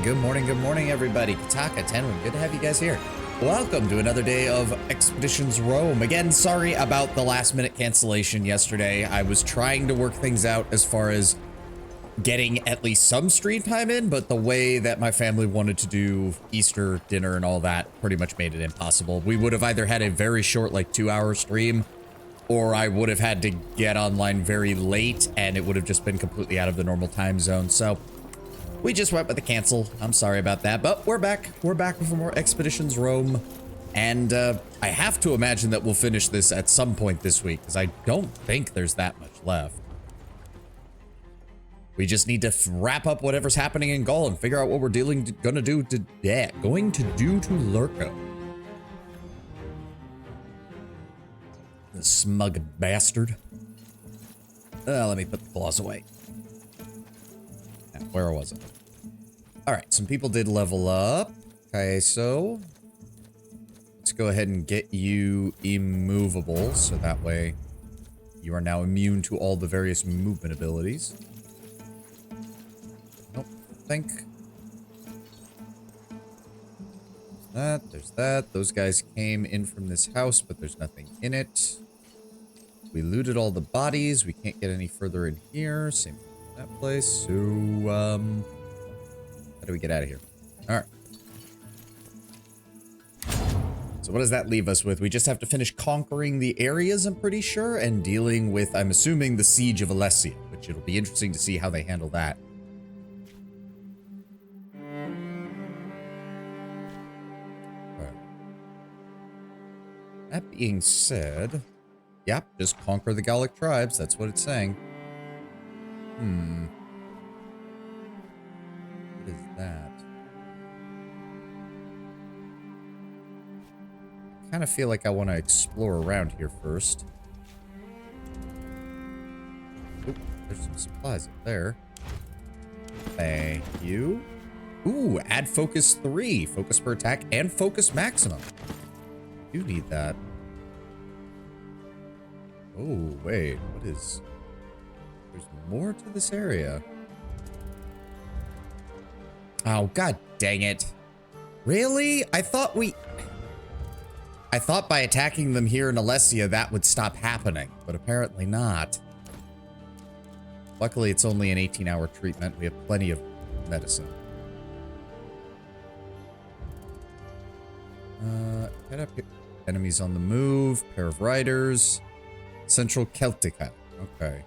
Good morning, everybody. Kataka, Tenwin, good to have you guys here. Welcome to another day of Expeditions Rome. Again, sorry about the last-minute cancellation yesterday. I was trying to work things out as far as getting at least some stream time in, but the way that my family wanted to do Easter dinner and all that pretty much made it impossible. We would have either had a very short, like 2-hour stream, or I would have had to get online very late, and it would have just been completely out of the normal time zone. So we just went with the cancel. I'm sorry about that, but we're back. We're back for more Expeditions Rome, and I have to imagine that we'll finish this at some point this week, because I don't think there's that much left. We just need to wrap up whatever's happening in Gaul and figure out what we're going to do to Lurko. The smug bastard. Let me put the claws away. Where was it? All right, some people did level up. Okay, so let's go ahead and get you immovable, so that way you are now immune to all the various movement abilities. Nope, think. There's that. Those guys came in from this house, but there's nothing in it. We looted all the bodies. We can't get any further in here. Same thing in that place. So, how do we get out of here? All right. So what does that leave us with? We just have to finish conquering the areas, I'm pretty sure, and dealing with, I'm assuming, the siege of Alessia, which it'll be interesting to see how they handle that. That being said, yep, just conquer the Gallic tribes. That's what it's saying. What is that? I kind of feel like I want to explore around here first. Oop, there's some supplies up there. Thank you. Ooh, add focus 3. Focus per attack and focus maximum. You need that. Oh, wait, what is... There's more to this area. Oh, god dang it. Really? I thought by attacking them here in Alessia, that would stop happening, but apparently not. Luckily, it's only an 18-hour treatment. We have plenty of medicine. Head up here. Enemies on the move. Pair of riders. Central Celtica. Okay.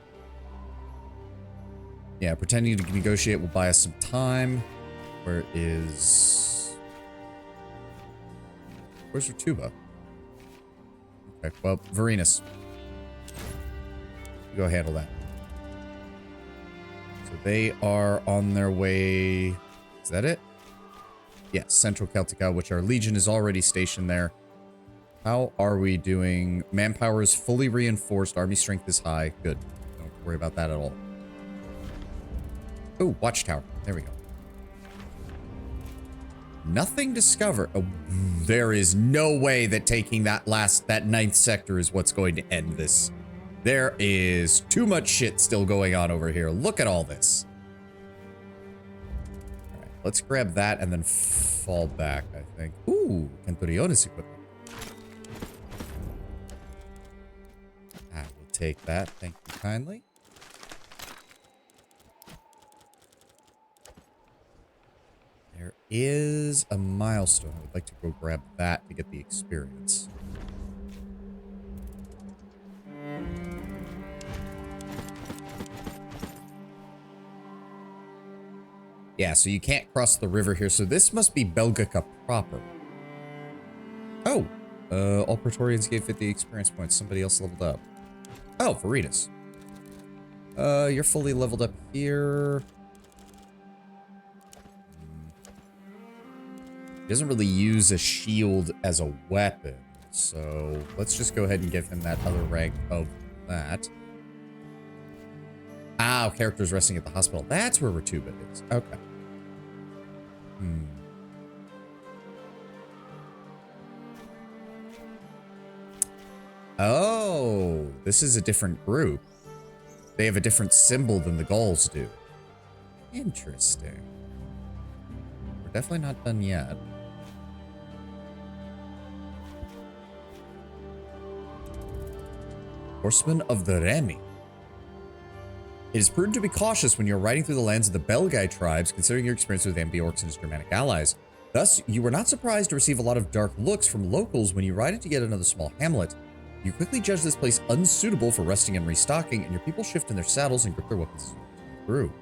Yeah, pretending to negotiate will buy us some time. Where's Rutuba? Okay, well, Varenus. You go handle that. So they are on their way. Is that it? Yes, Central Celtica, which our legion is already stationed there. How are we doing? Manpower is fully reinforced. Army strength is high. Good. Don't worry about that at all. Oh, watchtower. There we go. Nothing discovered. Oh, there is no way that taking that 9th sector is what's going to end this. There is too much shit still going on over here. Look at all this. All right, let's grab that and then fall back, I think. Ooh, Centuriones equipment. I will take that. Thank you kindly. There is a milestone. I would like to go grab that to get the experience. Yeah, so you can't cross the river here. So this must be Belgica proper. Oh, all Praetorians gave 50 experience points. Somebody else leveled up. Oh, Veritas. You're fully leveled up here. He doesn't really use a shield as a weapon, so let's just go ahead and give him that other rank of that. Ah, character's resting at the hospital. That's where Rutuba is. Okay. Oh, this is a different group. They have a different symbol than the Gauls do. Interesting. We're definitely not done yet. Horsemen of the Remi. It is prudent to be cautious when you're riding through the lands of the Belgae tribes, considering your experience with Ambiorcs and his Germanic allies. Thus, you were not surprised to receive a lot of dark looks from locals when you ride into yet another small hamlet. You quickly judge this place unsuitable for resting and restocking, and your people shift in their saddles and grip their weapons as you come through.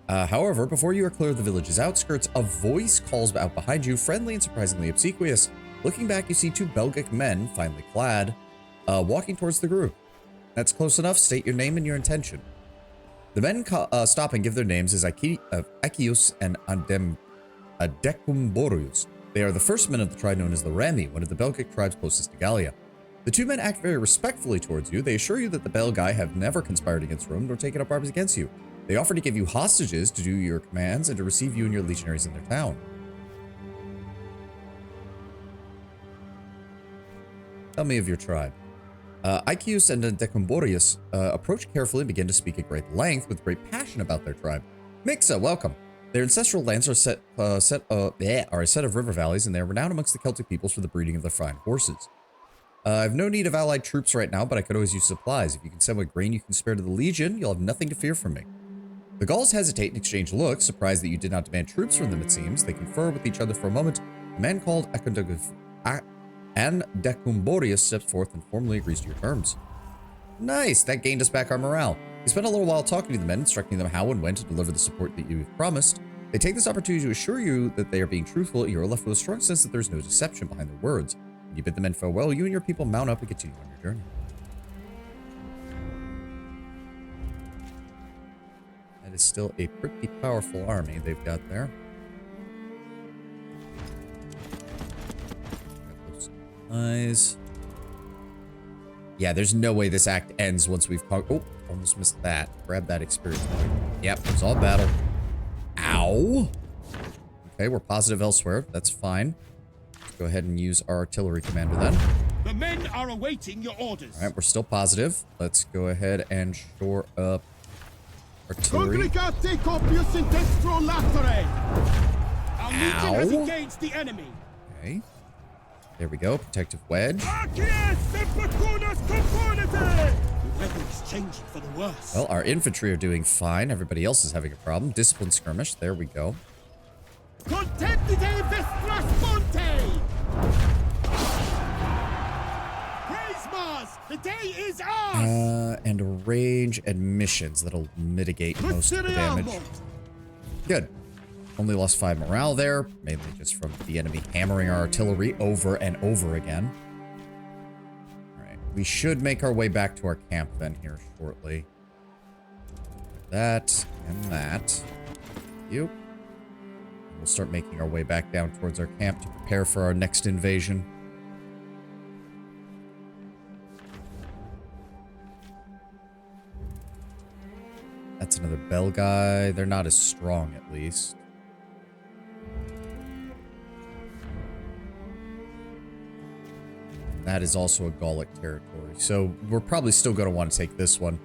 However, before you are clear of the village's outskirts, a voice calls out behind you, friendly and surprisingly obsequious. Looking back, you see two Belgic men, finely clad, walking towards the group. That's close enough. State your name and your intention. The men stop and give their names as Achius and Adecumborius. They are the first men of the tribe known as the Remi, one of the Belgic tribes closest to Gallia. The two men act very respectfully towards you. They assure you that the Belgae have never conspired against Rome nor taken up arms against you. They offer to give you hostages to do your commands and to receive you and your legionaries in their town. Tell me of your tribe. Achius and Decumborius approach carefully and begin to speak at great length with great passion about their tribe. Mixa, welcome. Their ancestral lands are a set of river valleys, and they are renowned amongst the Celtic peoples for the breeding of their fine horses. I have no need of allied troops right now, but I could always use supplies. If you can send what grain you can spare to the Legion, you'll have nothing to fear from me. The Gauls hesitate and exchange looks, surprised that you did not demand troops from them, it seems. They confer with each other for a moment. A man called Decumborius steps forth and formally agrees to your terms. Nice, that gained us back our morale. We spent a little while talking to the men, instructing them how and when to deliver the support that you've promised. They take this opportunity to assure you that they are being truthful, and you are left with a strong sense that there's no deception behind their words. When you bid the men farewell, you and your people mount up and continue on your journey. That is still a pretty powerful army they've got there. Eyes. Yeah, there's no way this act ends once we've oh, almost missed that. Grab that experience point. Yep, it's all battle. Ow. Okay, we're positive elsewhere. That's fine. Let's go ahead and use our artillery commander then. The men are awaiting your orders. All right, we're still positive. Let's go ahead and shore up artillery. Our legion has engaged the enemy. Okay. There we go. Protective wedge. The weather is changing for the worse. Well, our infantry are doing fine. Everybody else is having a problem. Discipline skirmish. There we go. Contentite vestras ponte! Praise Mars! The day is ours! And range and missions. That'll mitigate most of the damage. Good. Only lost 5 morale there, mainly just from the enemy hammering our artillery over and over again. Alright, we should make our way back to our camp then here shortly. That and that. You. We'll start making our way back down towards our camp to prepare for our next invasion. That's another Belgae. They're not as strong, at least. That is also a Gallic territory. So we're probably still going to want to take this one.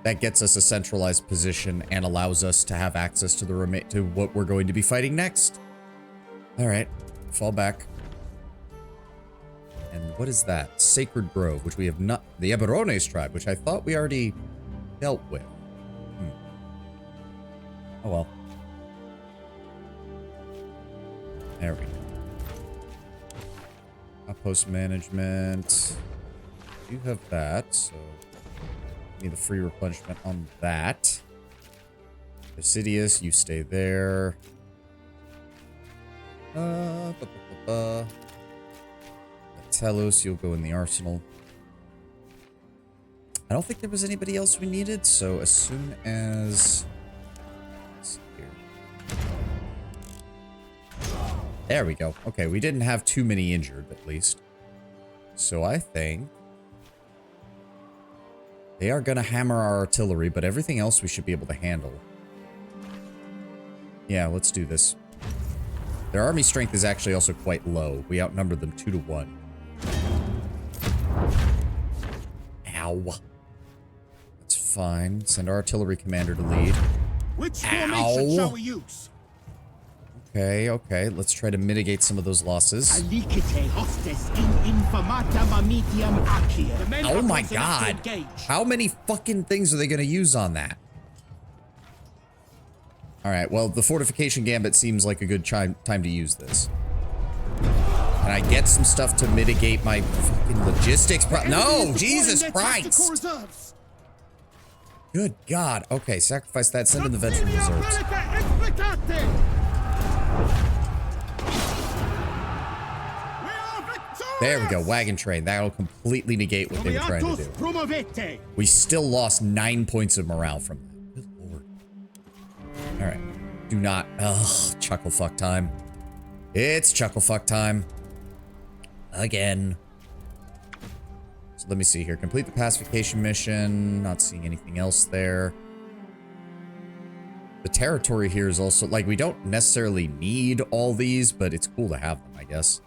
That gets us a centralized position and allows us to have access to to what we're going to be fighting next. All right, fall back. And what is that? Sacred Grove, which we have not... The Eberones tribe, which I thought we already dealt with. Oh well. There we go. Outpost management. You have that, so need a free replenishment on that. Presidius, you stay there. Telos, you'll go in the arsenal. I don't think there was anybody else we needed, so as soon as... Let's see here. There we go. Okay, we didn't have too many injured, at least. So I think they are going to hammer our artillery, but everything else we should be able to handle. Yeah, let's do this. Their army strength is actually also quite low. We outnumber them 2 to 1. Ow. That's fine. Send our artillery commander to lead. Which formation shall we use? Okay, okay. Let's try to mitigate some of those losses. Alicite hostes in infamata mamitiam accia. The men Oh are my close enough to god. engage. How many fucking things are they going to use on that? All right, well, the fortification gambit seems like a good time to use this. Can I get some stuff to mitigate my fucking logistics? No, Jesus Christ. Reserves. Good God. Okay, sacrifice that. Send in the veteran reserves. There we go. Wagon train. That'll completely negate what they were trying to do. We still lost 9 points of morale from that. Good lord. All right. Do not. Ugh. Chuckle fuck time. It's chuckle fuck time. Again. So let me see here. Complete the pacification mission. Not seeing anything else there. The territory here is also, like, we don't necessarily need all these, but it's cool to have them, I guess.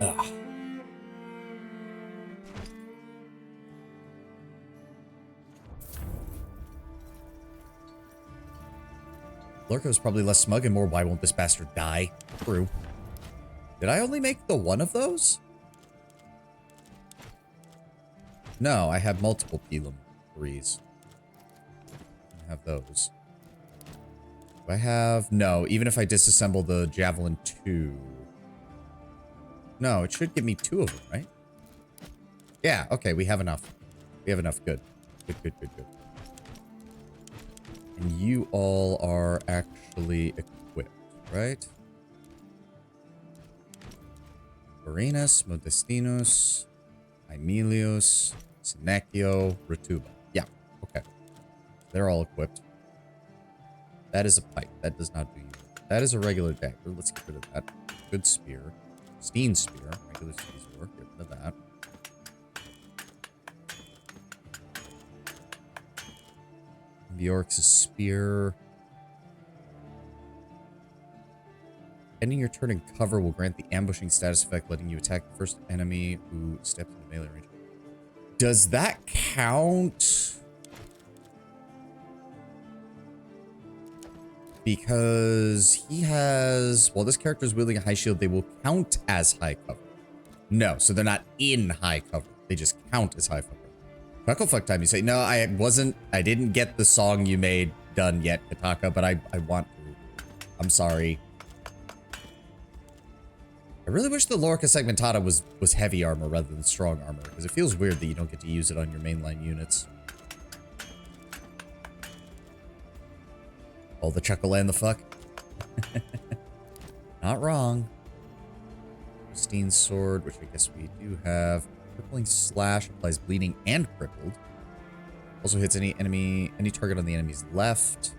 Ugh. Lurko's probably less smug and more, why won't this bastard die? True. Did I only make the one of those? No, I have multiple Pelum 3s. I have those. Do I have... No, even if I disassemble the Javelin 2. No, it should give me 2 of them, right? Yeah, okay, we have enough. We have enough. Good. Good, good, good, good. And you all are actually equipped, right? Varenus, Modestinus, Aemilius, Senecchio, Retuba. Yeah, okay. They're all equipped. That is a pipe. That does not do you. That is a regular dagger. Let's get rid of that. Good spear. Steen spear. Regular spear. Get rid of that. Bjork's spear. Ending your turn in cover will grant the ambushing status effect, letting you attack the first enemy who steps into melee range. Does that count? Because he has... While this character is wielding a high shield, they will count as high cover. No, so they're not in high cover. They just count as high cover. Chuckle fuck time, you say, no, I didn't get the song you made done yet, Kataka, but I want to. I'm sorry. I really wish the Lorica Segmentata was heavy armor rather than strong armor, because it feels weird that you don't get to use it on your mainline units. Oh, the chuckle and the fuck. Not wrong. Pristine sword, which I guess we do have. Crippling slash applies bleeding and crippled. Also hits any target on the enemy's left.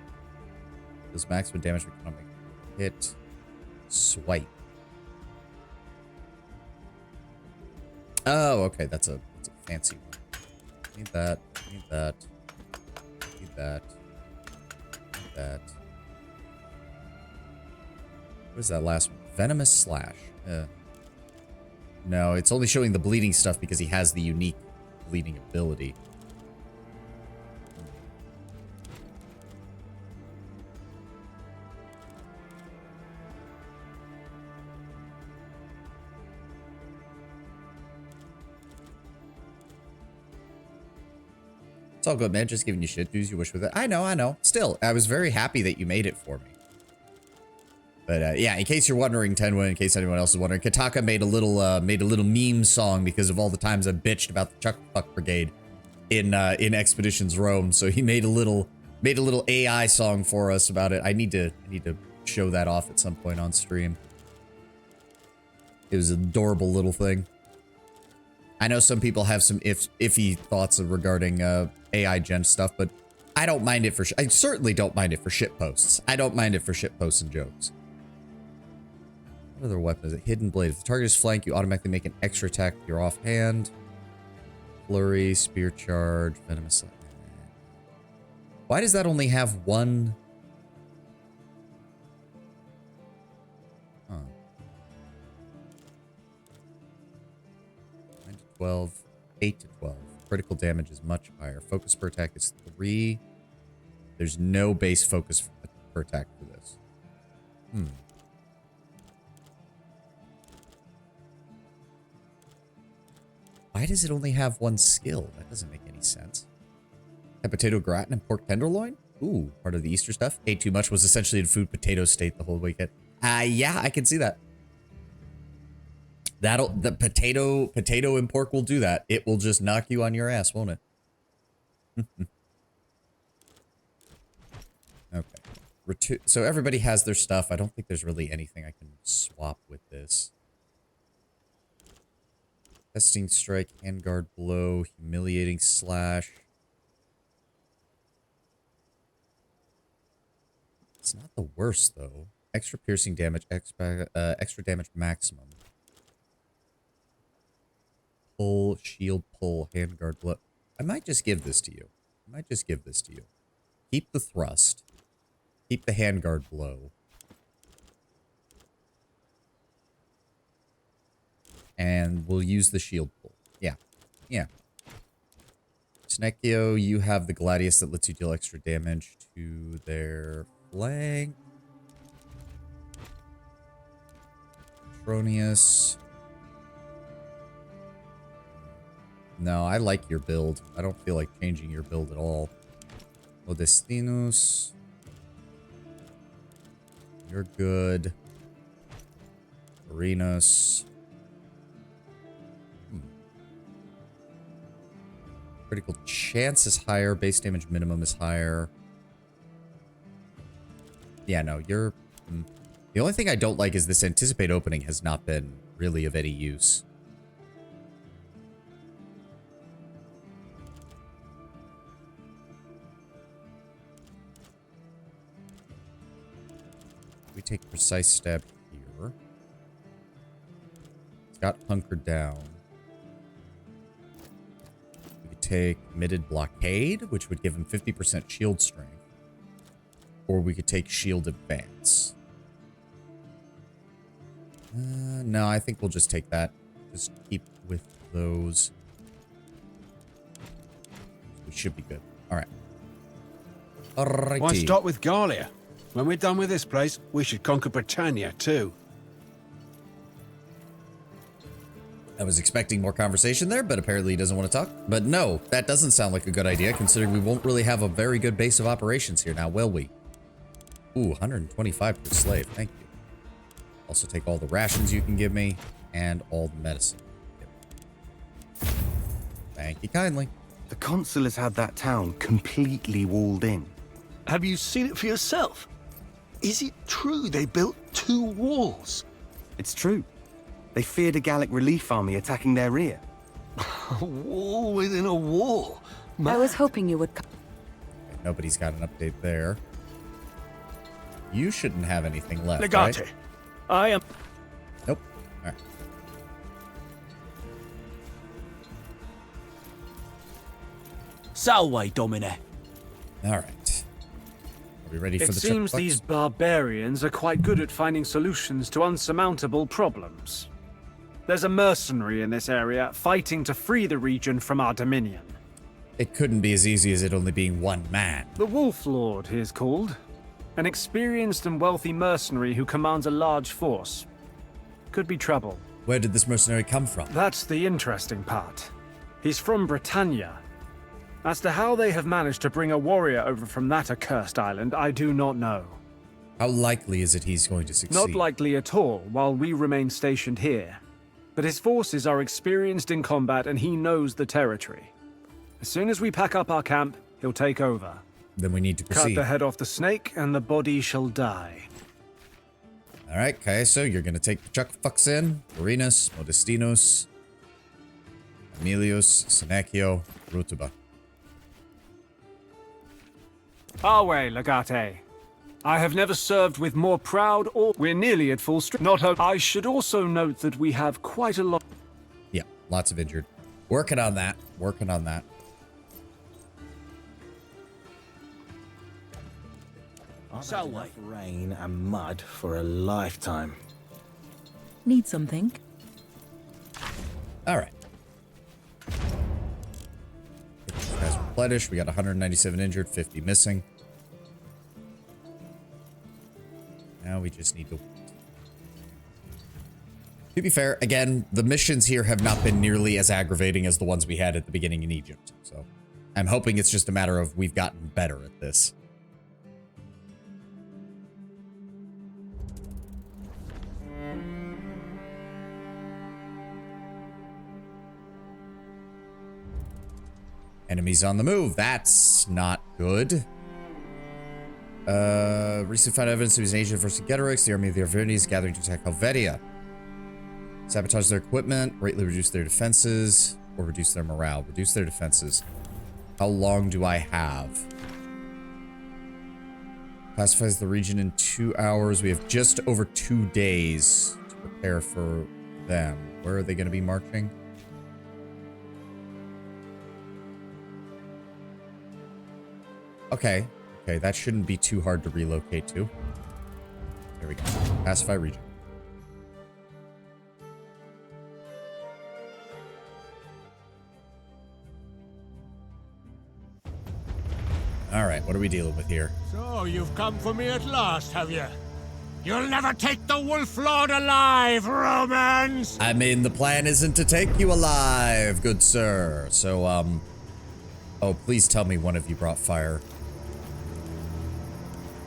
Does maximum damage but cannot make hit. Swipe. Oh, okay, that's a fancy one. Need that. Need that. Need that. Need that. What is that last one? Venomous slash. No, it's only showing the bleeding stuff because he has the unique bleeding ability. It's all good, man. Just giving you shit. Do as you wish with it. I know, I know. Still, I was very happy that you made it for me. But yeah, in case you're wondering, Tenwa, in case anyone else is wondering, Kataka made a little meme song because of all the times I bitched about the Chuck Fuck Brigade in Expeditions Rome. So he made a little AI song for us about it. I need to show that off at some point on stream. It was an adorable little thing. I know some people have some iffy thoughts regarding AI gen stuff, but I don't mind it for. I certainly don't mind it for shit posts. I don't mind it for shit posts and jokes. What other weapon is it? Hidden Blade. If the target is flanked, you automatically make an extra attack with your offhand. Flurry, Spear Charge, Venomous. Why does that only have one? Huh. 9 to 12. 8 to 12. critical damage is much higher. Focus per attack is 3. There's no base focus per attack for this. Why does it only have 1 skill? That doesn't make any sense. A potato gratin and pork tenderloin? Ooh, part of the Easter stuff. Ate too much, was essentially in food potato state the whole weekend. Yeah, I can see that. The potato and pork will do that. It will just knock you on your ass, won't it? Okay. So everybody has their stuff. I don't think there's really anything I can swap with this. Testing strike, handguard blow, humiliating slash. It's not the worst though. Extra piercing damage, extra damage maximum. Pull, shield pull, handguard blow. I might just give this to you. Keep the thrust. Keep the handguard blow. And we'll use the shield pull. Yeah. Snecchio, you have the Gladius that lets you deal extra damage to their flank. Tronius. No, I like your build. I don't feel like changing your build at all. Modestinus. You're good. Arenas. Critical chance is higher. Base damage minimum is higher. Yeah, no, you're... The only thing I don't like is this anticipate opening has not been really of any use. We take precise stab here. It's got hunkered down. We could take committed blockade, which would give him 50% shield strength. Or we could take shield advance. No, I think we'll just take that. Just keep with those. We should be good. All right. Alrighty. Why stop with Gallia? When we're done with this place, we should conquer Britannia too. I was expecting more conversation there, but apparently he doesn't want to talk. But no, that doesn't sound like a good idea, considering we won't really have a very good base of operations here now, will we? Ooh, 125 per slave. Thank you. Also take all the rations you can give me, and all the medicine. Thank you kindly. The consul has had that town completely walled in. Have you seen it for yourself? Is it true they built 2 walls? It's true. They feared a Gallic relief army attacking their rear. A wall within a wall? I was hoping you would come. Okay, nobody's got an update there. You shouldn't have anything left, Legate, right? I am... Nope. All right. Salve, Domine. All right. Are we ready for It the seems trip? these barbarians are quite good at finding solutions to unsurmountable problems. There's a mercenary in this area fighting to free the region from our dominion. It couldn't be as easy as it only being one man. The Wolf Lord, he is called. An experienced and wealthy mercenary who commands a large force. Could be trouble. Where did this mercenary come from? That's the interesting part. He's from Britannia. As to how they have managed to bring a warrior over from that accursed island, I do not know. How likely is it he's going to succeed? Not likely at all, while we remain stationed here. But his forces are experienced in combat and he knows the territory. As soon as we pack up our camp, he'll take over. Then we need to Cut proceed. the head off the snake and the body shall die. All right, Kaiso, you're going to take the Chuck Fucks in. Arenas, Modestinos, Emilius, Senecchio, Rutuba. Our way, Legate. I have never served with more proud or... We're nearly at full strength. Not hope. I should also note that we have quite a lot... Yeah, lots of injured. Working on that. Working on that. I've had enough rain and mud for a lifetime. Need something? All right. replenished. We got 197 injured, 50 missing. Now we just need to... To be fair, again, the missions here have not been nearly as aggravating as the ones we had at the beginning in Egypt. So I'm hoping it's just a matter of we've gotten better at this. Enemies on the move. That's not good. Recently found evidence of his Asian versus Getorix. The army of the Veni is gathering to attack Helvetia. Sabotage their equipment, greatly reduce their defenses, or reduce their morale. Reduce their defenses. How long do I have? Classifies the region in 2 hours. We have just over 2 days to prepare for them. Where are they going to be marching? Okay. Okay, that shouldn't be too hard to relocate to. There we go. Pacify region. All right, what are we dealing with here? So, you've come for me at last, have you? You'll never take the Wolf Lord alive, Romans! I mean, the plan isn't to take you alive, good sir. So, oh, please tell me one of you brought fire.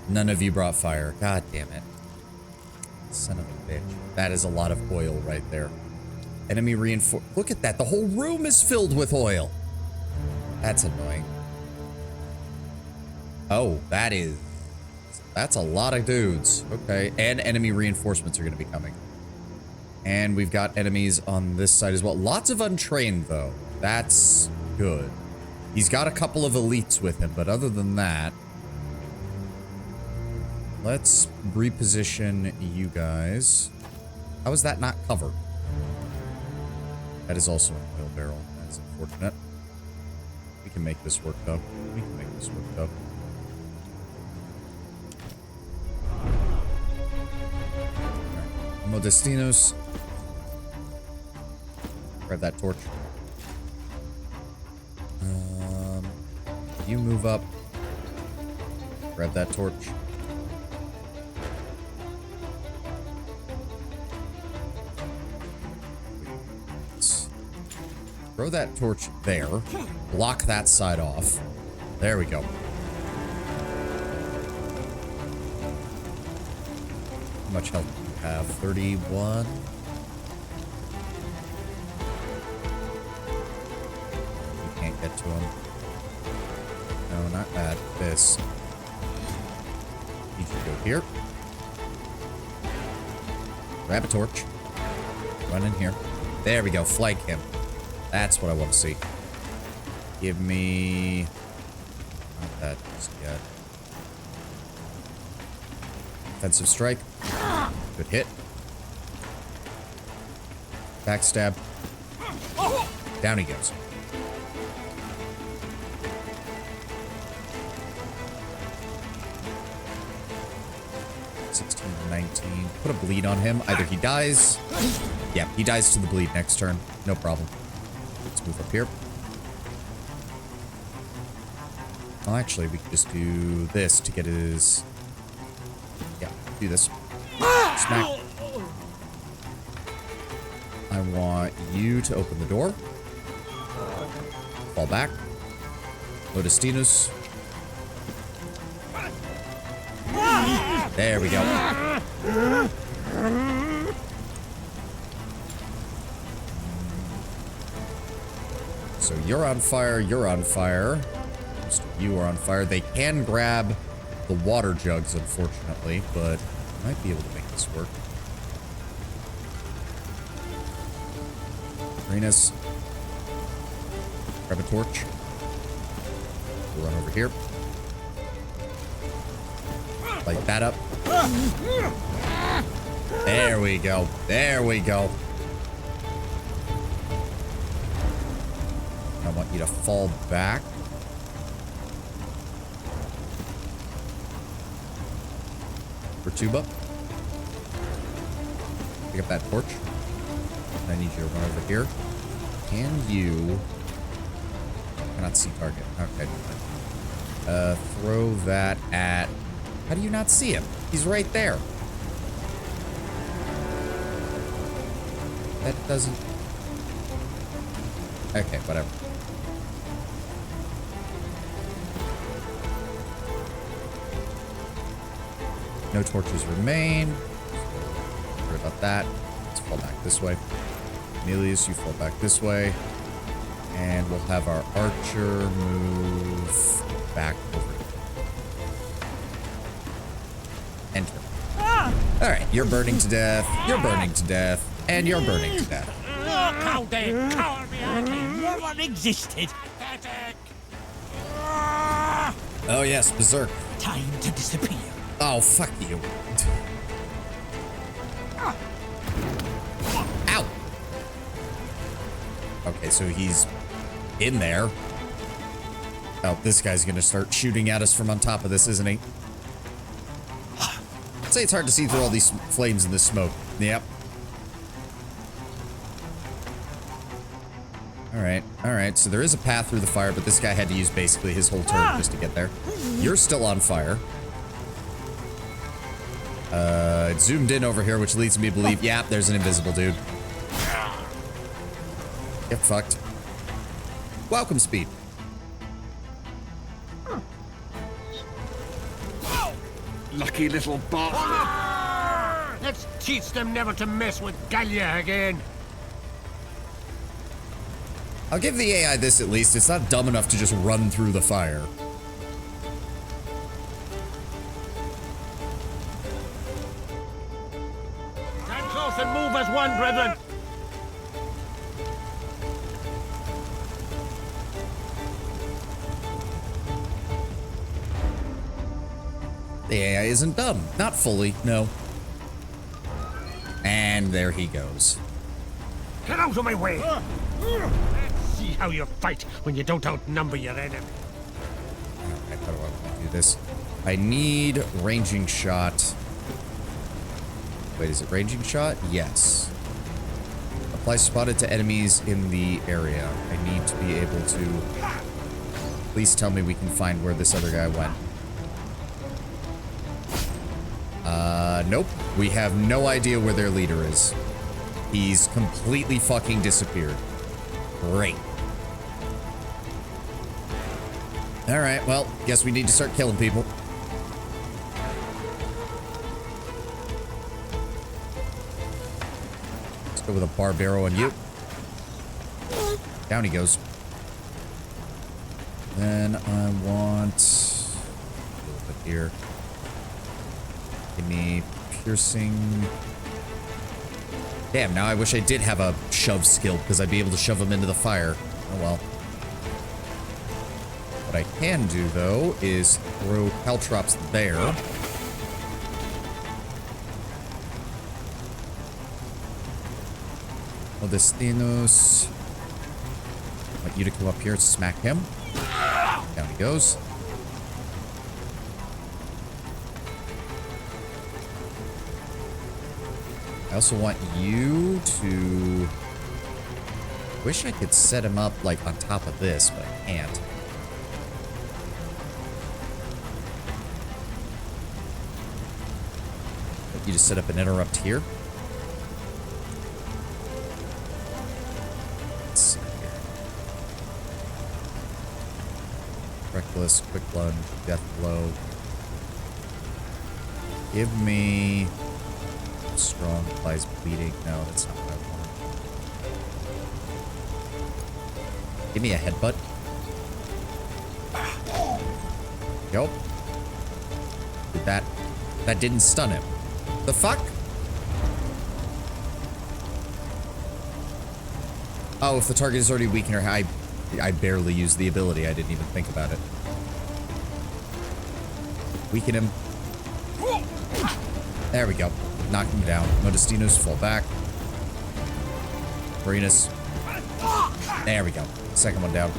None of you brought fire. God damn it. Son of a bitch. That is a lot of oil right there. Enemy reinforce. Look at that. The whole room is filled with oil. That's annoying. Oh, that's a lot of dudes. Okay. And enemy reinforcements are going to be coming. And we've got enemies on this side as well. Lots of untrained, though. That's good. He's got a couple of elites with him, but other than that, let's reposition you guys. How is that not covered? That is also an oil barrel. That is unfortunate. We can make this work, though. We can make this work, though. Modestinos. Grab that torch. You move up. Grab that torch. Throw that torch there. Block that side off. There we go. How much health do you have? 31. You can't get to him. No, not that. This. Need you to go here. Grab a torch. Run in here. There we go. Flank him. That's what I want to see. Give me... Not that just yet. Offensive strike. Good hit. Backstab. Down he goes. Put a bleed on him. Either he dies. Yeah, he dies to the bleed next turn. No problem. Let's move up here. Well, actually, we could just do this to get his... Yeah, do this. Smack. I want you to open the door. Fall back. Modestinus. There we go. So you're on fire, you're on fire. Most of you are on fire. They can grab the water jugs, unfortunately, but I might be able to make this work. Renus. Grab a torch. We'll run over here. Light that up. There we go. There we go. I want you to fall back. For Tuba. Pick up that torch. I need you to run over here. And you Cannot see target. Okay. Throw that at... How do you not see him? He's right there. That doesn't... Okay, whatever. No torches remain. Sorry about that. Let's fall back this way. Emilius, you fall back this way. And we'll have our archer move back over here. Enter. Alright, you're burning to death, you're burning to death, and you're burning to death. Look how they cower behind me. Never existed. Pathetic. Oh yes, berserk. Time to disappear. Oh, fuck you. Ow! Okay, so he's in there. Oh, this guy's gonna start shooting at us from on top of this, isn't he? I'd say it's hard to see through all these flames and this smoke. Yep. Alright, so there is a path through the fire, but this guy had to use basically his whole turn just to get there. You're still on fire. It zoomed in over here, which leads me to believe, yeah, there's an invisible dude. Get fucked. Welcome, speed. Lucky little bastard. Let's teach them never to mess with Gallia again. I'll give the AI this at least. It's not dumb enough to just run through the fire. Stand close and move as one, brethren. The AI isn't dumb. Not fully, no. And there he goes. Get out of my way. Let's see how you fight when you don't outnumber your enemy. Alright, how do I want to do this? I need ranging shot. Wait, is it ranging shot? Yes. Apply spotted to enemies in the area. I need to be able to... Please tell me we can find where this other guy went. Nope. We have no idea where their leader is. He's completely fucking disappeared. Great. Alright, well, guess we need to start killing people. Let's go with a barbaro on you. Down he goes. Then I want a little bit here. Give me piercing. Damn, now I wish I did have a shove skill because I'd be able to shove him into the fire. Oh well. What I can do though is throw caltrops there. Modestinus. I want you to come up here and smack him. Down he goes. I also want you to... Wish I could set him up, like, on top of this, but I can't. Want you to set up an interrupt here. Let's see here. Reckless, quick lunge, death blow. Give me... Strong applies bleeding. No, that's not what I want. Give me a headbutt. Yup. Did that? That didn't stun him. The fuck? Oh, if the target is already weakened or high, I barely used the ability. I didn't even think about it. Weaken him. There we go. Knock him down. Modestinus, fall back. Marinus. There we go. Second one down.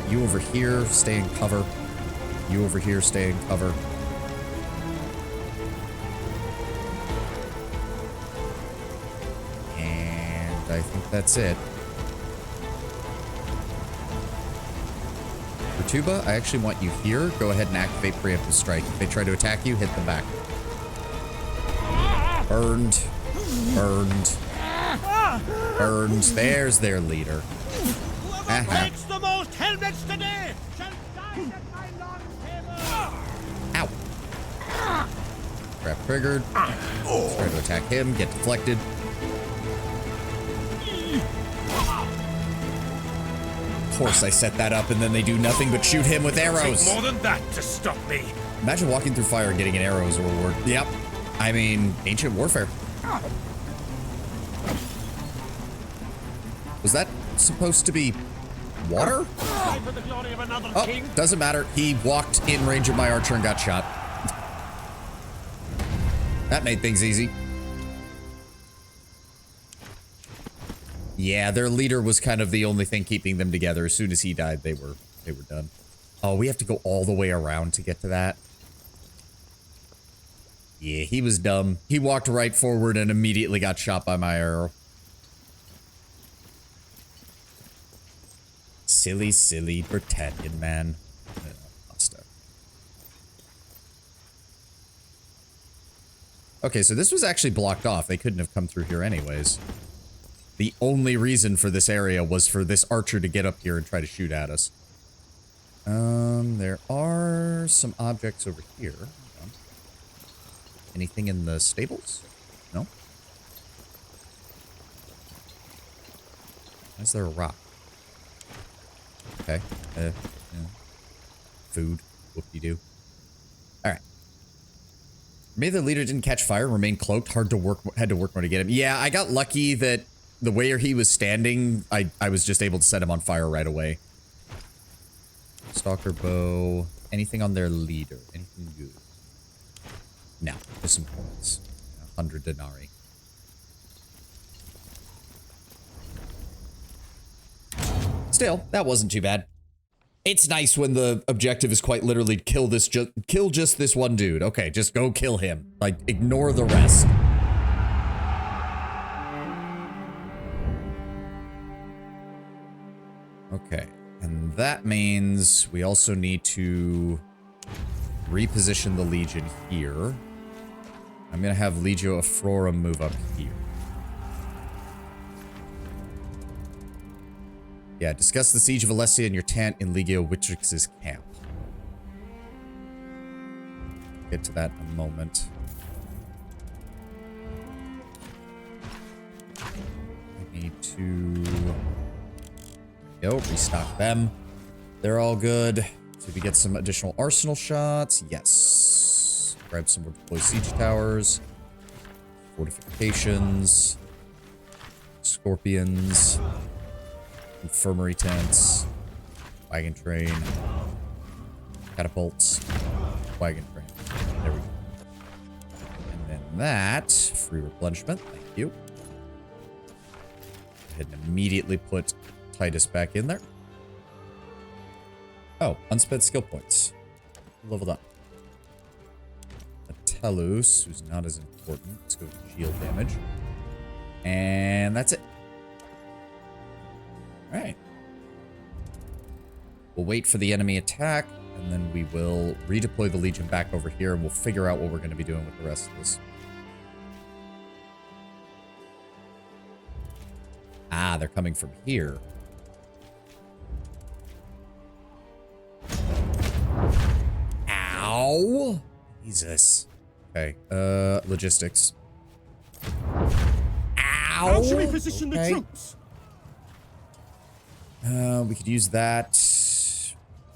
You over here, stay in cover. You over here, stay in cover. And I think that's it. For Tuba, I actually want you here. Go ahead and activate preemptive strike. If they try to attack you, hit them back. Burned. Burned. Burned. There's their leader. Whoever breaks the most helmets today shall die at my long table. Ow. Trap triggered. Try to attack him. Get deflected. Of course I set that up and then they do nothing but shoot him with arrows. More than that to stop me. Imagine walking through fire and getting an arrow as a reward. Yep. I mean, ancient warfare. Was that supposed to be water? For the glory of another king. Oh, doesn't matter. He walked in range of my archer and got shot. That made things easy. Yeah, their leader was kind of the only thing keeping them together. As soon as he died, they were done. Oh, we have to go all the way around to get to that. Yeah, he was dumb. He walked right forward and immediately got shot by my arrow. Silly, silly Britannian man. Okay, so this was actually blocked off. They couldn't have come through here anyways. The only reason for this area was for this archer to get up here and try to shoot at us. There are some objects over here. Anything in the stables? No? Why is there a rock? Okay. Yeah. Food. Whoop-de-doo. Alright. Maybe the leader didn't catch fire, remained cloaked, had to work more to get him. Yeah, I got lucky that the way he was standing, I was just able to set him on fire right away. Stalker bow. Anything on their leader? Anything good? No, just some points. 100 denarii. Still, that wasn't too bad. It's nice when the objective is quite literally kill just this one dude. Okay, just go kill him. Like, ignore the rest. Okay, and that means we also need to reposition the Legion here. I'm gonna have Legio Aurora move up here. Yeah, discuss the siege of Alessia in your tent in Legio Witrix's camp. Get to that in a moment. I need to restock them. They're all good. Did we get some additional arsenal shots? Yes. Grab some more deploy siege towers. Fortifications. Scorpions. Infirmary tents. Wagon train. Catapults. Wagon train. There we go. And then that. Free replenishment. Thank you. Go ahead and immediately put Titus back in there. Oh, unspent skill points. Leveled up. Atellus, who's not as important. Let's go with shield damage. And that's it. Alright. We'll wait for the enemy attack, and then we will redeploy the Legion back over here, and we'll figure out what we're going to be doing with the rest of this. Ah, they're coming from here. Ow! Jesus. Okay, logistics. Ow! How should we position the troops? We could use that.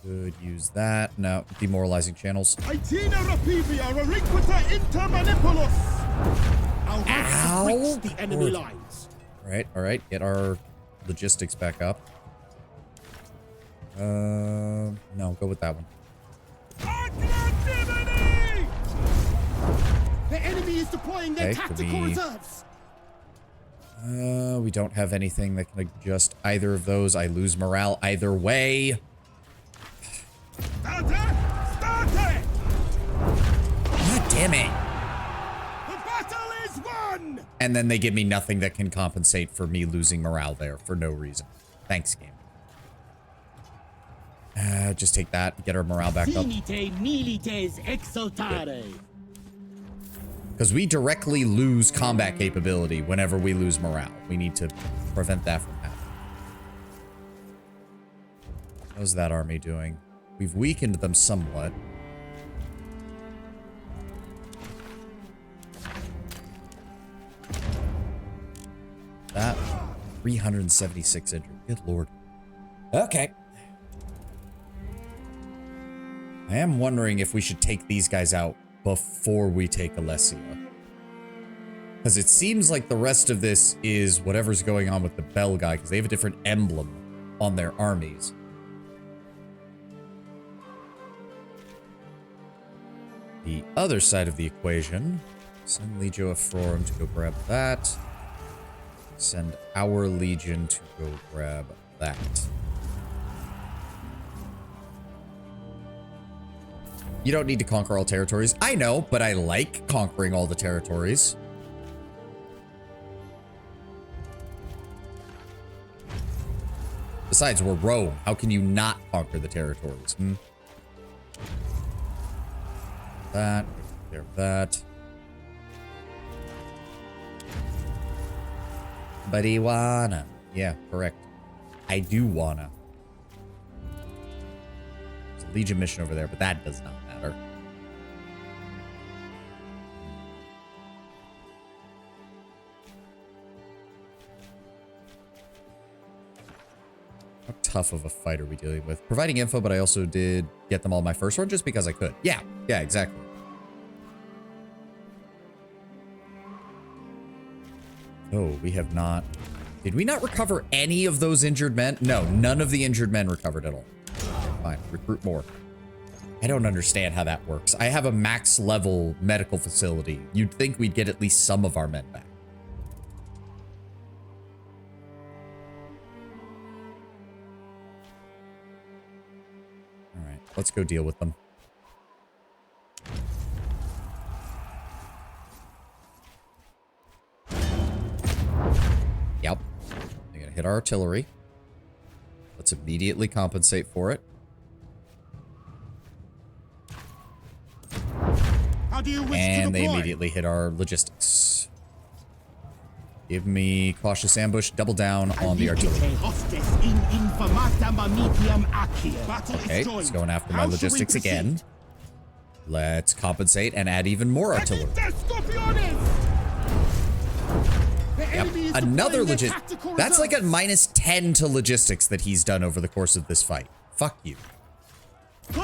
Could use that. No, demoralizing channels. Ow! The enemy lines. All right. Get our logistics back up. No, go with that one. The enemy is deploying their tactical reserves. We don't have anything that can adjust either of those. I lose morale either way. Start it! God damn it. The battle is won! And then they give me nothing that can compensate for me losing morale there for no reason. Thanks, game. Just take that, get our morale back up. Because we directly lose combat capability whenever we lose morale. We need to prevent that from happening. How's that army doing? We've weakened them somewhat. That 376 injured. Good lord. Okay. I am wondering if we should take these guys out before we take Alessia. Because it seems like the rest of this is whatever's going on with the Bell guy, because they have a different emblem on their armies. The other side of the equation, send Legio Afrorum to go grab that. Send our Legion to go grab that. You don't need to conquer all territories. I know, but I like conquering all the territories. Besides, we're Rome. How can you not conquer the territories? That, take care of that. But he wanna. Yeah, correct. I do wanna. There's a Legion mission over there, but that does not matter. How tough of a fight are we dealing with? Providing info, but I also did get them all my first one just because I could. Yeah, exactly. Oh, we have not... Did we not recover any of those injured men? No, none of the injured men recovered at all. Fine, recruit more. I don't understand how that works. I have a max level medical facility. You'd think we'd get at least some of our men back. All right, let's go deal with them. Yep. They're gonna hit our artillery. Let's immediately compensate for it. How do you wish And to they deploy? immediately hit our logistics. Give me cautious ambush, double down on the artillery. Okay, it's going after my logistics again. Let's compensate and add even more artillery. Yep, another legit. That's like a -10 to logistics that he's done over the course of this fight. Fuck you. This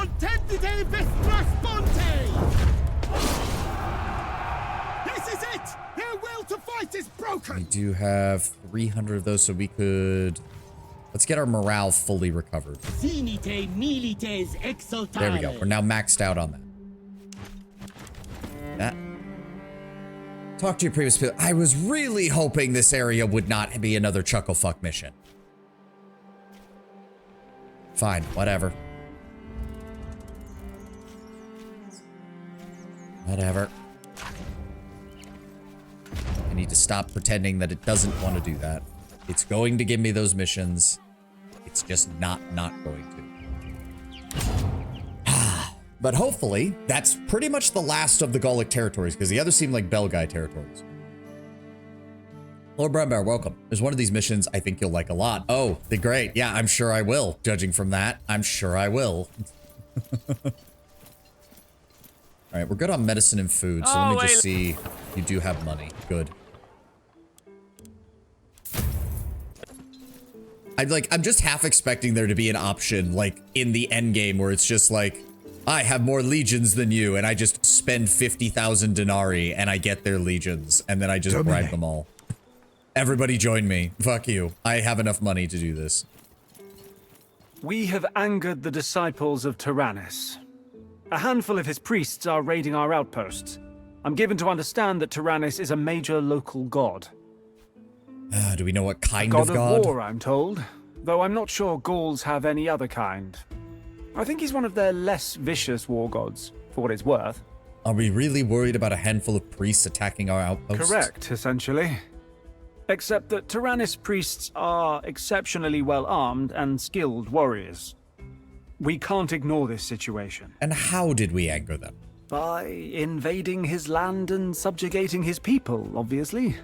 is it! Their will to fight is broken! We do have 300 of those, so we could... Let's get our morale fully recovered. There we go. We're now maxed out on that. Talk to your previous people. I was really hoping this area would not be another chucklefuck mission. Fine, whatever. Whatever. I need to stop pretending that it doesn't want to do that. It's going to give me those missions. It's just not going to. But hopefully, that's pretty much the last of the Gallic territories, because the others seem like Belgae territories. Lord Brownbear, welcome. There's one of these missions I think you'll like a lot. Oh, the great. Yeah, I'm sure I will. Judging from that, I'm sure I will. All right, we're good on medicine and food, so let me just see. You do have money. Good. I'm just half expecting there to be an option, like, in the end game where it's just like, I have more legions than you, and I just spend 50,000 denarii, and I get their legions, and then I just bribe them all. Everybody join me. Fuck you. I have enough money to do this. We have angered the disciples of Tyrannus. A handful of his priests are raiding our outposts. I'm given to understand that Tyrannus is a major local god. Do we know what kind God of god? of war, I'm told. Though I'm not sure Gauls have any other kind. I think he's one of their less vicious war gods, for what it's worth. Are we really worried about a handful of priests attacking our outposts? Correct, essentially. Except that Tyrannus priests are exceptionally well armed and skilled warriors. We can't ignore this situation. And how did we anger them? By invading his land and subjugating his people, obviously.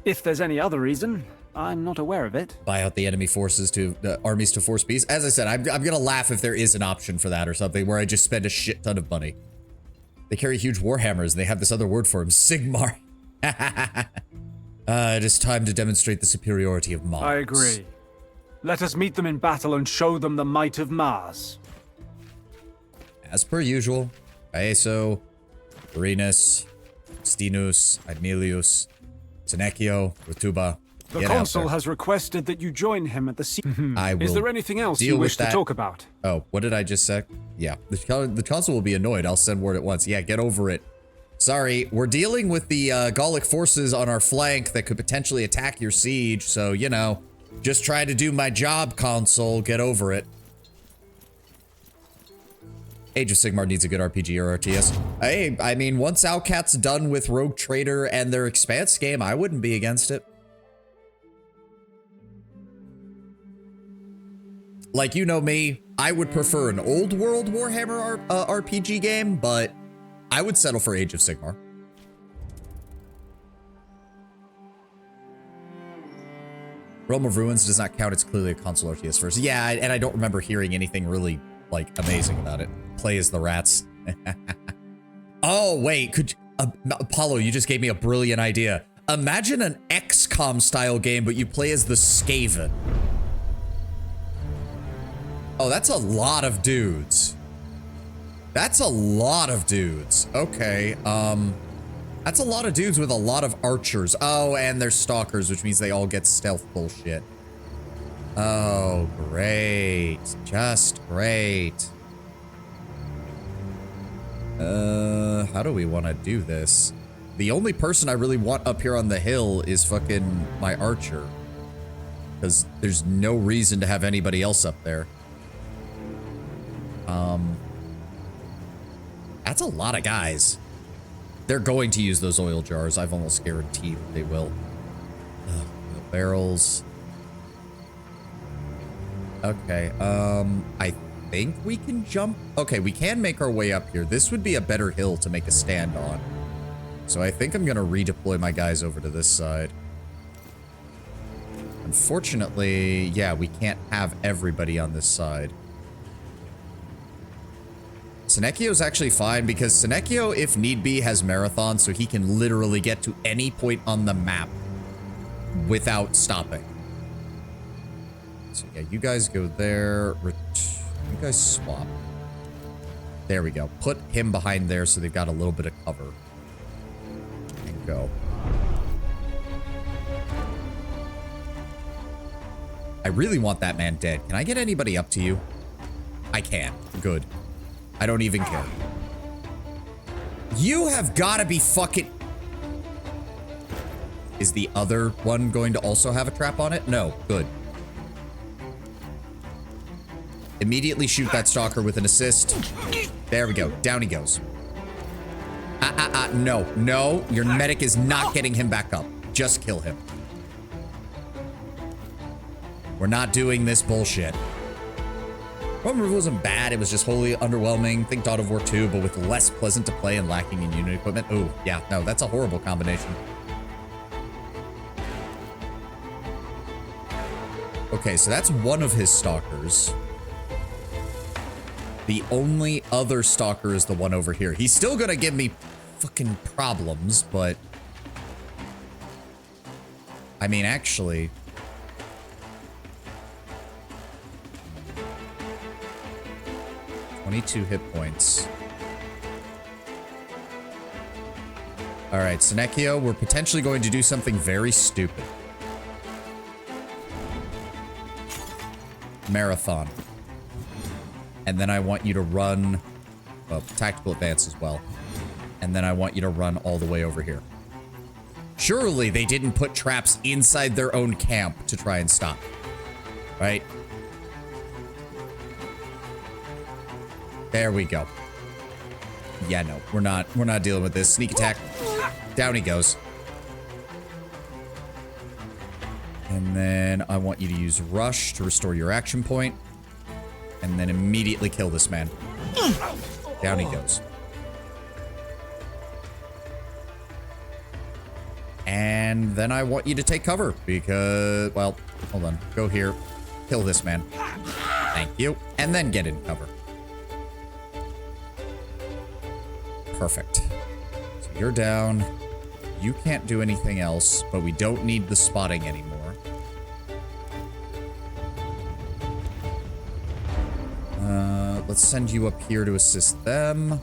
If there's any other reason, I'm not aware of it. Buy out the enemy forces to armies to force peace. As I said, I'm gonna laugh if there is an option for that or something where I just spend a shit ton of money. They carry huge warhammers and they have this other word for him, Sigmar. It is time to demonstrate the superiority of Mars. I agree. Let us meet them in battle and show them the might of Mars. As per usual, Aeso, Vorenus, Stinus, Aemilius, Senecio, Rutuba. The consul has requested that you join him at the sea. I will Is there anything else deal you wish with that. to talk about? Oh, what did I just say? Yeah, the consul will be annoyed. I'll send word at once. Yeah, get over it. Sorry, we're dealing with the Gallic forces on our flank that could potentially attack your siege, so, you know, just try to do my job, consul. Get over it. Age of Sigmar needs a good RPG or RTS. Hey, I mean, once Outcat's done with Rogue Trader and their Expanse game, I wouldn't be against it. Like, you know me, I would prefer an old world Warhammer RPG game, but I would settle for Age of Sigmar. Realm of Ruins does not count. It's clearly a console RTS version. Yeah, and I don't remember hearing anything really, like, amazing about it. Play as the rats. Oh, wait, could Apollo, you just gave me a brilliant idea. Imagine an XCOM style game, but you play as the Skaven. Oh, that's a lot of dudes. That's a lot of dudes. Okay, that's a lot of dudes with a lot of archers. Oh, and they're stalkers, which means they all get stealth bullshit. Oh, great. Just great. How do we want to do this? The only person I really want up here on the hill is fucking my archer. Because there's no reason to have anybody else up there. That's a lot of guys. They're going to use those oil jars. I've almost guaranteed they will. Ugh, barrels. Okay, I think we can jump. Okay, we can make our way up here. This would be a better hill to make a stand on. So I think I'm gonna redeploy my guys over to this side. Unfortunately, yeah, we can't have everybody on this side. Senecchio's actually fine because Senecchio, if need be, has Marathon, so he can literally get to any point on the map without stopping. So yeah, you guys go there. You guys swap. There we go. Put him behind there so they've got a little bit of cover. And go. I really want that man dead. Can I get anybody up to you? I can. Good. I don't even care. You have got to be fucking... Is the other one going to also have a trap on it? No. Good. Immediately shoot that stalker with an assist. There we go. Down he goes. No. No. Your medic is not getting him back up. Just kill him. We're not doing this bullshit. Rome River wasn't bad, it was just wholly underwhelming. Think God of War 2, but with less pleasant to play and lacking in unit equipment. Ooh, yeah, no, that's a horrible combination. Okay, so that's one of his stalkers. The only other stalker is the one over here. He's still gonna give me fucking problems, but... I mean, actually... 22 hit points. All right, Senecchio, we're potentially going to do something very stupid. Marathon. And then I want you to run... Well, tactical advance as well. And then I want you to run all the way over here. Surely they didn't put traps inside their own camp to try and stop. Right? There we go. Yeah, no, we're not dealing with this. Sneak attack. Down he goes. And then I want you to use Rush to restore your action point. And then immediately kill this man. Down he goes. And then I want you to take cover because, well, hold on. Go here. Kill this man. Thank you. And then get in cover. Perfect. So you're down. You can't do anything else, but we don't need the spotting anymore. Let's send you up here to assist them.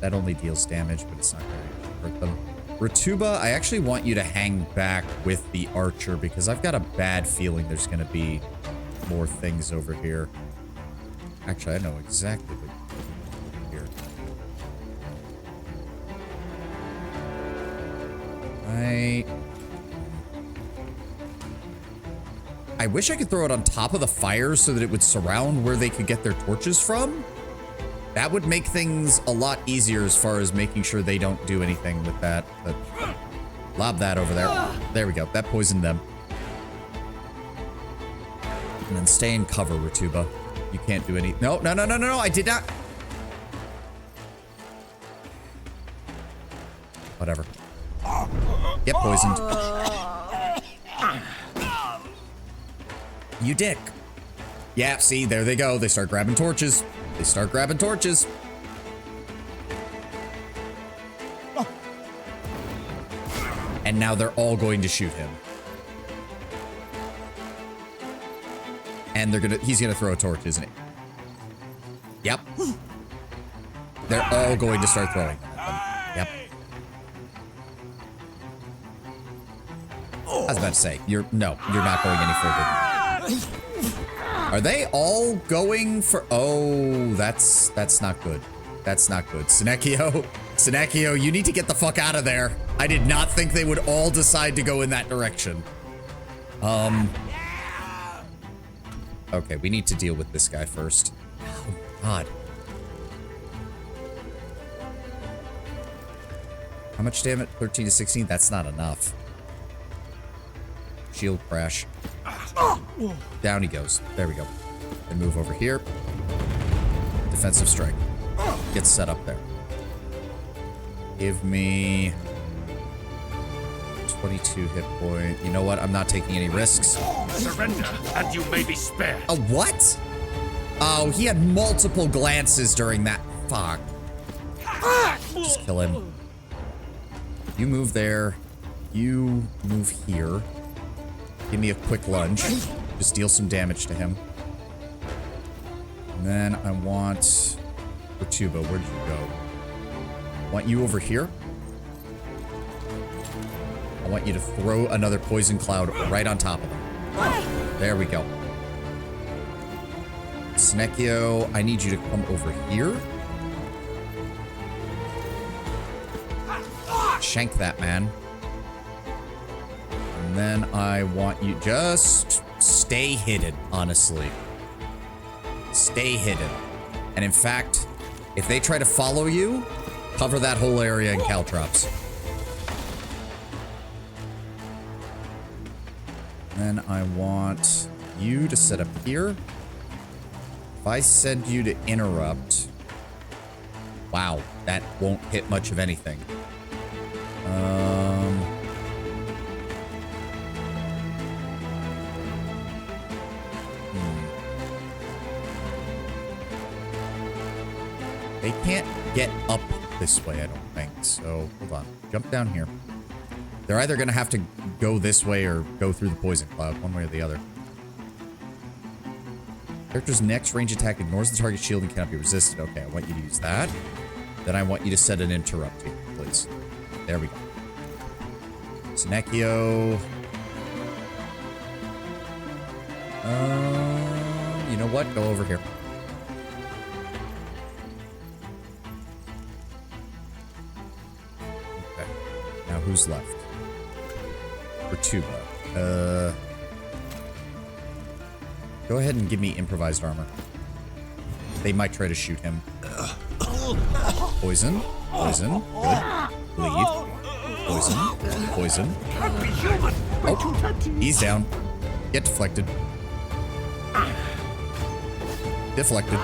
That only deals damage, but it's not going to hurt them. Ratuba, I actually want you to hang back with the archer because I've got a bad feeling there's going to be more things over here. Actually, I know exactly what here. I wish I could throw it on top of the fire so that it would surround where they could get their torches from. That would make things a lot easier as far as making sure they don't do anything with that. But lob that over there. There we go. That poisoned them. And then stay in cover, Ratuba. You can't do any. No, no, no, no, no, no. I did not. Whatever. Get poisoned. You dick. Yeah, see, there they go. They start grabbing torches. They start grabbing torches. And now they're all going to shoot him. And he's gonna throw a torch, isn't he? Yep. They're all going to start throwing them at them. Yep. I was about to say, you're not going any further. Are they all going for, oh, that's not good. That's not good. Senecchio, you need to get the fuck out of there. I did not think they would all decide to go in that direction. Okay, we need to deal with this guy first. Oh, God. How much damage? 13 to 16? That's not enough. Shield crash. Down he goes. There we go. And move over here. Defensive strike. Get set up there. Give me 22 hit point. You know what? I'm not taking any risks. Surrender, and you may be spared. A what? Oh, he had multiple glances during that. Fuck. Just kill him. You move there. You move here. Give me a quick lunge. Just deal some damage to him. And then I want Ratuba. Where'd you go? Want you over here? I want you to throw another poison cloud right on top of him. There we go. Senecchio, I need you to come over here. Shank that man. And then I want you just stay hidden, honestly. Stay hidden. And in fact, if they try to follow you, cover that whole area in caltrops. Then I want you to set up here. If I send you to interrupt, wow, that won't hit much of anything. They can't get up this way, I don't think. So, hold on. Jump down here. They're either going to have to go this way or go through the poison cloud, one way or the other. Character's next range attack ignores the target shield and cannot be resisted. Okay, I want you to use that. Then I want you to set an interrupt here, please. There we go. Senecchio. You know what? Go over here. Okay. Now who's left? Ratuba. Go ahead and give me improvised armor. They might try to shoot him. Poison. Poison. Good. Bleed. Poison. Poison. Oh, he's down. Get deflected. Deflected.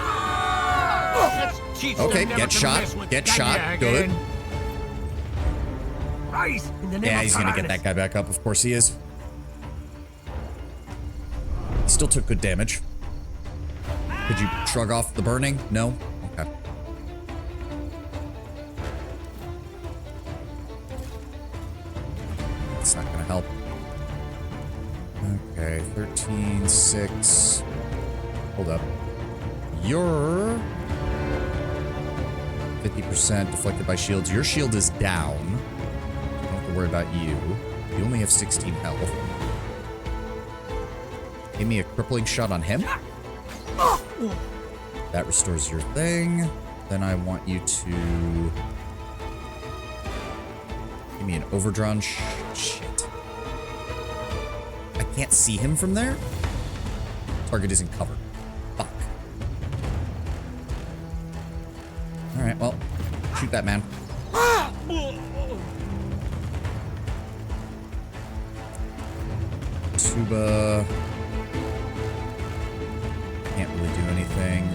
Okay, get shot. Get shot. Good. Yeah, he's gonna get that guy back up. Of course he is. He still took good damage. Could you shrug off the burning? No? Okay. That's not gonna help. Okay, 13, 6. Hold up. You're 50% deflected by shields. Your shield is down. Don't have to worry about you. You only have 16 health. Give me a crippling shot on him. That restores your thing. Then I want you to give me an overdrawn shit. I can't see him from there. Target isn't covered. Fuck. All right, well, shoot that man. Tuba. Can't really do anything.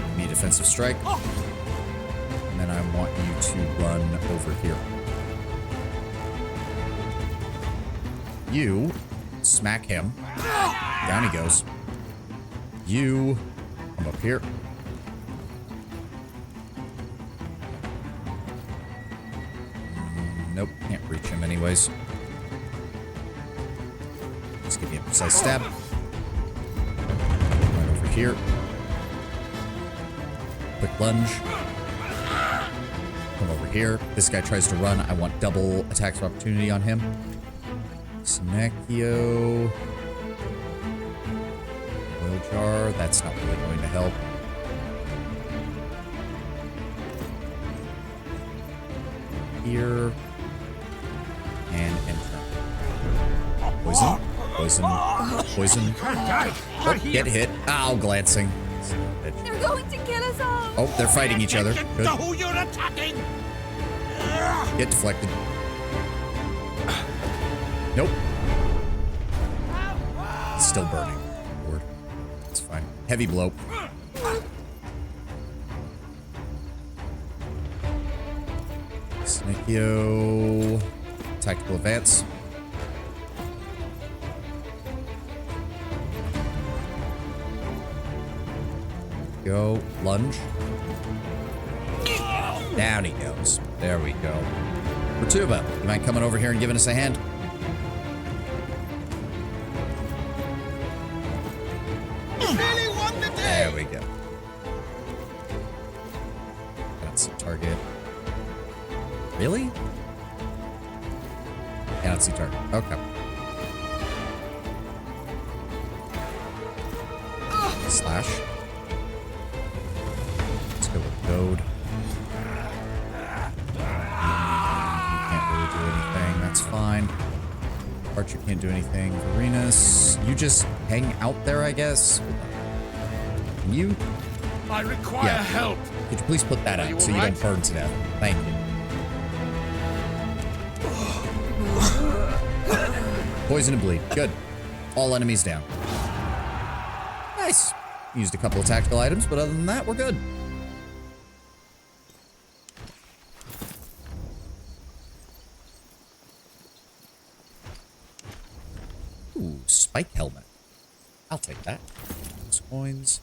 Give me a defensive strike. And then I want you to run over here. You smack him. Down he goes. You come up here. Nope, can't reach him anyways. Just give me a precise stab. Right over here. Quick lunge. Come over here. This guy tries to run. I want double attacks of opportunity on him. Snecchio. Oil jar. That's not really going to help. Here. And enter. Poison. Poison. Poison. Oh, get hit. Ow, glancing. They're going to kill us all. Oh, they're fighting each other. Good. Who you're attacking? Get deflected. Nope. It's still burning. Lord. It's fine. Heavy blow. Snecchio. Tactical advance. Go. Lunge. Down he goes. There we go. Ratuba, you mind coming over here and giving us a hand? There we go. That's the target. Really? Yeah, that's the target. Okay. Slash. Let's go with goad. Can't really do anything. That's fine. Archer can't do anything. Varenus, you just hang out there, I guess. Can you? I require help. Could you please put that out so you don't burn to death? Thank you. Poison and bleed. Good. All enemies down. Nice. Used a couple of tactical items, but other than that, we're good. Ooh, spike helmet. I'll take that. Those coins.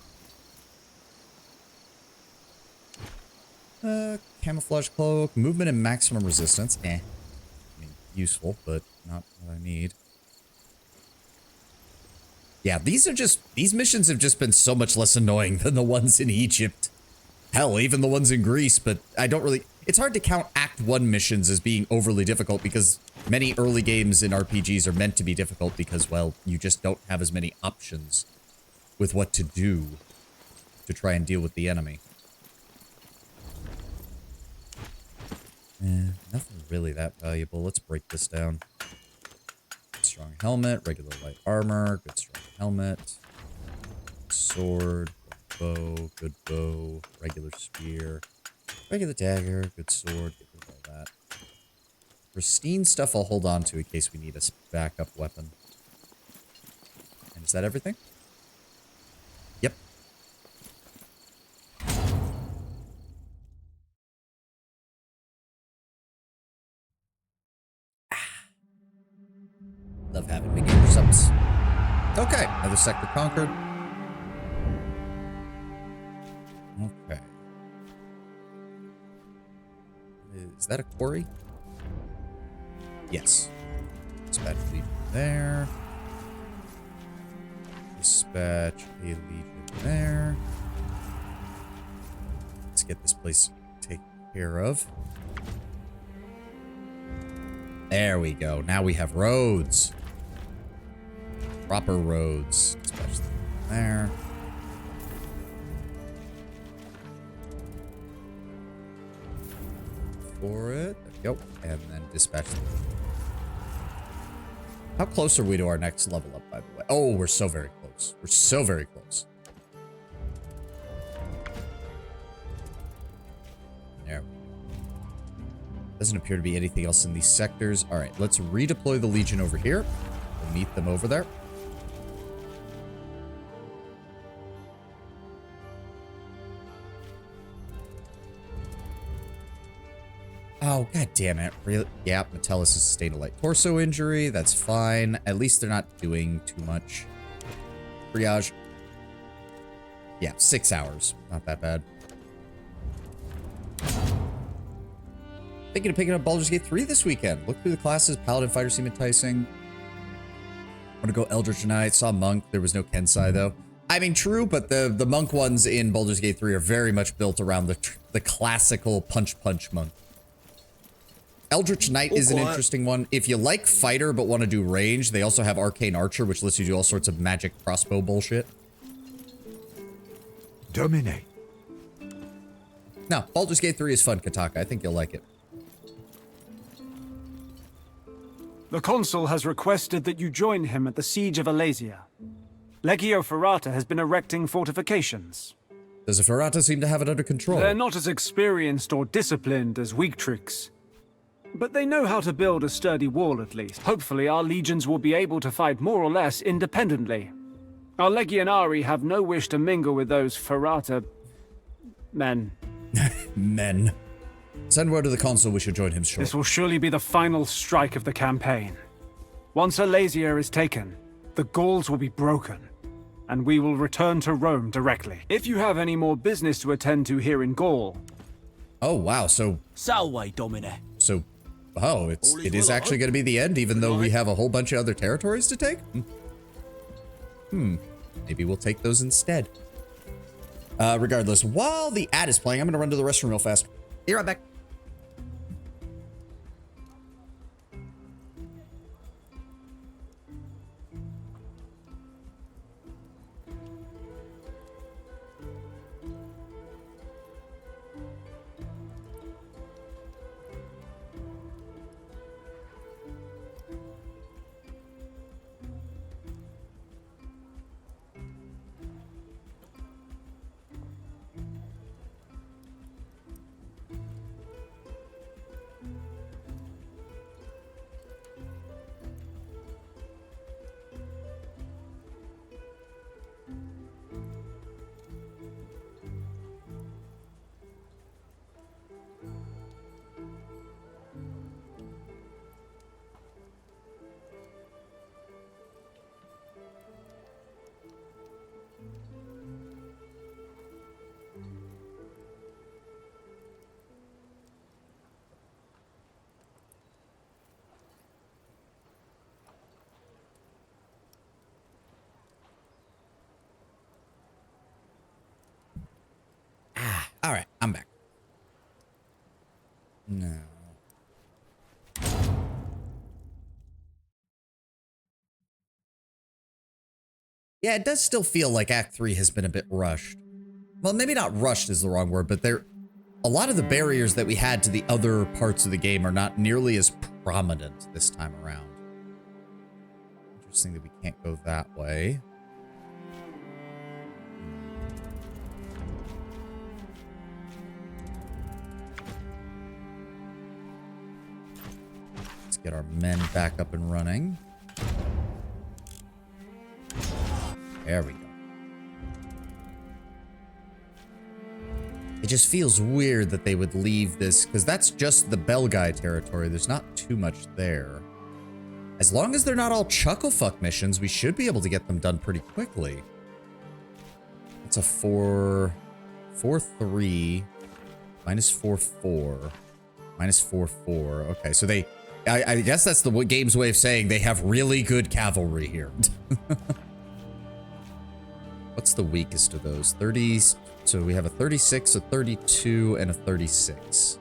Camouflage cloak. Movement and maximum resistance. I mean, useful, but not what I need. Yeah, these missions have just been so much less annoying than the ones in Egypt. Hell, even the ones in Greece, but I don't really... It's hard to count Act 1 missions as being overly difficult because many early games in RPGs are meant to be difficult because, well, you just don't have as many options with what to do to try and deal with the enemy. Nothing really that valuable. Let's break this down. Strong helmet, regular light armor, good strong helmet, sword, good bow, regular spear, regular dagger, good sword, get rid of all that. Pristine stuff I'll hold on to in case we need a backup weapon. And is that everything? Yep. Love having big intercepts. Okay, another sector conquered. Okay. Is that a quarry? Yes. Dispatch a legion there. Dispatch a legion there. Let's get this place taken care of. There we go. Now we have roads. Proper roads. Dispatch them there. For it. There we go. And then dispatch them. How close are we to our next level up, by the way? Oh, we're so very close. We're so very close. There we go. Doesn't appear to be anything else in these sectors. All right, let's redeploy the Legion over here. We'll meet them over there. Oh, god damn it. Really? Yeah, Metellus has sustained a light torso injury. That's fine. At least they're not doing too much. Triage. Yeah, 6 hours. Not that bad. Thinking of picking up Baldur's Gate 3 this weekend. Look through the classes. Paladin Fighter seem enticing. Want to go Eldritch Knight. Saw Monk. There was no Kensai, though. I mean, true, but the Monk ones in Baldur's Gate 3 are very much built around the classical punch Monk. Eldritch Knight is an interesting one. If you like fighter but want to do range, they also have Arcane Archer, which lets you do all sorts of magic crossbow bullshit. Dominate. No, Baldur's Gate 3 is fun, Kataka. I think you'll like it. The consul has requested that you join him at the siege of Alasia. Legio Ferrata has been erecting fortifications. Does the Ferrata seem to have it under control? They're not as experienced or disciplined as Weaktrix, but they know how to build a sturdy wall at least. Hopefully our legions will be able to fight more or less independently. Our legionari have no wish to mingle with those Ferrata men. Men. Send word to the consul we should join him shortly. This will surely be the final strike of the campaign. Once Alasia is taken, the Gauls will be broken, and we will return to Rome directly. If you have any more business to attend to here in Gaul... Oh, wow, so... Salve, Domine. So... Oh, it is actually going to be the end, even though we have a whole bunch of other territories to take? Maybe we'll take those instead. Regardless, while the ad is playing, I'm going to run to the restroom real fast. Be right back. All right, I'm back. No. Yeah, it does still feel like Act 3 has been a bit rushed. Well, maybe not rushed is the wrong word, but a lot of the barriers that we had to the other parts of the game are not nearly as prominent this time around. Interesting that we can't go that way. get our men back up and running. There we go. It just feels weird that they would leave this, because that's just the Belgae territory. There's not too much there. As long as they're not all chucklefuck missions, we should be able to get them done pretty quickly. That's a 4-3, minus 4-4, minus 4-4. Okay, so they, I guess that's the game's way of saying they have really good cavalry here. What's the weakest of those? 30s. So we have a 36, a 32, and a 36.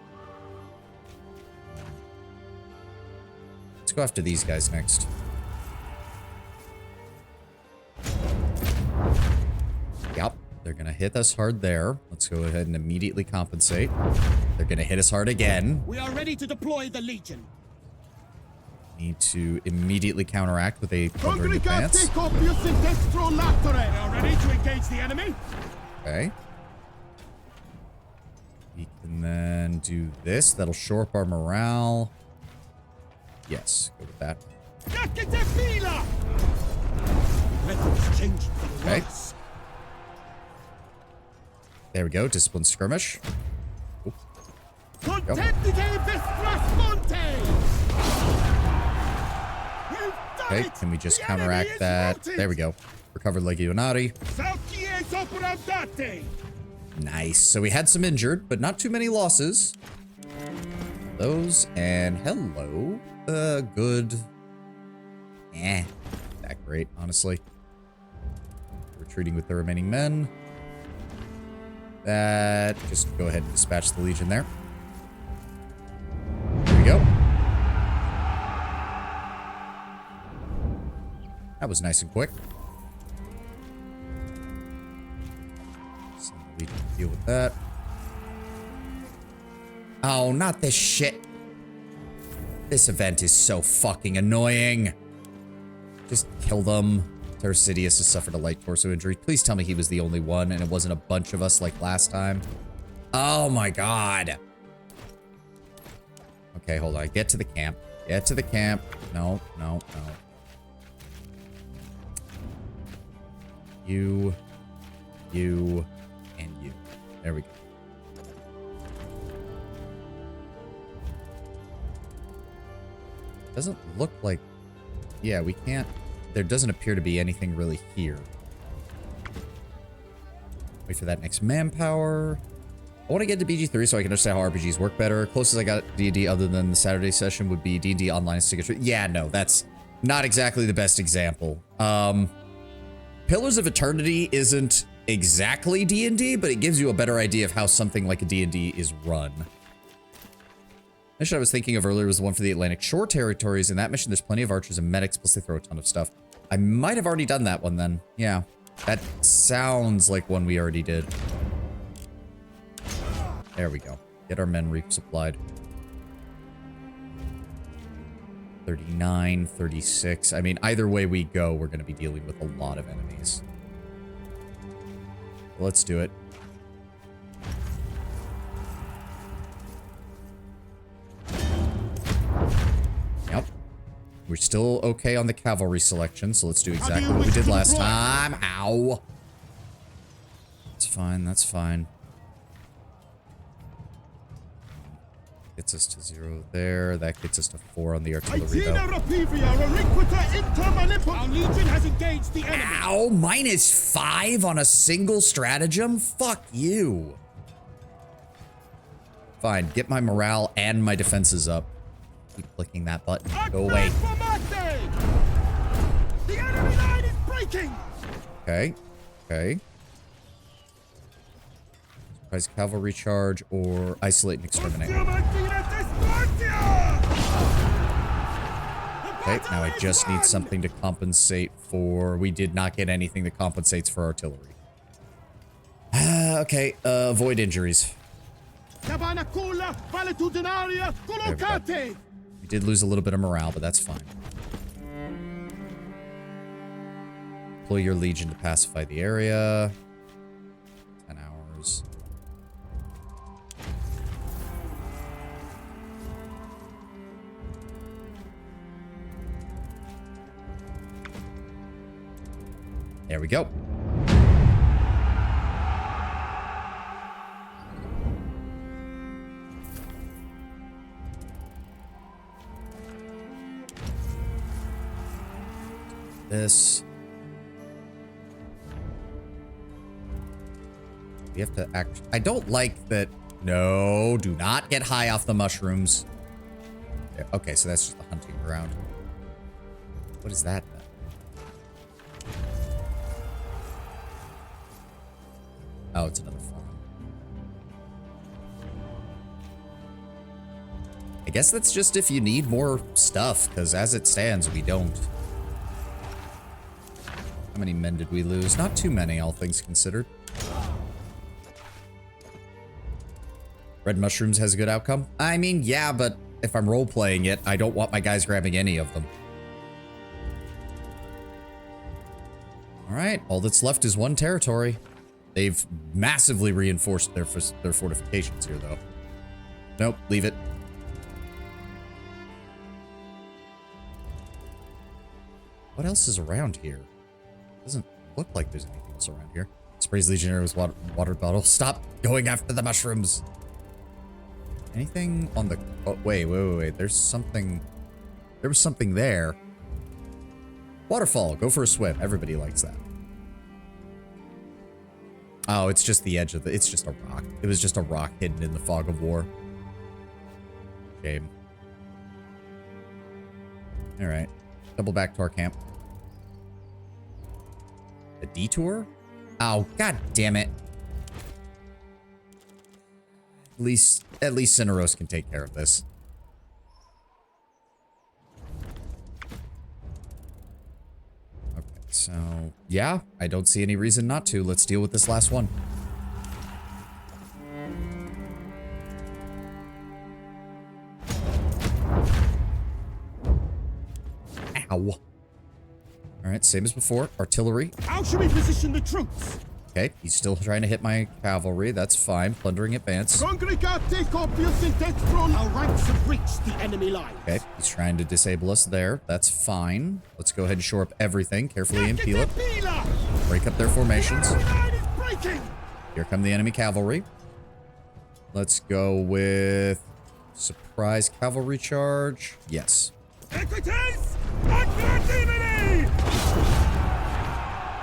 Let's go after these guys next. Yep, they're gonna hit us hard there. Let's go ahead and immediately compensate. They're gonna hit us hard again. We are ready to deploy the Legion. Need to immediately counteract with a plundering advance. We are ready to engage the enemy. Okay. We can then do this. That'll shore up our morale. Yes, go with that. Okay. There we go. Discipline skirmish. Oop. Go. Okay, can we just counteract that? There we go. Recovered Legionari. Nice. So we had some injured, but not too many losses. Those, and hello. Good. That great, honestly. Retreating with the remaining men. That, just go ahead and dispatch the Legion there. There we go. That was nice and quick. So we can deal with that. Oh, not this shit. This event is so fucking annoying. Just kill them. Tersidius has suffered a light torso injury. Please tell me he was the only one and it wasn't a bunch of us like last time. Oh my god. Okay, hold on. Get to the camp. Get to the camp. No, no, no. You, and you. There we go. Doesn't look like... Yeah, we can't... There doesn't appear to be anything really here. Wait for that next manpower. I want to get to BG3 so I can understand how RPGs work better. Closest I got D&D other than the Saturday session would be D&D Online Signature. Yeah, no, that's not exactly the best example. Pillars of Eternity isn't exactly D&D, but it gives you a better idea of how something like a D&D is run. Mission I was thinking of earlier was the one for the Atlantic Shore territories. In that mission, there's plenty of archers and medics, plus they throw a ton of stuff. I might have already done that one then. Yeah, that sounds like one we already did. There we go. Get our men resupplied. 39, 36. I mean, either way we go, we're going to be dealing with a lot of enemies. Let's do it. Yep. We're still okay on the cavalry selection, so let's do exactly what we did last time. Ow. That's fine, that's fine. Gets us to 0 there. That gets us to 4 on the artillery, though. Our Legion has engaged the enemy. Ow! -5 on a single stratagem? Fuck you. Fine, get my morale and my defenses up. Keep clicking that button. Go away. The enemy line is breaking. Okay. Okay. Surprise cavalry charge or isolate and exterminate. Okay, now I just need something to compensate for... We did not get anything that compensates for artillery. Okay, avoid injuries. There we go. We did lose a little bit of morale, but that's fine. Deploy your legion to pacify the area. 10 hours. There we go. This. We have to act. I don't like that. No, do not get high off the mushrooms. Okay, so that's just the hunting ground. What is that then? Oh, it's another farm. I guess that's just if you need more stuff, because as it stands, we don't. How many men did we lose? Not too many, all things considered. Red mushrooms has a good outcome? I mean, yeah, but if I'm role-playing it, I don't want my guys grabbing any of them. Alright, all that's left is one territory. They've massively reinforced their fortifications here, though. Nope, leave it. What else is around here? Doesn't look like there's anything else around here. Sprays Legionnaire with water bottle. Stop going after the mushrooms. Anything on the... Oh, wait. There's something... There was something there. Waterfall. Go for a swim. Everybody likes that. Oh, it's just the edge of the... It's just a rock. It was just a rock hidden in the fog of war. Shame. Alright. Double back to our camp. A detour? Oh, god damn it. At least Cineros can take care of this. Okay, so yeah, I don't see any reason not to. Let's deal with this last one. Ow. Alright, same as before. Artillery. How should we position the troops? Okay, he's still trying to hit my cavalry. That's fine. Plundering advance. Our ranks have reached the enemy line. Okay, he's trying to disable us there. That's fine. Let's go ahead and shore up everything carefully and peel it. Break up their formations. Here come the enemy cavalry. Let's go with surprise cavalry charge. Yes.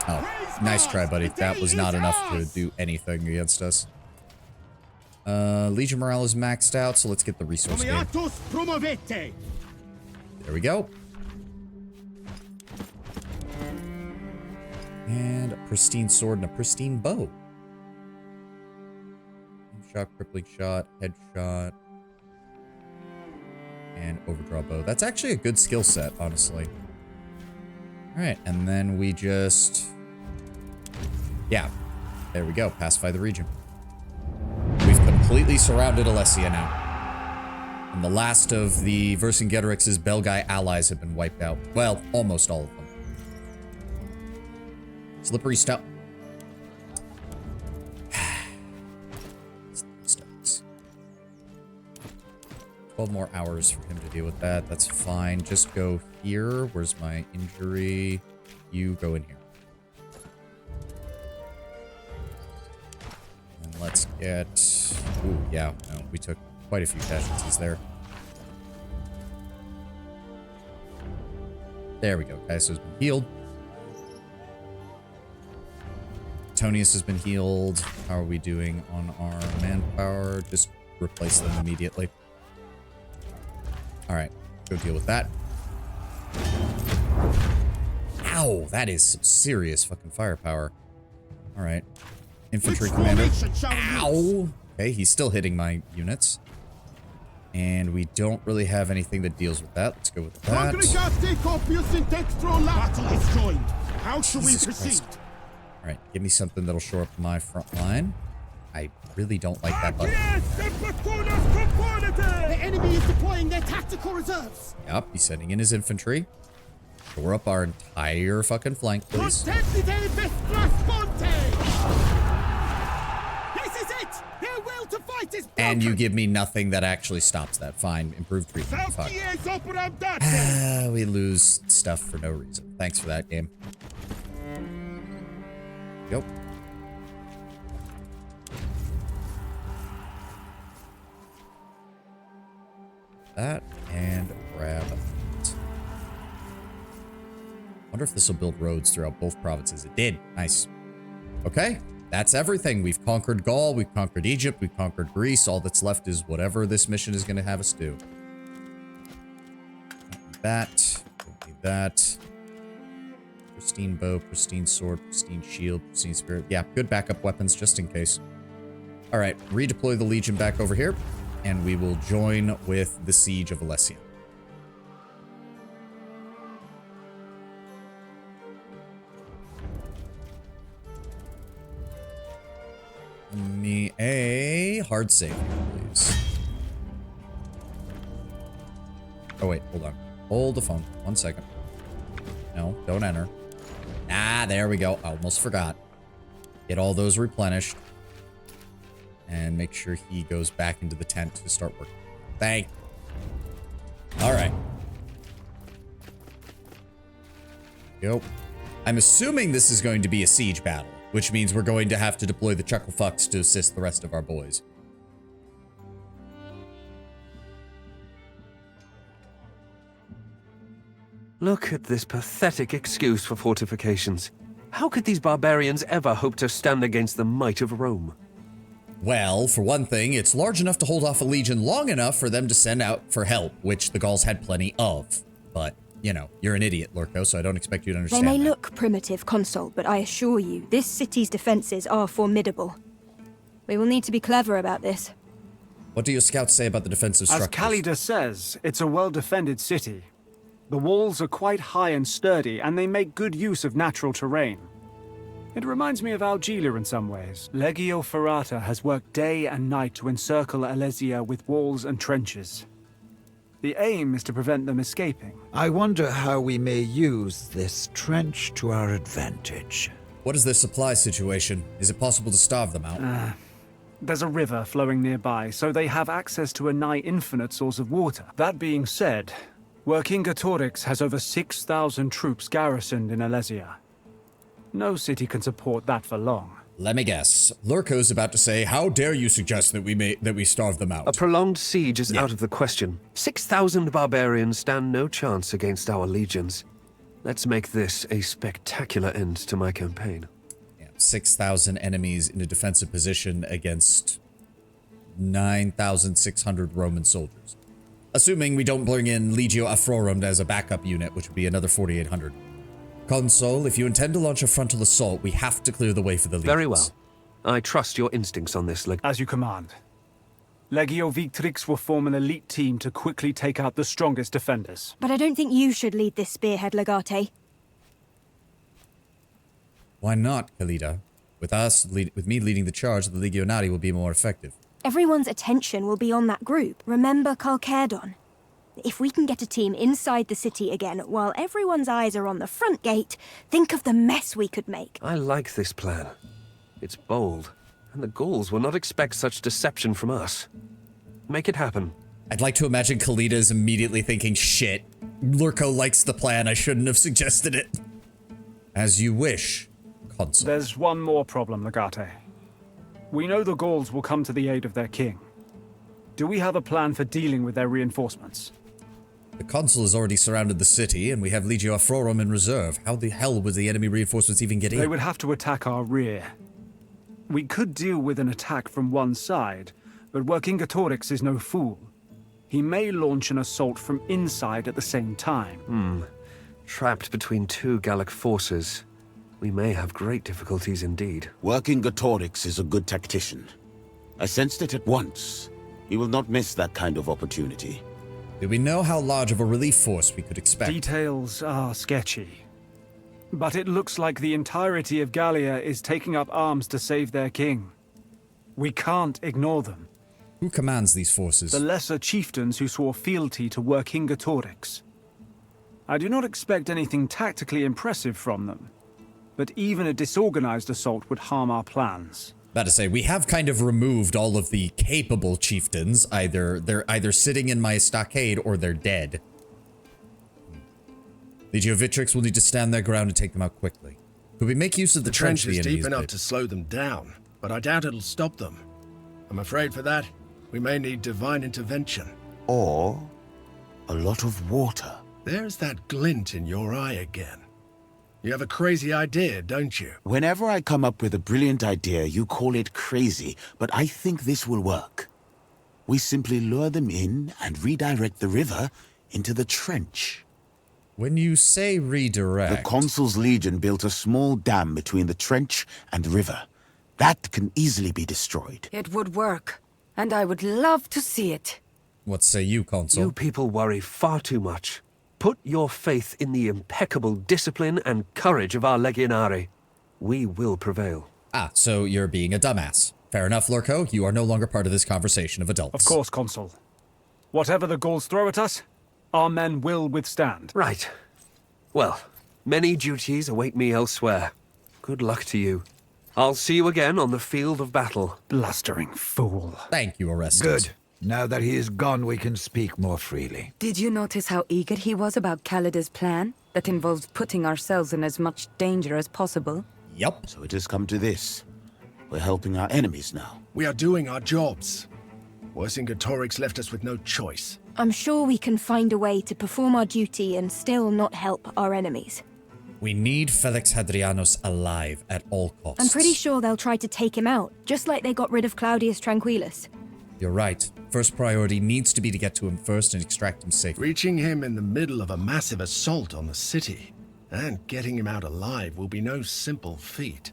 Oh, nice try, buddy. That was not enough to do anything against us. Legion morale is maxed out, so let's get the resource gain. There we go. And a pristine sword and a pristine bow. Shot, crippling shot, headshot, and overdraw bow. That's actually a good skill set, honestly. All right, and then we just... Yeah, there we go. Pacify the region. We've completely surrounded Alessia now. And the last of the Vercingetorix's Belgae allies have been wiped out. Well, almost all of them. Slippery stuff. Stones. 12 more hours for him to deal with that. That's fine. Just go here. Where's my injury? You go in here. Let's get... Ooh, yeah. No, we took quite a few casualties there. There we go. Kaiso's been healed. Tonius has been healed. How are we doing on our manpower? Just replace them immediately. Alright. Go deal with that. Ow! That is some serious fucking firepower. Alright. Infantry commander. Ow! Okay, he's still hitting my units. And we don't really have anything that deals with that. Let's go with that. How shall we proceed? Alright, give me something that'll shore up my front line. I really don't like that button. The enemy is deploying their tactical reserves. Yep, he's sending in his infantry. Shore up our entire fucking flank, please. This is it! Their will to fight is broken. And you give me nothing that actually stops that. Fine, improved treatment. Fuck. We lose stuff for no reason. Thanks for that, game. Yep. That and grab it. Wonder if this will build roads throughout both provinces. It did. Nice. Okay, that's everything. We've conquered Gaul, we've conquered Egypt, we've conquered Greece. All that's left is whatever this mission is going to have us do. Don't need that. Don't need that. Pristine bow, pristine sword, pristine shield, pristine spirit. Yeah, good backup weapons just in case. All right, redeploy the Legion back over here, and we will join with the Siege of Alesia. Give me a hard save here, please. Oh, wait, hold on. Hold the phone. 1 second. No, don't enter. Ah, there we go. I almost forgot. Get all those replenished. And make sure he goes back into the tent to start working. Thank you. All right. Go. I'm assuming this is going to be a siege battle, which means we're going to have to deploy the Chucklefucks to assist the rest of our boys. Look at this pathetic excuse for fortifications. How could these barbarians ever hope to stand against the might of Rome? Well, for one thing, it's large enough to hold off a legion long enough for them to send out for help, which the Gauls had plenty of. But, you know, you're an idiot, Lurko, so I don't expect you to understand They may that. look primitive, Consul, but I assure you, this city's defenses are formidable. We will need to be clever about this. What do your scouts say about the defensive As structures? Khalida says, it's a well-defended city. The walls are quite high and sturdy, and they make good use of natural terrain. It reminds me of Algeria in some ways. Legio Ferrata has worked day and night to encircle Alesia with walls and trenches. The aim is to prevent them escaping. I wonder how we may use this trench to our advantage. What is their supply situation? Is it possible to starve them out? There's a river flowing nearby, so they have access to a nigh infinite source of water. That being said, Vercingetorix has over 6,000 troops garrisoned in Alesia. No city can support that for long. Let me guess. Lurko's about to say, how dare you suggest that we starve them out? A prolonged siege is out of the question. 6,000 barbarians stand no chance against our legions. Let's make this a spectacular end to my campaign. Yeah, 6,000 enemies in a defensive position against 9,600 Roman soldiers. Assuming we don't bring in Legio Afrorum as a backup unit, which would be another 4,800. Consul, if you intend to launch a frontal assault, we have to clear the way for the legions. Very well. I trust your instincts on this, As you command. Legio Victrix will form an elite team to quickly take out the strongest defenders. But I don't think you should lead this spearhead, Legate. Why not, Khalida? With me leading the charge, the Legionari will be more effective. Everyone's attention will be on that group. Remember Calcedon? If we can get a team inside the city again, while everyone's eyes are on the front gate, think of the mess we could make. I like this plan. It's bold, and the Gauls will not expect such deception from us. Make it happen. I'd like to imagine Khalida is immediately thinking, shit, Lurko likes the plan, I shouldn't have suggested it. As you wish, Consul. There's one more problem, Legate. We know the Gauls will come to the aid of their king. Do we have a plan for dealing with their reinforcements? The Consul has already surrounded the city, and we have Legio Afrorum in reserve. How the hell would the enemy reinforcements even get in? They would have to attack our rear. We could deal with an attack from one side, but Vercingetorix is no fool. He may launch an assault from inside at the same time. Trapped between two Gallic forces, we may have great difficulties indeed. Vercingetorix is a good tactician. I sensed it at once. He will not miss that kind of opportunity. Do we know how large of a relief force we could expect? Details are sketchy. But it looks like the entirety of Gallia is taking up arms to save their king. We can't ignore them. Who commands these forces? The lesser chieftains who swore fealty to Vercingetorix. I do not expect anything tactically impressive from them, but even a disorganized assault would harm our plans. About to say, we have kind of removed all of the capable chieftains. They're either sitting in my stockade or they're dead. Legio Victrix will need to stand their ground and take them out quickly. Could we make use of the trench trench the is enemies deep enough did? to slow them down, but I doubt it'll stop them. I'm afraid for that, we may need divine intervention. Or a lot of water. There's that glint in your eye again. You have a crazy idea, don't you? Whenever I come up with a brilliant idea, you call it crazy, but I think this will work. We simply lure them in and redirect the river into the trench. When you say redirect... The Consul's Legion built a small dam between the trench and the river. That can easily be destroyed. It would work, and I would love to see it. What say you, Consul? You people worry far too much. Put your faith in the impeccable discipline and courage of our legionari. We will prevail. Ah, so you're being a dumbass. Fair enough, Lurko. You are no longer part of this conversation of adults. Of course, Consul. Whatever the Gauls throw at us, our men will withstand. Right. Well, many duties await me elsewhere. Good luck to you. I'll see you again on the field of battle. Blustering fool. Thank you, Orestes. Good. Now that he is gone, we can speak more freely. Did you notice how eager he was about Khalida's plan? That involves putting ourselves in as much danger as possible? Yup. So it has come to this. We're helping our enemies now. We are doing our jobs. Vercingetorix left us with no choice. I'm sure we can find a way to perform our duty and still not help our enemies. We need Felix Hadrianus alive at all costs. I'm pretty sure they'll try to take him out, just like they got rid of Claudius Tranquillus. You're right. First priority needs to be to get to him first and extract him safely. Reaching him in the middle of a massive assault on the city, and getting him out alive will be no simple feat.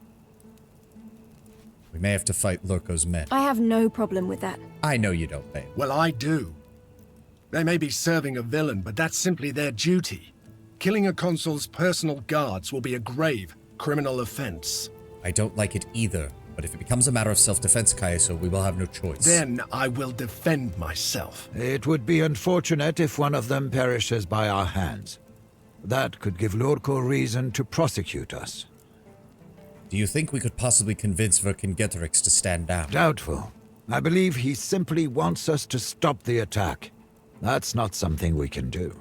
We may have to fight Lurko's men. I have no problem with that. I know you don't, babe. Well, I do. They may be serving a villain, but that's simply their duty. Killing a consul's personal guards will be a grave criminal offense. I don't like it either, but if it becomes a matter of self-defense, Kaiso, we will have no choice. Then I will defend myself. It would be unfortunate if one of them perishes by our hands. That could give Lurko reason to prosecute us. Do you think we could possibly convince Vercingetorix to stand down? Doubtful. I believe he simply wants us to stop the attack. That's not something we can do.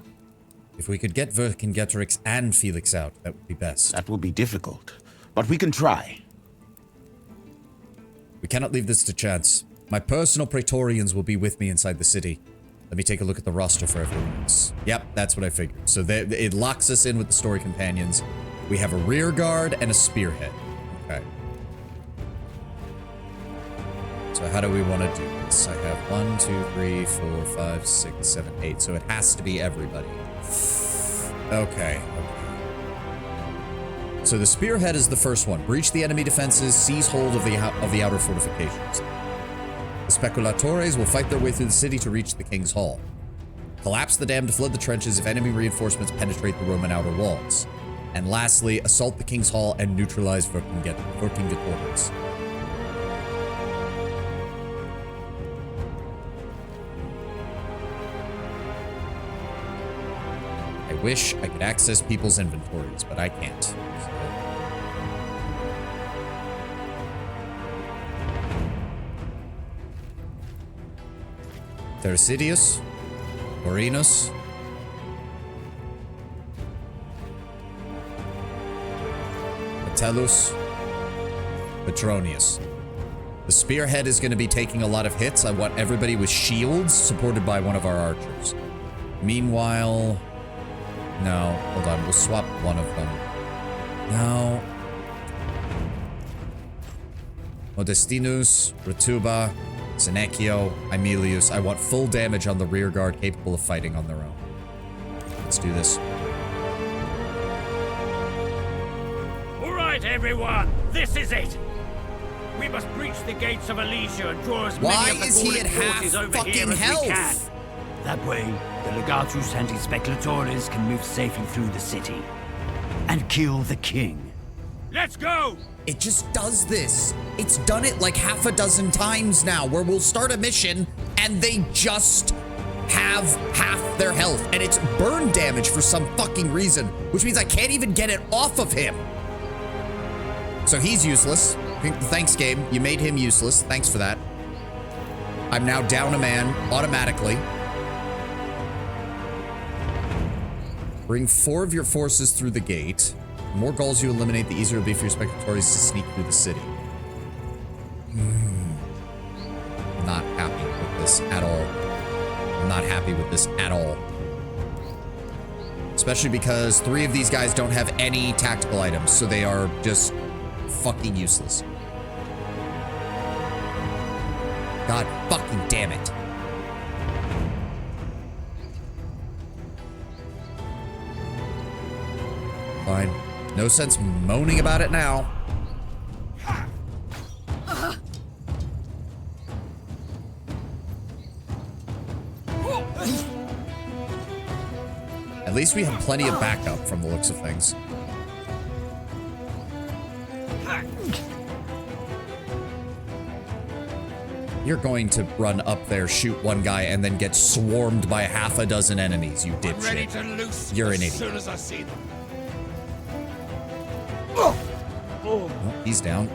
If we could get Vercingetorix and Felix out, that would be best. That will be difficult, but we can try. We cannot leave this to chance. My personal Praetorians will be with me inside the city. Let me take a look at the roster for everyone else. Yep, that's what I figured. So it locks us in with the story companions. We have a rear guard and a spearhead. Okay. So how do we want to do this? I have 1, 2, 3, 4, 5, 6, 7, 8. So it has to be everybody. Okay. So the spearhead is the first one. Breach the enemy defenses, seize hold of the outer fortifications. The speculatores will fight their way through the city to reach the king's hall. Collapse the dam to flood the trenches if enemy reinforcements penetrate the Roman outer walls. And lastly, assault the king's hall and neutralize Vercingetorix. I wish I could access people's inventories, but I can't. Thersidius, Vorenus, Metellus, Petronius. The spearhead is going to be taking a lot of hits. I want everybody with shields supported by one of our archers. Meanwhile, no, hold on, we'll swap one of them. No. Modestinus, Retuba, Senecchio, Aemilius. I want full damage on the rear guard capable of fighting on their own. Let's do this. All right, everyone, this is it. We must breach the gates of Alesia and draw as Why many of the is he Gaulish at half forces over fucking here as health? we can. That way, the Legatus and his Speculatores can move safely through the city and kill the king. Let's go! It just does this. It's done it like half a dozen times now, where we'll start a mission and they just have half their health, and it's burn damage for some fucking reason, which means I can't even get it off of him. So he's useless. Thanks, game. You made him useless. Thanks for that. I'm now down a man automatically. Bring 4 of your forces through the gate. The more Gauls you eliminate, the easier it'll be for your spectators to sneak through the city. Not happy with this at all. I'm not happy with this at all. Especially because 3 of these guys don't have any tactical items, so they are just fucking useless. God fucking damn it. Fine. No sense moaning about it now. At least we have plenty of backup from the looks of things. You're going to run up there, shoot one guy, and then get swarmed by half a dozen enemies, you dipshit. You're an idiot. As soon as I see them. Oh, he's down.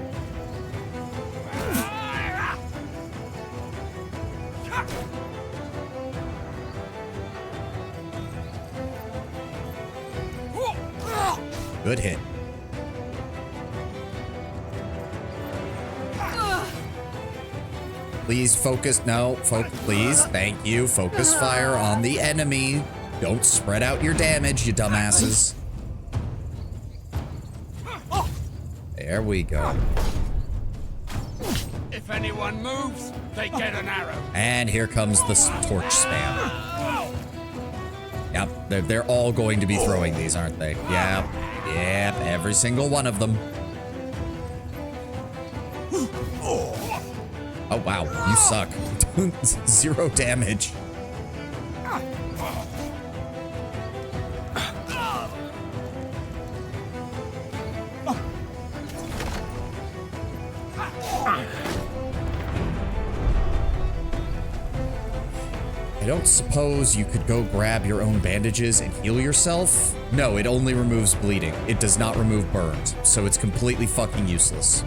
Good hit. Please focus. No, please. Thank you. Focus fire on the enemy. Don't spread out your damage, you dumbasses. There we go. If anyone moves, they get an arrow. And here comes the torch spam. Yep, they're all going to be throwing these, aren't they? Yep, yep, every single one of them. Oh, wow, you suck. 0 damage. I don't suppose you could go grab your own bandages and heal yourself? No, it only removes bleeding. It does not remove burns, so it's completely fucking useless.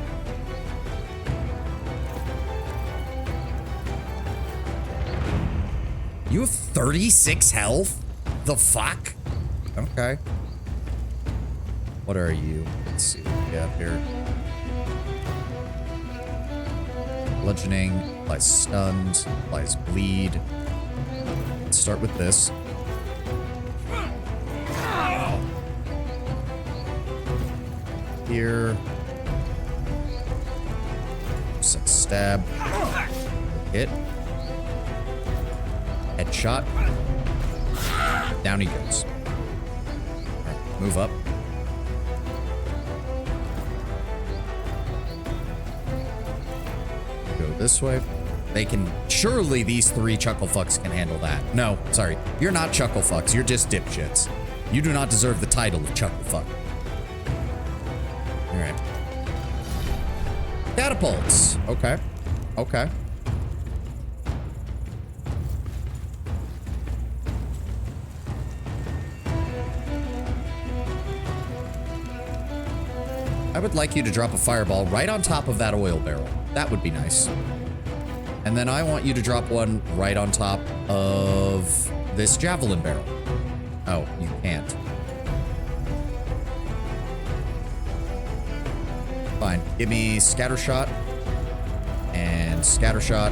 You have 36 health? The fuck? Okay. What are you? Let's see what we got here. Bludgeoning, applies stunned, applies bleed. Let's start with this. Here. Set stab. Hit. Headshot. Down he goes. Alright, move up. Go this way. They can... Surely these 3 chuckle fucks can handle that. No, sorry. You're not chuckle fucks. You're just dipshits. You do not deserve the title of chuckle fuck. Alright. Catapults. Okay. Okay. I would like you to drop a fireball right on top of that oil barrel. That would be nice. And then I want you to drop one right on top of this javelin barrel. Oh, you can't. Fine. Give me scatter shot. And scatter shot.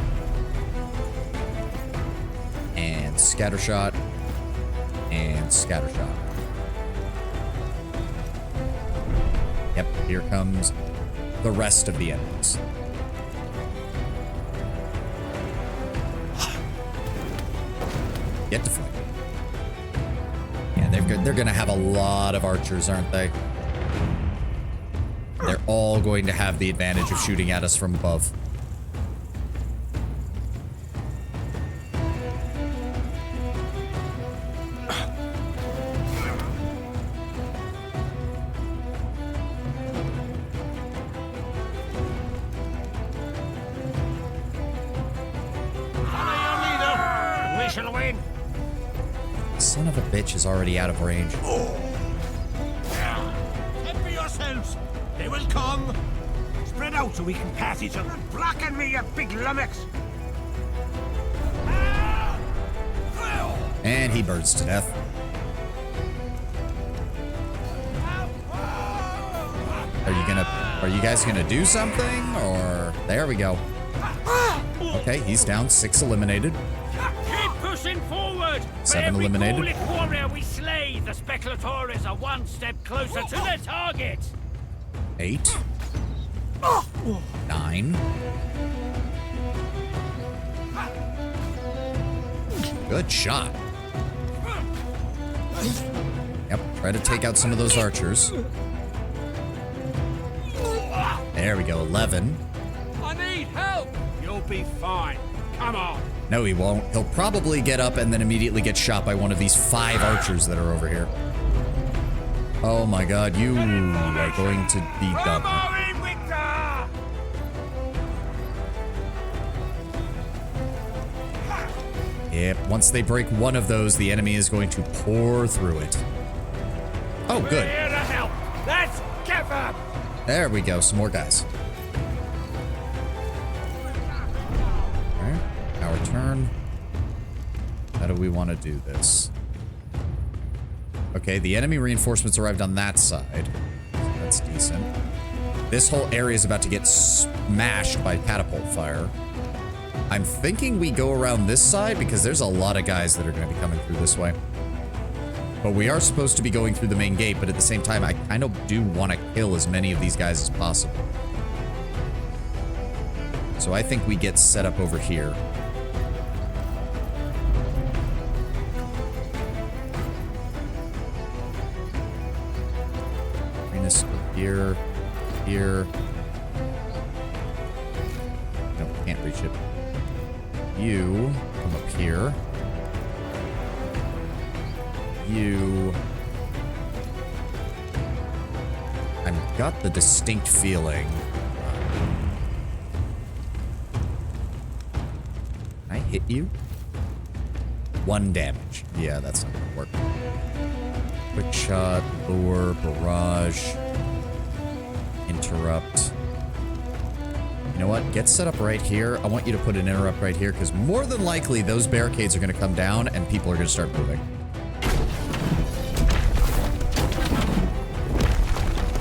And scatter shot. And scatter shot. Yep, here comes the rest of the enemies. Get to fight. Yeah, they're gonna have a lot of archers, aren't they? They're all going to have the advantage of shooting at us from above. Son of a bitch is already out of range. Head for yourselves. They will come. Spread out so we can pass each other. Block me, you big lummox. And he burns to death. Are you guys gonna do something? Or there we go. Okay, he's down. 6 eliminated. Keep pushing forward! 7 eliminated. For every Gaulic warrior we slay, the Speculatores are one step closer to their target! 8. 9. Good shot. Yep, try to take out some of those archers. There we go, 11. I need help! You'll be fine. Come on. No, he won't. He'll probably get up and then immediately get shot by one of these 5 archers that are over here. Oh my god, you are going to be done. Yep, once they break one of those, the enemy is going to pour through it. Oh, good. We're here to help. Let's give up. There we go, some more guys. Alright, our turn. How do we want to do this? Okay, the enemy reinforcements arrived on that side. So that's decent. This whole area is about to get smashed by catapult fire. I'm thinking we go around this side because there's a lot of guys that are going to be coming through this way. But we are supposed to be going through the main gate, but at the same time, I kind of do want to kill as many of these guys as possible. So I think we get set up over here. Bring this here, here. No, can't reach it. You come up here. You... I've got the distinct feeling. Can I hit you? 1 damage. Yeah, that's not gonna work. Quick shot, lure, barrage, interrupt. You know what? Get set up right here. I want you to put an interrupt right here because more than likely those barricades are going to come down and people are going to start moving.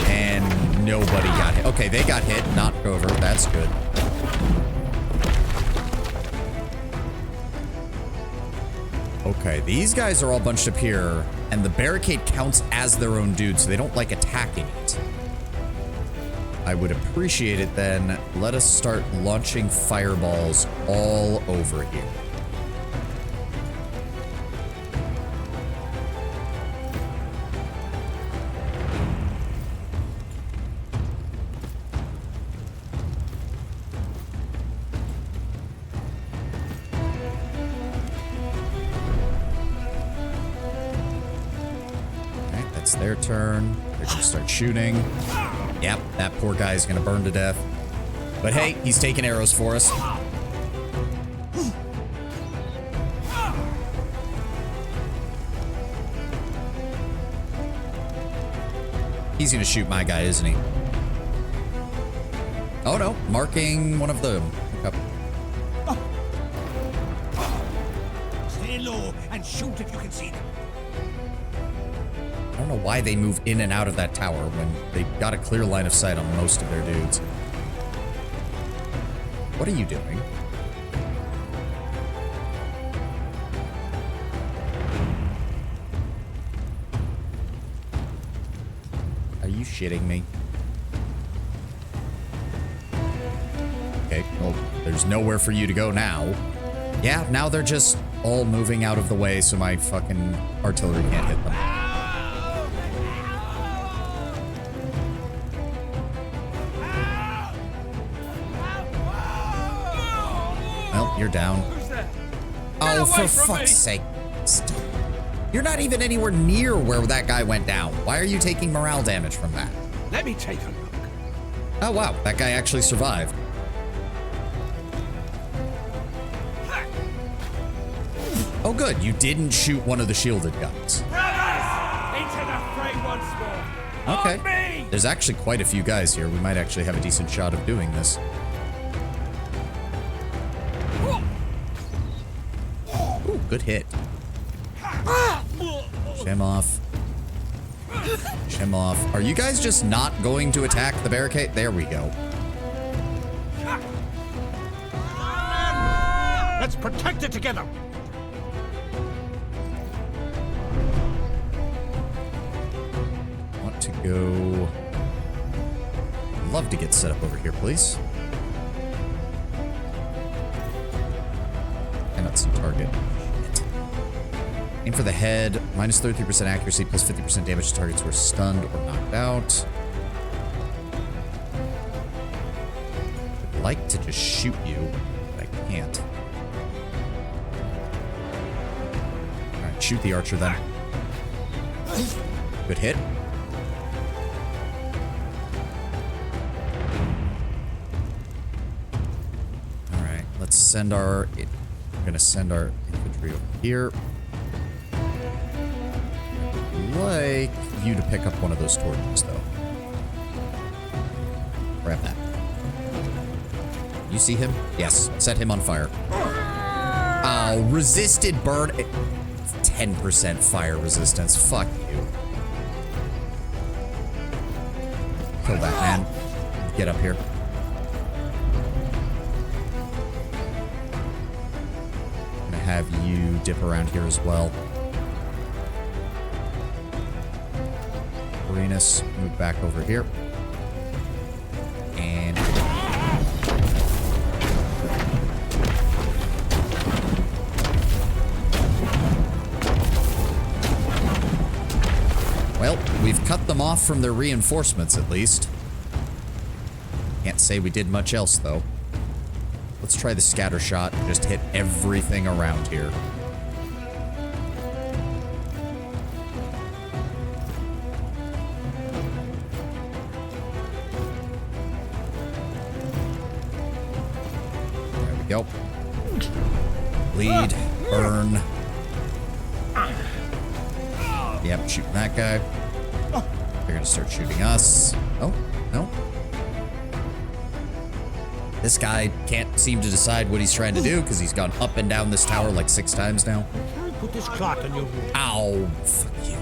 And nobody got hit. Okay, they got hit, knocked over. That's good. Okay, these guys are all bunched up here and the barricade counts as their own dude, so they don't like attacking it. I would appreciate it then. Let us start launching fireballs all over here. Okay, that's their turn. They're gonna start shooting. Yep, that poor guy is gonna burn to death. But hey, he's taking arrows for us. He's gonna shoot my guy, isn't he? Oh no, marking one of them. Okay. Stay low and shoot if you can see them. I don't know why they move in and out of that tower when they've got a clear line of sight on most of their dudes. What are you doing? Are you shitting me? Okay, well, there's nowhere for you to go now. Yeah, now they're just all moving out of the way so my fucking artillery can't hit them. Well, you're down. Oh, for fuck's sake. Stop. You're not even anywhere near where that guy went down. Why are you taking morale damage from that? Let me take a look. Oh, wow. That guy actually survived. Oh, good. You didn't shoot one of the shielded guns. Into the fray once more. Okay. There's actually quite a few guys here. We might actually have a decent shot of doing this. Ooh, good hit. Push him off. Finish him off. Are you guys just not going to attack the barricade? There we go. Let's protect it together. Want to go... Love to get set up over here, please. And that's the target. Shit. Aim for the head. Minus 33% accuracy, plus 50% damage to targets who are stunned or knocked out. I'd like to just shoot you, but I can't. Alright, shoot the archer then. Good hit. Alright, let's send our... We're gonna send our infantry over here. I'd like you to pick up one of those torches, though. Grab that. You see him? Yes. Set him on fire. Oh, resisted burn. 10% fire resistance. Fuck you. Kill that man. Get up here. I'm gonna have you dip around here as well. Arenas, move back over here. And... well, we've cut them off from their reinforcements, at least. Can't say we did much else, though. Let's try the scatter shot and just hit everything around here. There we go. Bleed, burn. Yep, shooting that guy. They're gonna start shooting us. Oh, no. This guy can't seem to decide what he's trying to do because he's gone up and down this tower like 6 times now. Put this cloth on your wound. Ow, fuck you.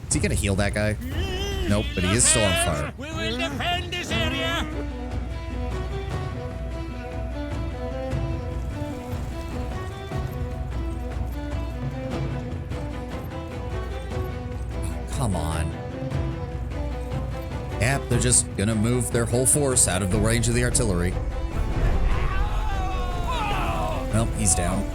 Is he gonna heal that guy? Nope, but he is still on fire. We will defend this area. Come on. Yep, they're just gonna move their whole force out of the range of the artillery. Well, he's down.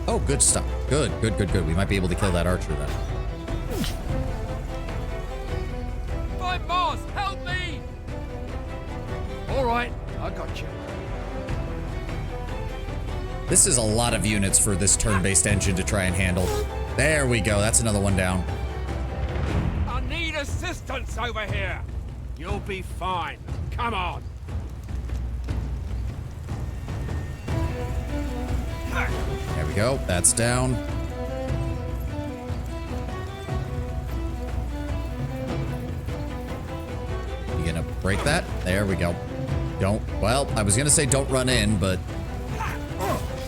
Oh, good stuff. Good, good, good, good. We might be able to kill that archer then. Find Mars! Help me! All right, I got you. This is a lot of units for this turn-based engine to try and handle. There we go. That's another one down. I need assistance over here. You'll be fine. Come on. There we go. That's down. You gonna break that? There we go. Don't. Well, I was gonna say don't run in, but...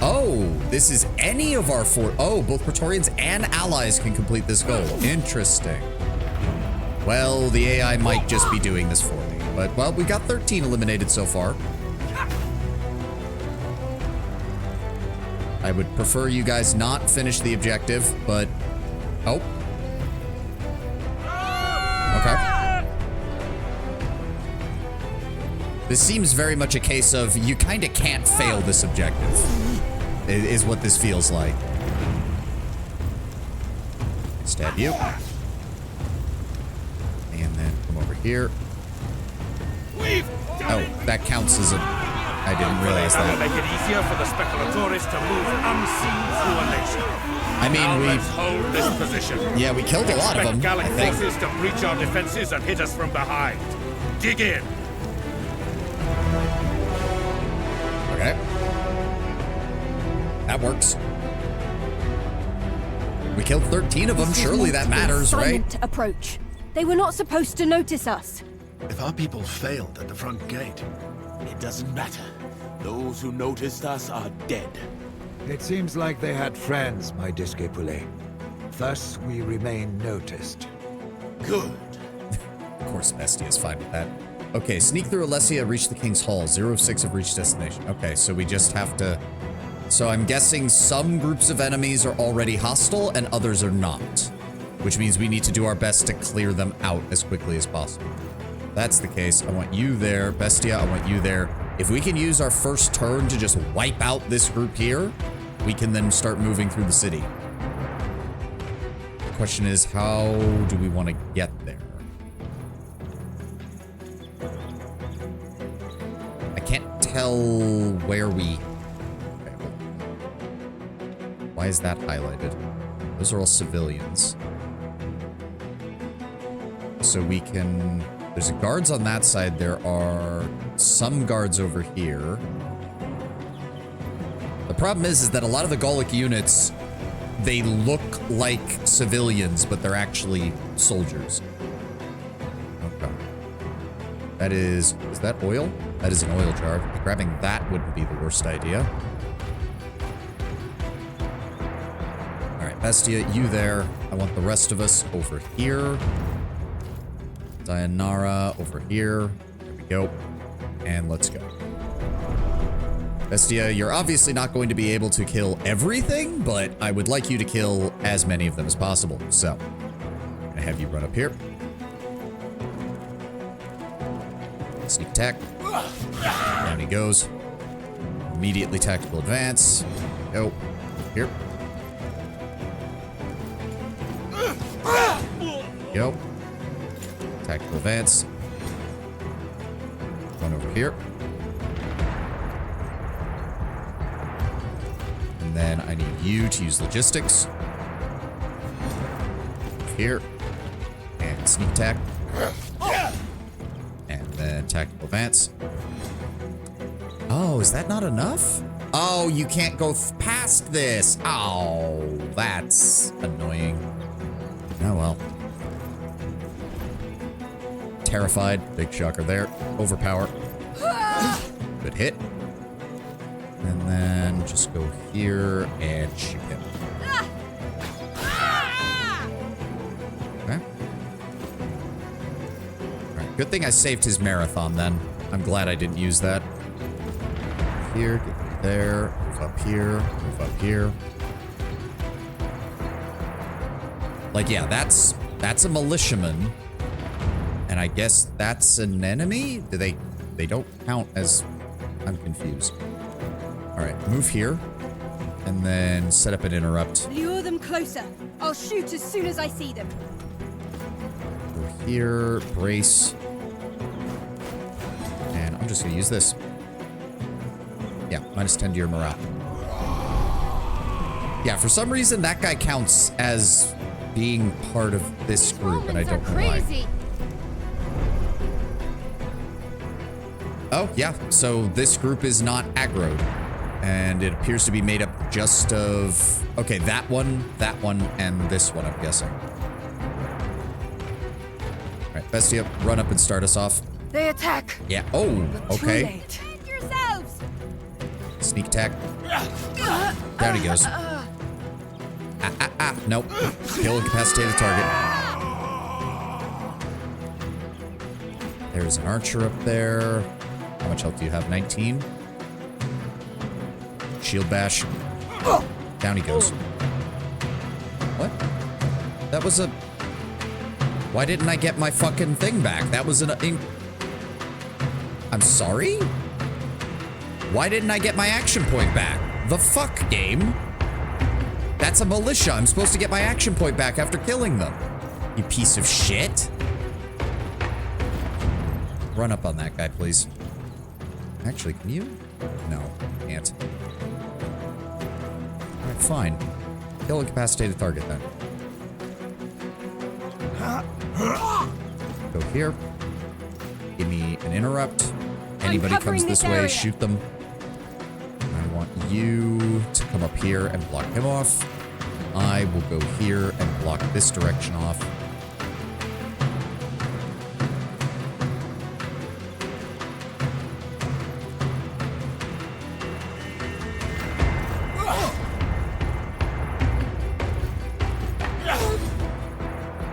oh, this is any of our four... oh, both Praetorians and allies can complete this goal. Interesting. Well, the AI might just be doing this for me. But, well, we got 13 eliminated so far. I would prefer you guys not finish the objective, but... oh. Okay. This seems very much a case of you kind of can't fail this objective, is what this feels like. Stab you. And then come over here. Oh, that counts as a... I didn't realize that. Make it easier for the speculatores to move unseen through a nation. I mean, now we... let's hold this position. Yeah, we killed a lot of them, Gallic I think. forces to breach our defenses and hit us from behind. Dig in. Okay. That works. We killed 13 of them. This is Surely meant that to be a matters, right? silent approach. They were not supposed to notice us. If our people failed at the front gate, It doesn't matter. Those who noticed us are dead. It seems like they had friends, my Discipule. Thus, we remain noticed. Good. Of course, Bestia is fine with that. Okay, sneak through Alessia, reach the King's Hall. 0 of 6 have reached destination. Okay, so we just have to... So I'm guessing some groups of enemies are already hostile and others are not. Which means we need to do our best to clear them out as quickly as possible. If that's the case, I want you there. Bestia, I want you there. If we can use our first turn to just wipe out this group here, we can then start moving through the city. The question is, how do we want to get there? I can't tell where we... Okay, hold on. Why is that highlighted? Those are all civilians. So we can... There's guards on that side. There are some guards over here. The problem is that a lot of the Gallic units, they look like civilians, but they're actually soldiers. Okay. That is that oil? That is an oil jar. Grabbing that wouldn't be the worst idea. All right, Bestia, you there. I want the rest of us over here. Dayanara over here. There we go. And let's go. Bestia, you're obviously not going to be able to kill everything, but I would like you to kill as many of them as possible. So, I'm gonna have you run up here. Sneak attack. Down he goes. Immediately tactical advance. Go. Here. Go. Tactical advance. One over here. And then I need you to use logistics. Here. And sneak attack. And then tactical advance. Oh, is that not enough? Oh, you can't go past this. Oh, that's annoying. Oh, well. Terrified. Big shocker there. Overpower. Good hit. And then just go here and shoot him. Okay. Alright, good thing I saved his marathon then. I'm glad I didn't use that. Here, get there, move up here, move up here. Like, yeah, that's a militiaman. And I guess that's an enemy? Do they don't count as... I'm confused. All right, move here. And then set up an interrupt. Lure them closer. I'll shoot as soon as I see them. Go here, brace. And I'm just gonna use this. Yeah, -10 to your morale. Yeah, for some reason that guy counts as being part of this group, and I don't know why. Oh, yeah, so this group is not aggroed. And it appears to be made up just of... Okay, that one, and this one, I'm guessing. All right, Bestia, run up and start us off. They attack. Yeah, oh, okay. Defend yourselves! Sneak attack. Down he goes. Nope. Kill incapacitated target. There's an archer up there. How much health do you have? 19? Shield bash. Down he goes. What? That was a... Why didn't I get my fucking thing back? That was an... I'm sorry? Why didn't I get my action point back? The fuck, game? That's a militia. I'm supposed to get my action point back after killing them. You piece of shit. Run up on that guy, please. Actually, can you? No, can't. Alright, fine. Kill incapacitated target then. Go here. Give me an interrupt. Anybody comes this way, shoot them. I want you to come up here and block him off. I will go here and block this direction off.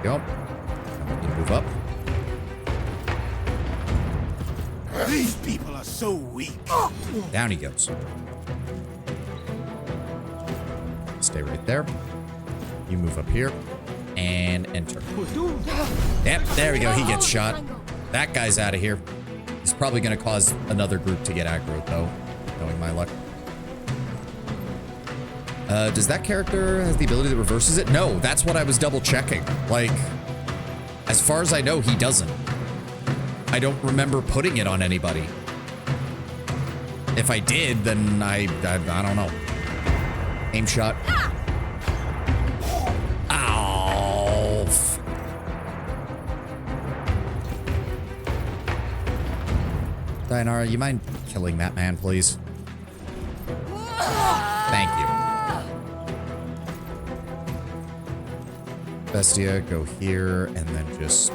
Go. Move up. These people are so weak. Down he goes. Stay right there. You move up here and enter. Yep, there we go. He gets shot. That guy's out of here. He's probably going to cause another group to get aggro, though, knowing my luck. Does that character have the ability that reverses it? No, that's what I was double checking. Like, as far as I know, he doesn't. I don't remember putting it on anybody. If I did, then I don't know. Aim shot. Ow. Dianara, you mind killing that man, please? Thank you. Bestia, go here, and then just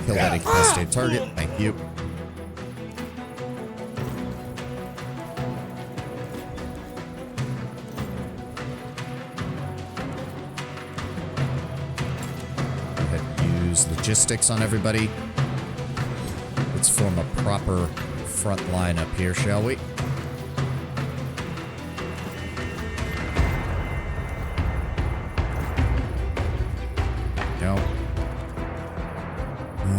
kill that incapacitated target. Thank you. Go ahead and use logistics on everybody. Let's form a proper front line up here, shall we? No.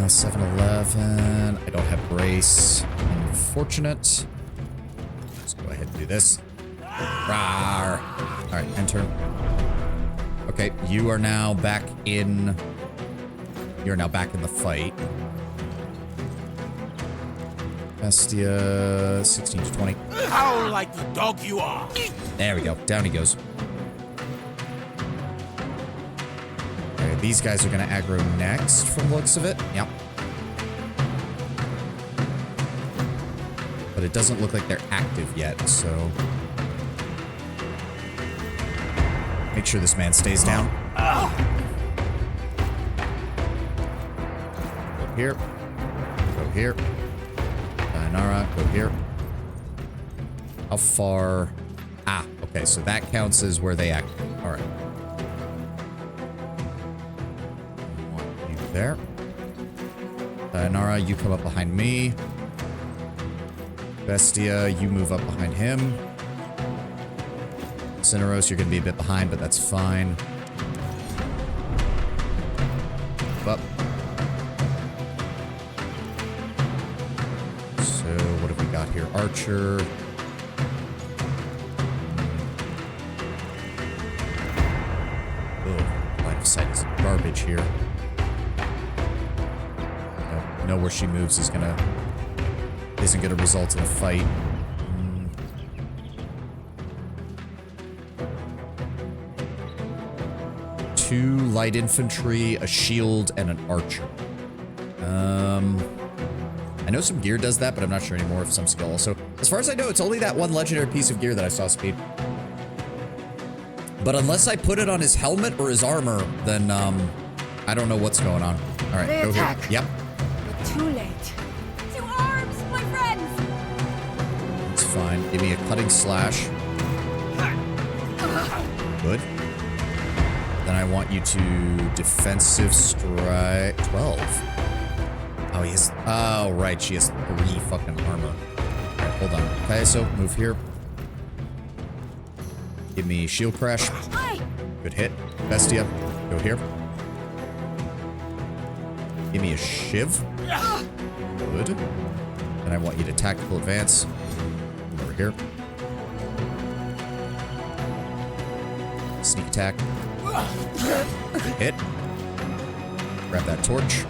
7-Eleven. I don't have brace. Unfortunate. Let's go ahead and do this. Rawr. All right, enter. Okay, you are now back in. You're now back in the fight. Bestia, 16 to 20. Howl like the dog you are. There we go. Down he goes. Okay, these guys are going to aggro next from the looks of it. Yep. But it doesn't look like they're active yet, so... Make sure this man stays down. Go here. Go here. Dianara, go here. How far? Ah, okay, so that counts as where they act. All right. Want you there. Dianara, you come up behind me. Bestia, you move up behind him. Cineros, you're going to be a bit behind, but that's fine. Up. So, what have we got here? Archer. Ugh, line of sight is garbage here. Know where she moves isn't gonna result in a fight. Two light infantry, a shield, and an archer. I know some gear does that, but I'm not sure anymore if some skill also. As far as I know, it's only that one legendary piece of gear that I saw speed. But unless I put it on his helmet or his armor, then I don't know what's going on. All right, They go attack. here. Yep. But too late. To arms, my friends! It's fine. Give me a cutting slash. Good. Then I want you to defensive strike 12. Oh, he has. Oh, right. She has 3 fucking armor. All right, hold on. Okay, so move here. Give me shield crash. Good hit. Bestia, go here. Give me a shiv. Good. And I want you to tactical advance. Over here. Sneak attack. Hit. Grab that torch.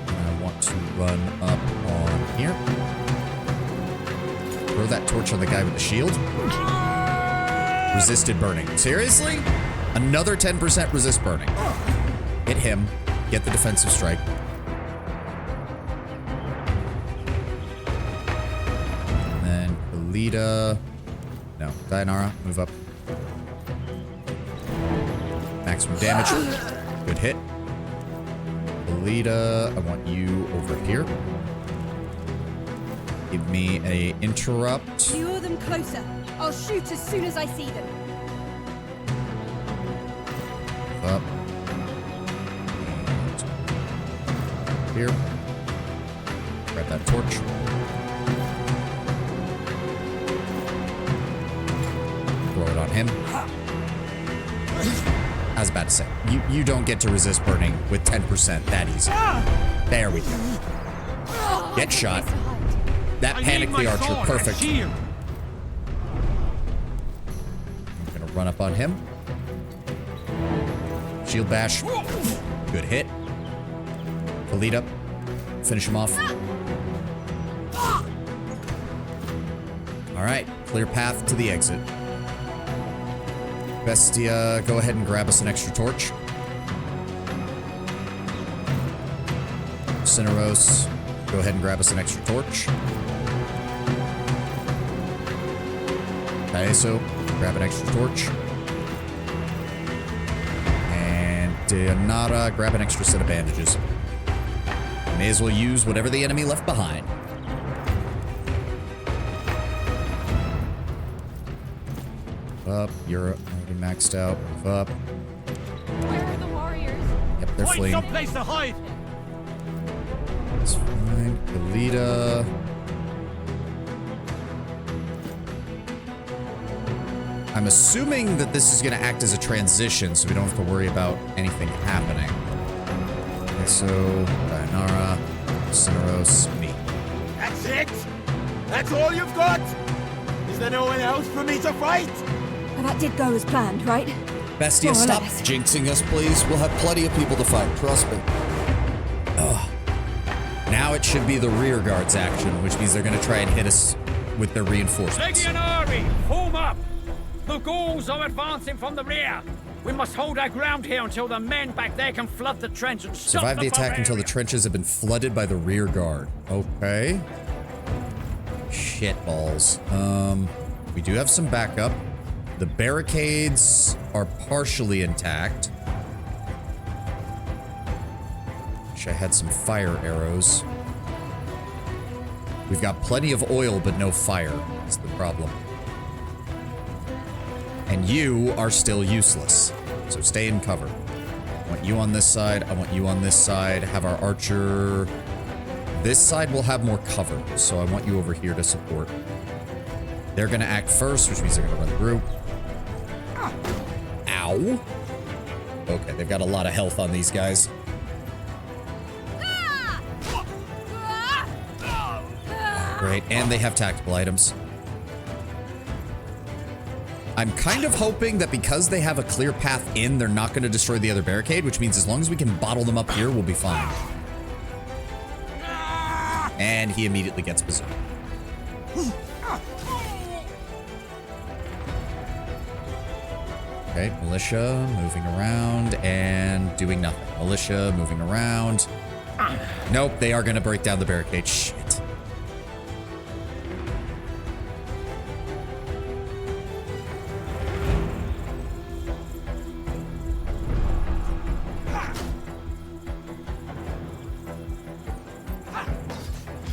And I want to run up on here. Throw that torch on the guy with the shield. Resisted burning. Seriously? Another 10% resist burning. Hit him. Get the defensive strike. And then Kalita. No, Dianara, move up. Maximum damage. Good hit. Kalita, I want you over here. Give me a interrupt. Lure them closer. I'll shoot as soon as I see them. Up. And here. Grab that torch. Throw it on him. I was about to say, you don't get to resist burning with 10% that easy. There we go. Get shot. That panicked the archer. Perfect. I'm gonna run up on him. Shield bash. Good hit. Kalita. Finish him off. All right. Clear path to the exit. Bestia, go ahead and grab us an extra torch. Cineros, go ahead and grab us an extra torch. Okay, so grab an extra torch. And Dianara, grab an extra set of bandages. May as well use whatever the enemy left behind. Up, you're already maxed out. Move up. Where are the warriors? Yep, they're fleeing. Someplace to hide. It's fine. Kalita. I'm assuming that this is going to act as a transition, so we don't have to worry about anything happening. Okay, so Dianara, Cineros, me. That's it? That's all you've got? Is there no one else for me to fight? Well, that did go as planned, right? Bestia, More or stop less. jinxing us, please. We'll have plenty of people to fight, trust me. Ugh. Now it should be the rear guard's action, which means they're going to try and hit us with their reinforcements. Legionary, form up! The Gauls are advancing from the rear. We must hold our ground here until the men back there can flood the trench and stop Survive the attack until the barbarians. trenches have been flooded by the rear guard. Okay. Shit balls. We do have some backup. The barricades are partially intact. Wish I had some fire arrows. We've got plenty of oil, but no fire. That's the problem. And you are still useless. So stay in cover. I want you on this side. I want you on this side. Have our archer. This side will have more cover. So I want you over here to support. They're going to act first, which means they're going to run through. Ow. Okay, they've got a lot of health on these guys. Great, and they have tactical items. I'm kind of hoping that because they have a clear path in, they're not going to destroy the other barricade, which means as long as we can bottle them up here, we'll be fine. And he immediately gets berserked. Okay, militia moving around and doing nothing. Militia moving around. Nope, they are going to break down the barricade. Shit.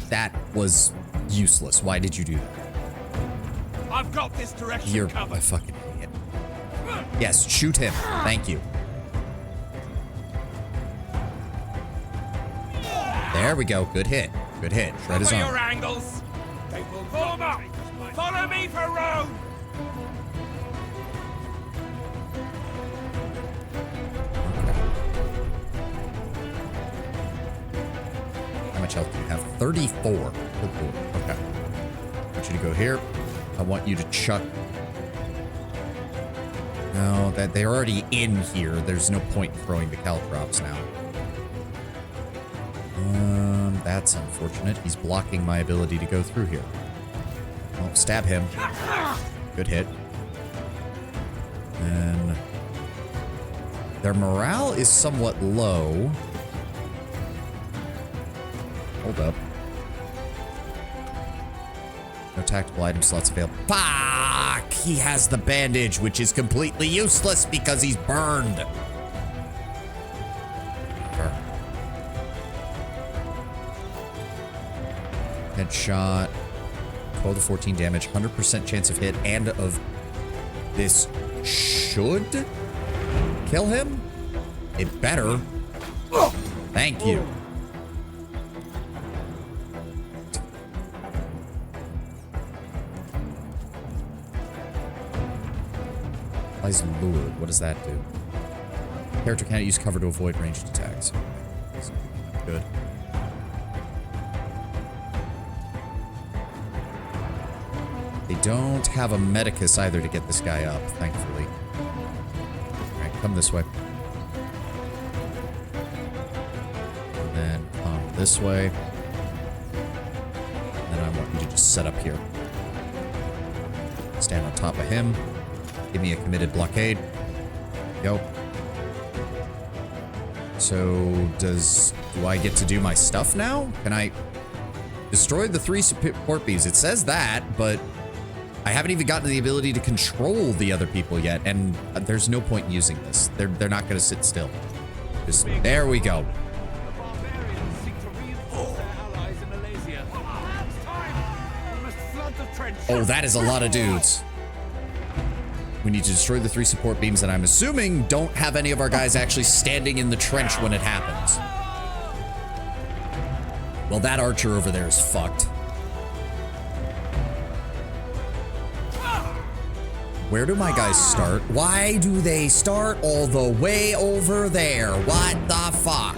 That was useless. Why did you do that? I've got this direction You're covered. a fucking idiot. Yes, shoot him. Thank you. There we go. Good hit. Good hit. Shred his Cover arm. your angles. They will form up. Follow me for Rome. How much health do you have? 34. Good lord. Okay. I want you to go here. I want you to chuck. No, that they're already in here. There's no point in throwing the caltrops now. That's unfortunate. He's blocking my ability to go through here. Well, stab him. Good hit. And their morale is somewhat low. Hold up. No tactical item slots available. Fuck! He has the bandage, which is completely useless because he's burned. Headshot. 12 to 14 damage. 100% chance of hit and of... This should kill him? It better. Thank you. Applies lured. What does that do? Character cannot use cover to avoid ranged attacks. Good. They don't have a medicus either to get this guy up, thankfully. Alright, come this way. And then come this way. And then I want you to just set up here. Stand on top of him. Give me a committed blockade. Go. So, do I get to do my stuff now? Can I destroy the 3 support beams? It says that, but I haven't even gotten the ability to control the other people yet, and there's no point in using this. They're not going to sit still. Just, there we go. Oh, that is a lot of dudes. We need to destroy the 3 support beams that I'm assuming don't have any of our guys actually standing in the trench when it happens. Well, that archer over there is fucked. Where do my guys start? Why do they start all the way over there? What the fuck?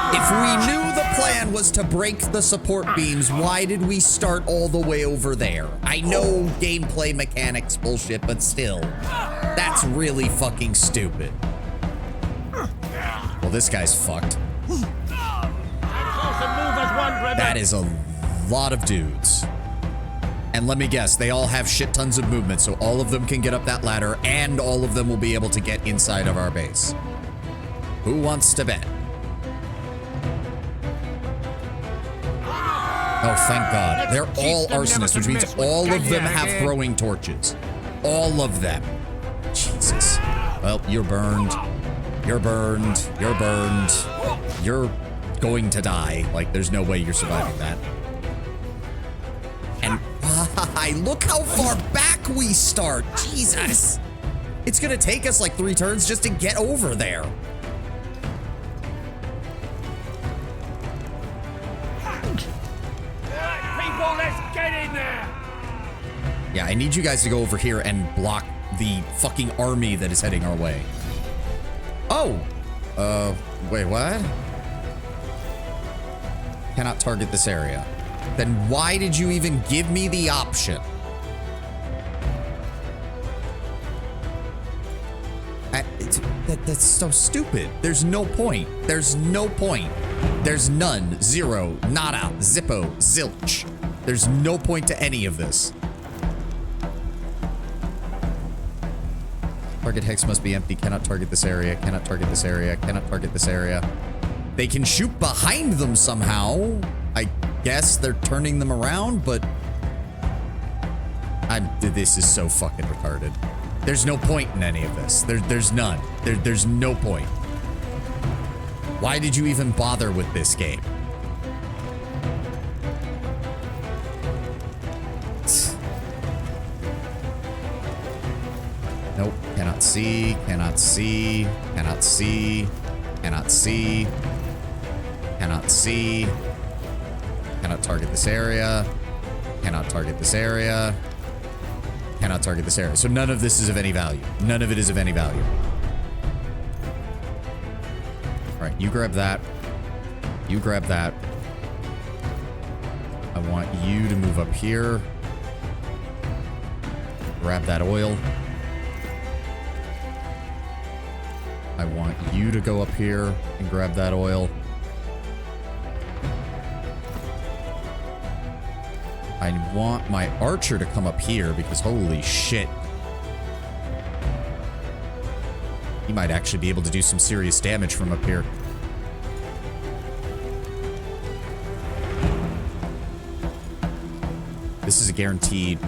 If we knew the plan was to break the support beams, why did we start all the way over there? I know gameplay mechanics bullshit, but still, that's really fucking stupid. Well, this guy's fucked. That is a lot of dudes. And let me guess, they all have shit tons of movement, so all of them can get up that ladder, and all of them will be able to get inside of our base. Who wants to bet? Oh, thank God. They're all arsonists, which means all of them have throwing torches. All of them. Jesus. Well, you're burned. You're burned. You're burned. You're going to die. Like, there's no way you're surviving that. And look how far back we start. Jesus. It's gonna take us like 3 turns just to get over there. People, let's get in there. Yeah, I need you guys to go over here and block the fucking army that is heading our way. Oh. Wait, what? Cannot target this area. Then why did you even give me the option? That's so stupid. There's no point. There's no point. There's none. Zero. Nada. Zippo. Zilch. There's no point to any of this. Target hex must be empty. Cannot target this area. Cannot target this area. Cannot target this area. They can shoot behind them somehow. I guess they're turning them around, but this is so fucking retarded. There's no point in any of this. There's none. There's no point. Why did you even bother with this game? Nope. Cannot see. Cannot see. Cannot see. Cannot see. Cannot see. Cannot target this area. Cannot target this area. Cannot target this area. So none of this is of any value. None of it is of any value. All right, you grab that. You grab that. I want you to move up here. Grab that oil. I want you to go up here and grab that oil. I want my archer to come up here because holy shit. He might actually be able to do some serious damage from up here. This is a guaranteed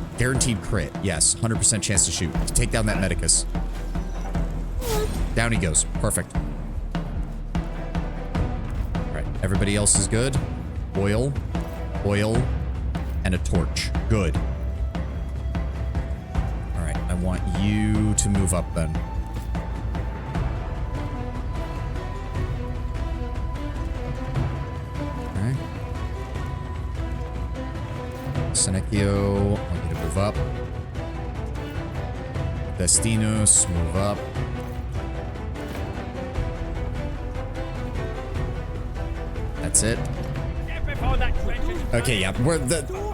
crit. Yes, 100% chance to shoot. To take down that Medicus. Down he goes. Perfect. All right, everybody else is good. Oil, and a torch. Good. All right, I want you to move up then. Okay. Senecchio, I want you to move up. Destinus, move up. That's it. Okay, yeah.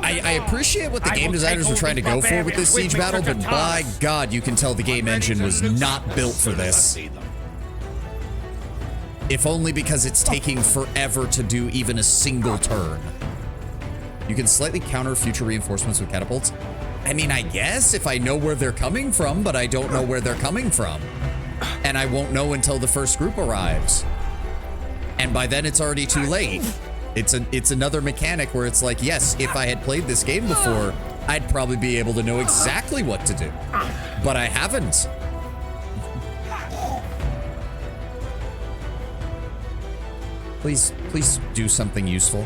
I appreciate what the game designers were trying to go for with this siege battle, but by God, you can tell the game engine was not built for this. If only because it's taking forever to do even a single turn. You can slightly counter future reinforcements with catapults. I mean, I guess if I know where they're coming from, but I don't know where they're coming from. And I won't know until the first group arrives. And by then it's already too late. It's another mechanic where it's like, yes, if I had played this game before, I'd probably be able to know exactly what to do. But I haven't. Please do something useful.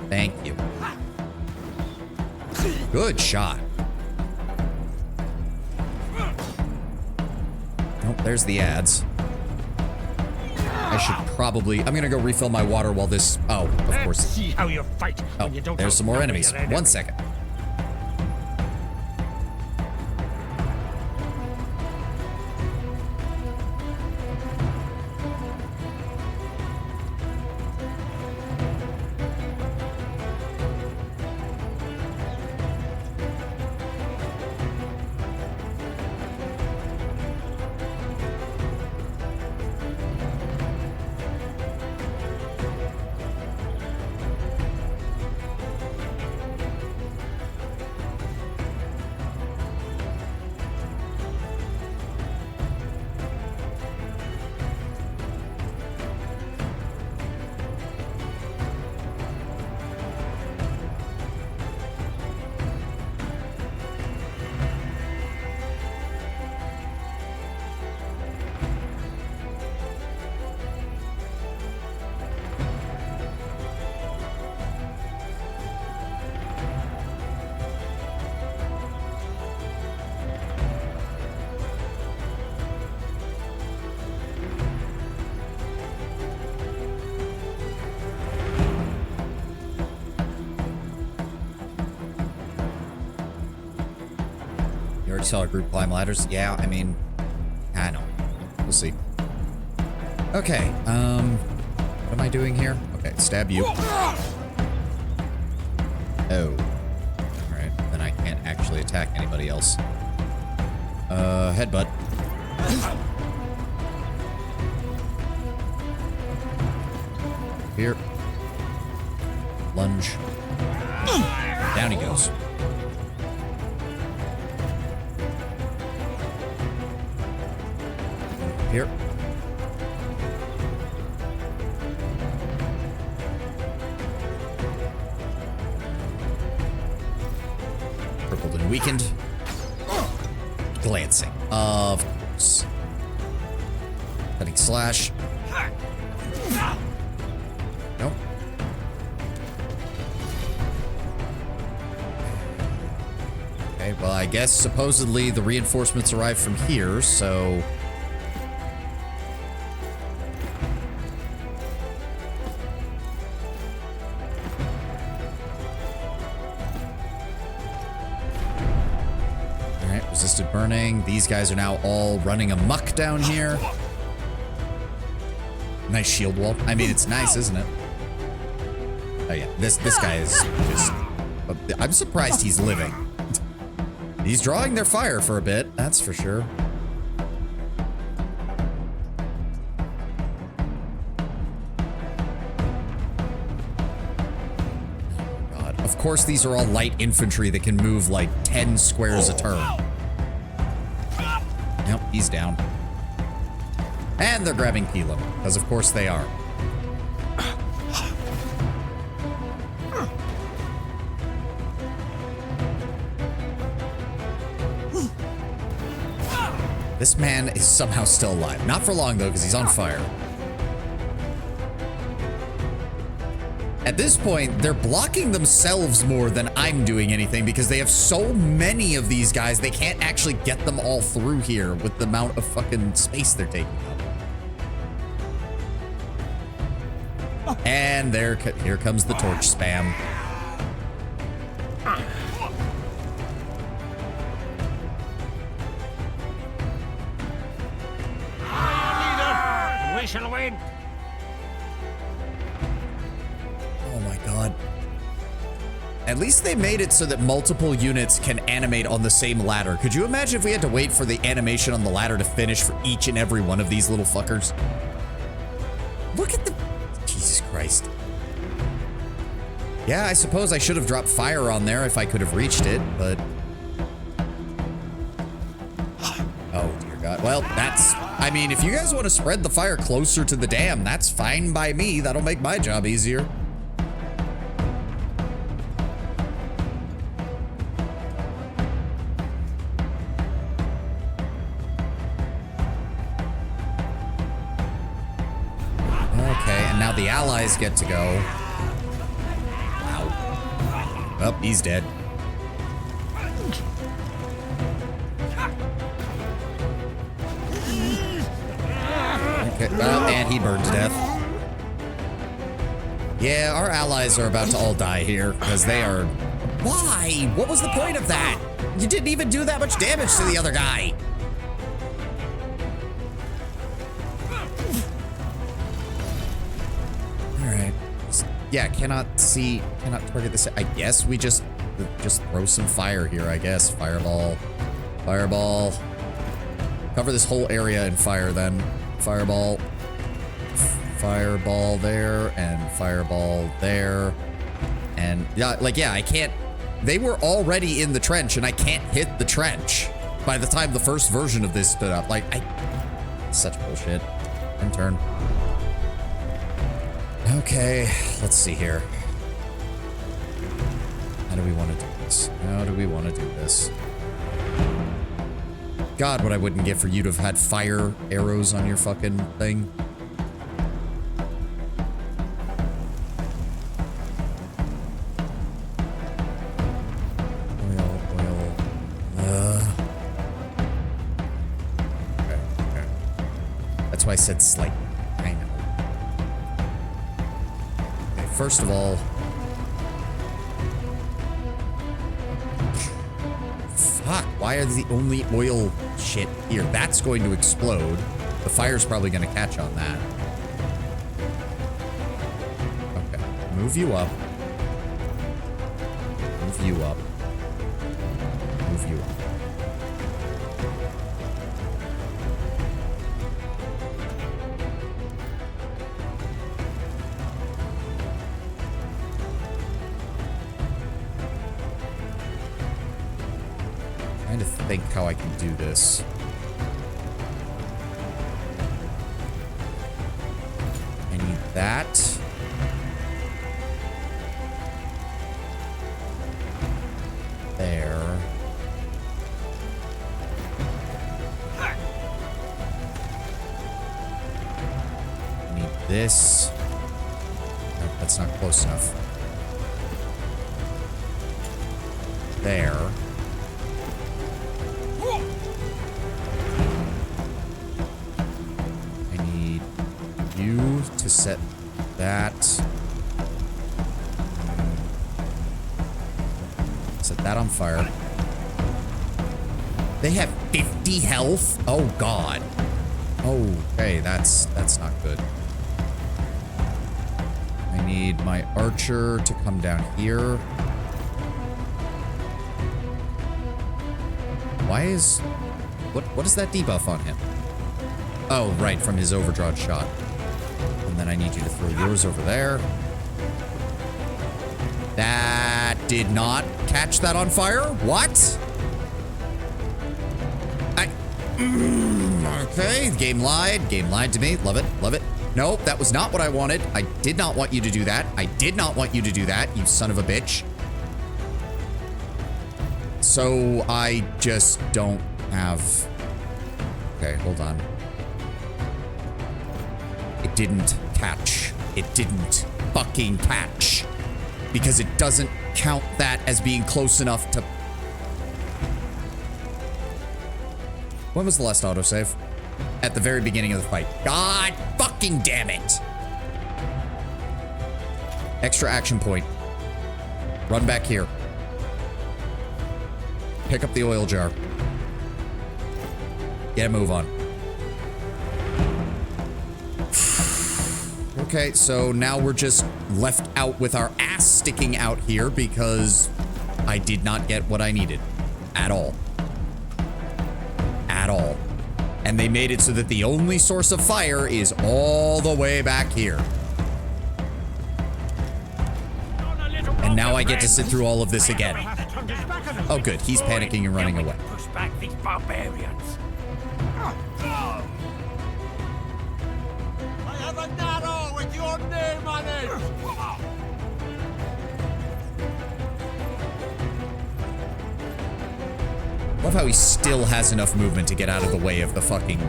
Thank you. Good shot. Nope, there's the ads. I should probably... I'm gonna go refill my water while this... Oh, of course. See how you fight when you don't there's some more enemies. 1 second. Saw a group climb ladders. Yeah, I mean, I know. We'll see. Okay, what am I doing here? Okay, stab you. Oh. Alright, then I can't actually attack anybody else. Headbutt. Here. Lunge. Down he goes. Here. Crippled and weakened. Glancing. Of course. Cutting slash. Nope. Okay, well, I guess supposedly the reinforcements arrive from here, so... Resisted burning. These guys are now all running amok down here. Nice shield wall. I mean, it's nice, isn't it? Oh yeah, this guy is just... I'm surprised he's living. He's drawing their fire for a bit, that's for sure. God, of course these are all light infantry that can move like 10 squares a turn. Nope, he's down. And they're grabbing Pelam, because of course they are. This man is somehow still alive. Not for long, though, because he's on fire. At this point, they're blocking themselves more than I'm doing anything because they have so many of these guys, they can't actually get them all through here with the amount of fucking space they're taking up. And here comes the torch spam. We shall win. Oh my god. At least they made it so that multiple units can animate on the same ladder. Could you imagine if we had to wait for the animation on the ladder to finish for each and every one of these little fuckers? Look at the... Jesus Christ. Yeah, I suppose I should have dropped fire on there if I could have reached it, but... Oh, dear God. Well, that's... I mean, if you guys want to spread the fire closer to the dam, that's fine by me. That'll make my job easier. Okay, and now the allies get to go. Wow. Oh, he's dead. Okay, well, and he burned to death. Yeah, our allies are about to all die here because they are... Why? What was the point of that? You didn't even do that much damage to the other guy. Alright. Yeah, cannot target this. I guess we just throw some fire here, I guess. Fireball. Fireball. Cover this whole area in fire then. Fireball. Fireball there, and fireball there. And yeah, like, yeah, I can't... They were already in the trench, and I can't hit the trench by the time the first version of this stood up. Like, such bullshit. End turn. Okay, let's see here. How do we want to do this? How do we want to do this? God, what I wouldn't give for you to have had fire arrows on your fucking thing. Okay. That's why I said slight. I know. Okay, first of all... Fuck, why are the only oil shit here? That's going to explode. The fire's probably going to catch on that. Okay, move you up. Move you up. Move you up. Trying to think how I can do this. I need that. There. I need this. No, that's not close enough. There. To set that. Set that on fire. They have 50 health? Oh god. Okay, that's not good. I need my archer to come down here. Why is... What is that debuff on him? Oh, right, from his overdrawn shot. And then I need you to throw yours over there. That did not catch that on fire? What? Okay, the game lied. Game lied to me. Love it. Love it. Nope, that was not what I wanted. I did not want you to do that. I did not want you to do that, you son of a bitch. So I just don't have... Okay, hold on. It didn't catch. It didn't fucking catch. Because it doesn't count that as being close enough to... When was the last autosave? At the very beginning of the fight. God fucking damn it! Extra action point. Run back here. Pick up the oil jar. Get a move on. Okay, so now we're just left out with our ass sticking out here because I did not get what I needed. At all. At all. And they made it so that the only source of fire is all the way back here. And now I get to sit through all of this again. Oh good, he's panicking and running away. Push back these barbarians. I have an arrow with your name on it! Love how he still has enough movement to get out of the way of the fucking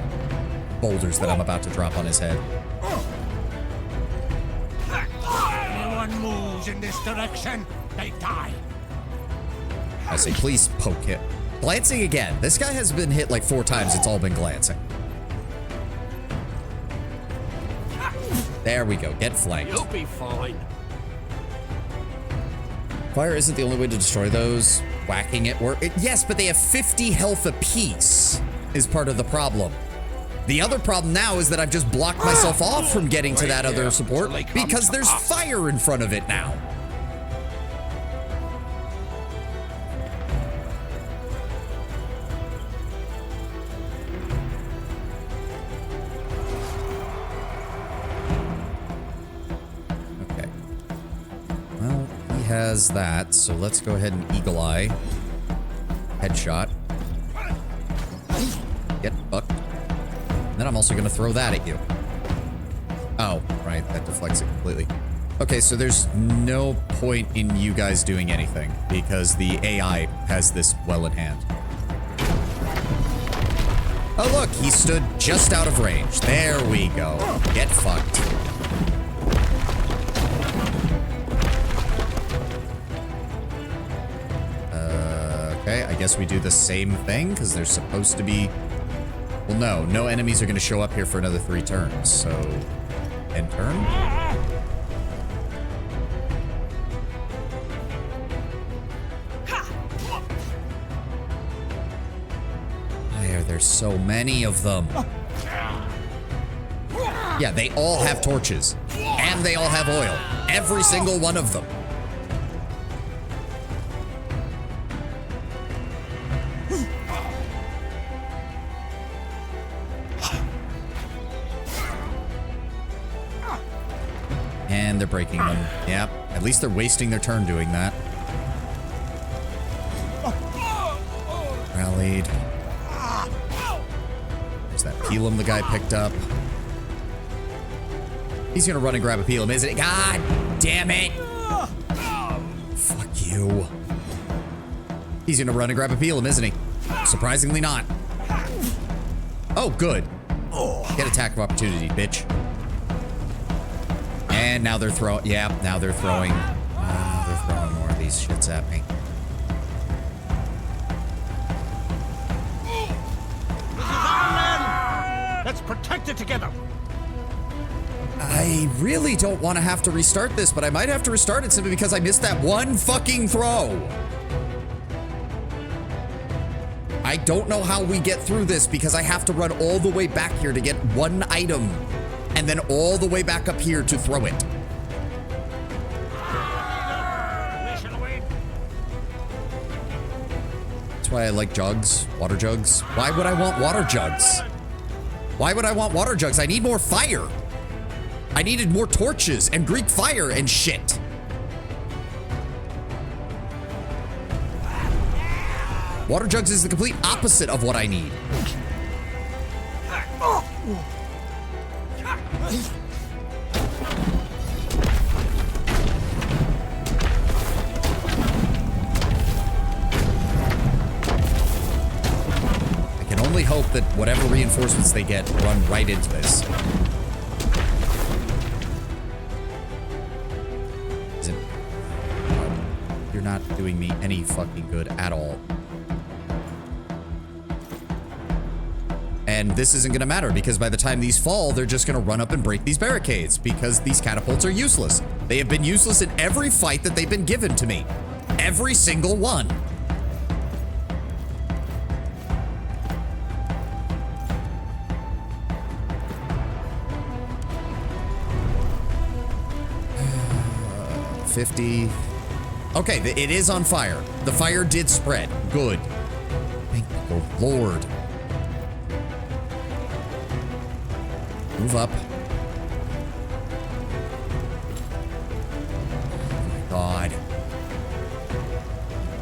boulders that I'm about to drop on his head. Anyone moves in this direction, they die. I say, please poke it. Glancing again. This guy has been hit like 4 times. It's all been glancing. There we go. Get flanked. You'll be fine. Fire isn't the only way to destroy those. Whacking it or yes, but they have 50 health apiece is part of the problem. The other problem now is that I've just blocked myself off from getting to that other support because there's fire in front of it now. Okay. Well, he has that, so let's go ahead and Eagle Eye. Headshot. Get fucked. And then I'm also going to throw that at you. Oh, right. That deflects it completely. Okay, so there's no point in you guys doing anything because the AI has this well in hand. Oh, look. He stood just out of range. There we go. Get fucked. Okay, I guess we do the same thing because there's supposed to be... Well, no enemies are going to show up here for another 3 turns, so... End turn? Why are there so many of them? Yeah, they all have torches. And they all have oil. Every single one of them. And they're breaking them. Yep. At least they're wasting their turn doing that. Rallied. There's that Pelum the guy picked up. He's gonna run and grab a Pelum, isn't it? God damn it! Fuck you. He's gonna run and grab a Pelum, isn't he? Surprisingly not. Oh, good. Get attack of opportunity, bitch. And now they're throwing. Yeah, now they're throwing. They're throwing more of these shits at me. Let's protect it together. I really don't want to have to restart this, but I might have to restart it simply because I missed that one fucking throw. I don't know how we get through this because I have to run all the way back here to get one item. And then all the way back up here to throw it. That's why I like jugs, water jugs. Why would I want water jugs? Why would I want water jugs? I need more fire. I needed more torches and Greek fire and shit. Water jugs is the complete opposite of what I need. I can only really hope that whatever reinforcements they get run right into this. You're not doing me any fucking good at all. And this isn't gonna matter because by the time these fall, they're just gonna run up and break these barricades because these catapults are useless. They have been useless in every fight that they've been given to me. Every single one. $50. Okay, it is on fire. The fire did spread. Good. Thank the Lord. Move up. Oh my God.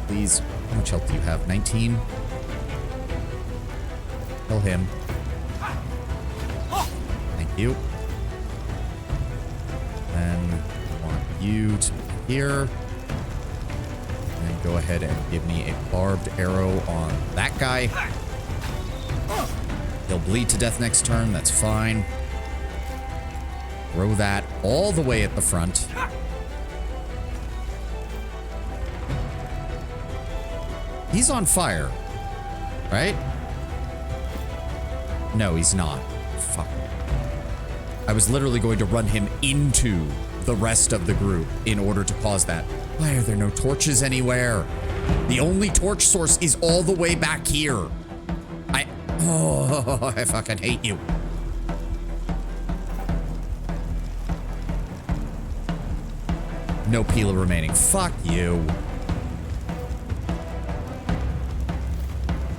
Please. How much health do you have? 19? Kill him. Thank you. Then I want you to be here. And go ahead and give me a barbed arrow on that guy. He'll bleed to death next turn. That's fine. Throw that all the way at the front. He's on fire, right? No, he's not. Fuck. I was literally going to run him into the rest of the group in order to cause that. Why are there no torches anywhere? The only torch source is all the way back here. I fucking hate you. No Pila remaining. Fuck you.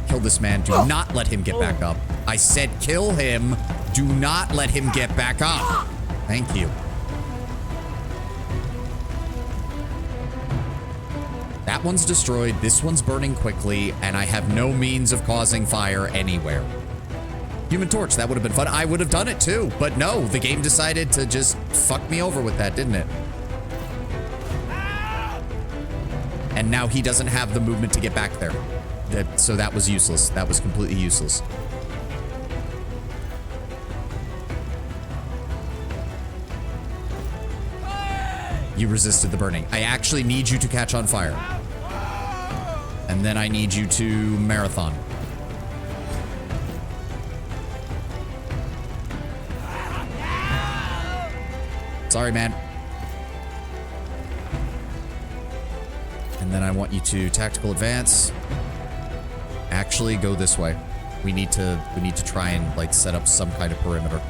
Kill this man. Do not let him get back up. I said kill him. Do not let him get back up. Thank you. That one's destroyed. This one's burning quickly, and I have no means of causing fire anywhere. Human Torch, that would have been fun. I would have done it too, but no, the game decided to just fuck me over with that, didn't it? And now he doesn't have the movement to get back there. So that was useless. That was completely useless. You resisted the burning. I actually need you to catch on fire. And then I need you to marathon. Sorry, man. And then I want you to tactical advance. Actually, go this way. We need to try and like set up some kind of perimeter.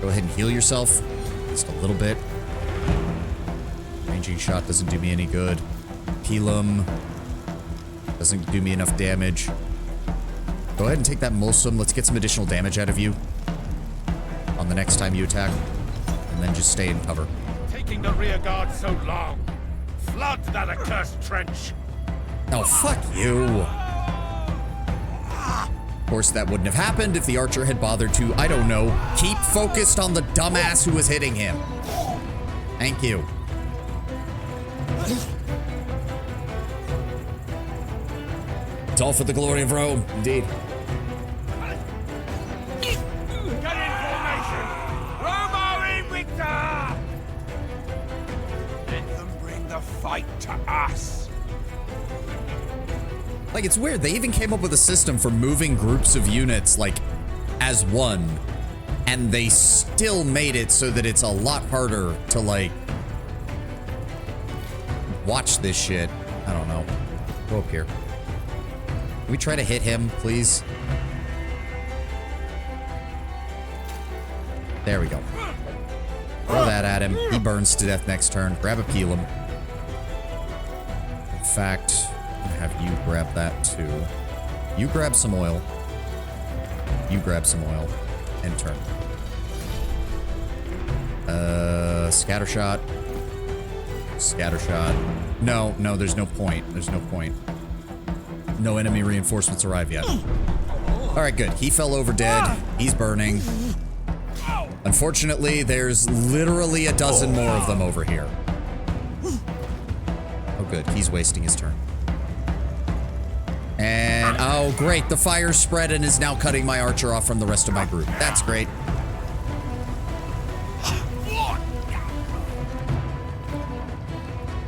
Go ahead and heal yourself. Just a little bit. Ranging shot doesn't do me any good. Pelum doesn't do me enough damage. Go ahead and take that Mulsum. Let's get some additional damage out of you on the next time you attack. And then just stay in cover. Taking the rear guard so long. Flood that accursed trench. Oh, fuck you. Of course, that wouldn't have happened if the archer had bothered to, I don't know, keep focused on the dumbass who was hitting him. Thank you. It's all for the glory of Rome, indeed. Get in formation! Roma invicta! Let them bring the fight to us. Like, it's weird. They even came up with a system for moving groups of units, like, as one. And they still made it so that it's a lot harder to, like, watch this shit. I don't know. Go up here. Can we try to hit him, please? There we go. Throw that at him. He burns to death next turn. Grab a Pelum. In fact, have you grab that too. You grab some oil. You grab some oil. And turn. Scattershot. Scattershot. No, there's no point. There's no point. No enemy reinforcements arrive yet. Alright, good. He fell over dead. He's burning. Unfortunately, there's literally a dozen more of them over here. good. He's wasting his turn. And, oh, great. The fire spread and is now cutting my archer off from the rest of my group. That's great.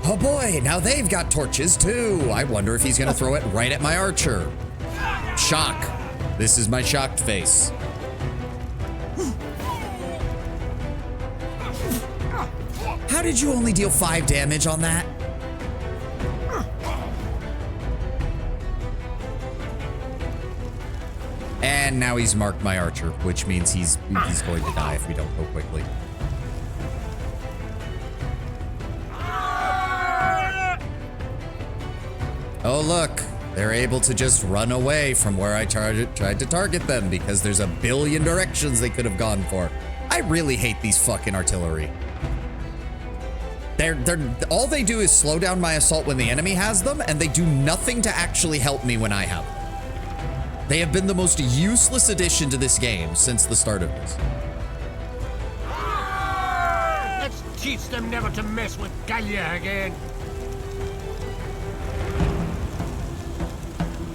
Oh boy, now they've got torches too. I wonder if he's gonna throw it right at my archer. Shock. This is my shocked face. How did you only deal 5 damage on that? And now he's marked my archer, which means he's going to die if we don't go quickly. Oh look, they're able to just run away from where I tried to target them because there's a billion directions they could have gone for. I really hate these fucking artillery. All they do is slow down my assault when the enemy has them, and they do nothing to actually help me when I have them. They have been the most useless addition to this game since the start of this. Let's teach them never to mess with Gallia again.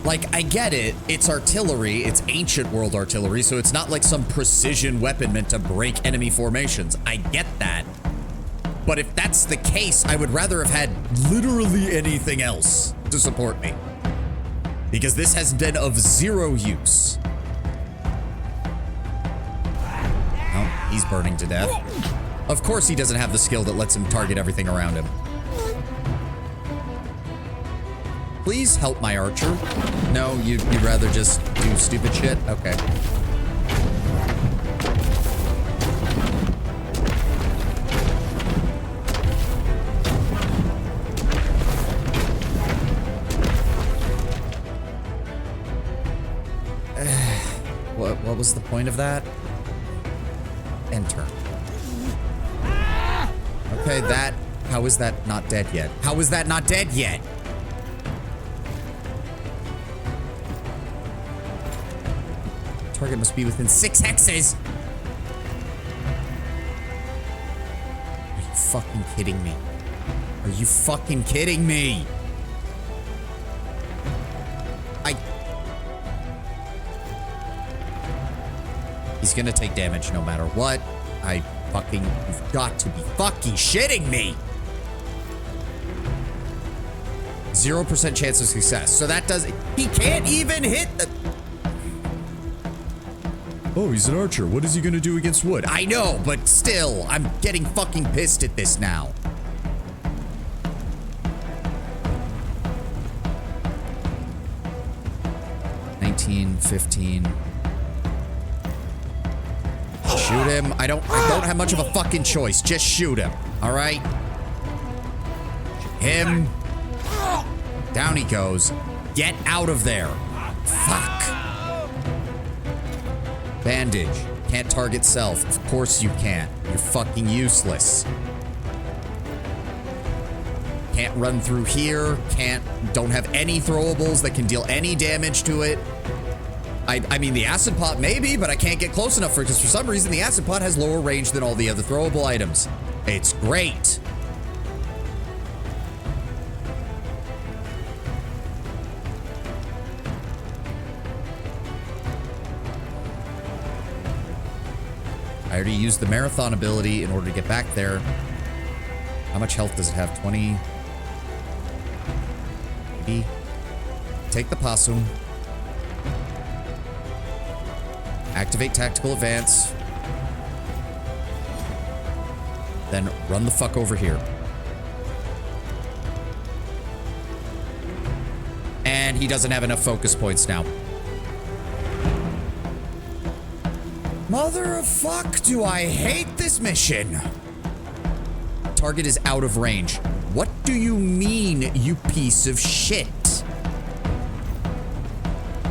Like, I get it. It's artillery. It's ancient world artillery, so it's not like some precision weapon meant to break enemy formations. I get that. But if that's the case, I would rather have had literally anything else to support me. Because this has been of zero use. Oh, he's burning to death. Of course he doesn't have the skill that lets him target everything around him. Please help my archer. No, you'd rather just do stupid shit? Okay. What was the point of that? End turn. Okay, how is that not dead yet? How is that not dead yet? Target must be within 6 hexes. Are you fucking kidding me? Are you fucking kidding me? He's gonna take damage no matter what. You've got to be fucking shitting me. 0% chance of success. So that he can't even hit the... Oh, he's an archer. What is he gonna do against wood? I know, but still, I'm getting fucking pissed at this now. $19, $15. Shoot him. I don't have much of a fucking choice. Just shoot him. All right? Him. Down he goes. Get out of there. Fuck. Bandage. Can't target self. Of course you can't. You're fucking useless. Can't run through here. Don't have any throwables that can deal any damage to it. I mean, the acid pot maybe, but I can't get close enough for it because for some reason the acid pot has lower range than all the other throwable items. It's great. I already used the marathon ability in order to get back there. How much health does it have? 20? 80? Take the possum. Activate tactical advance. Then run the fuck over here. And he doesn't have enough focus points now. Mother of fuck, do I hate this mission. Target is out of range. What do you mean, you piece of shit?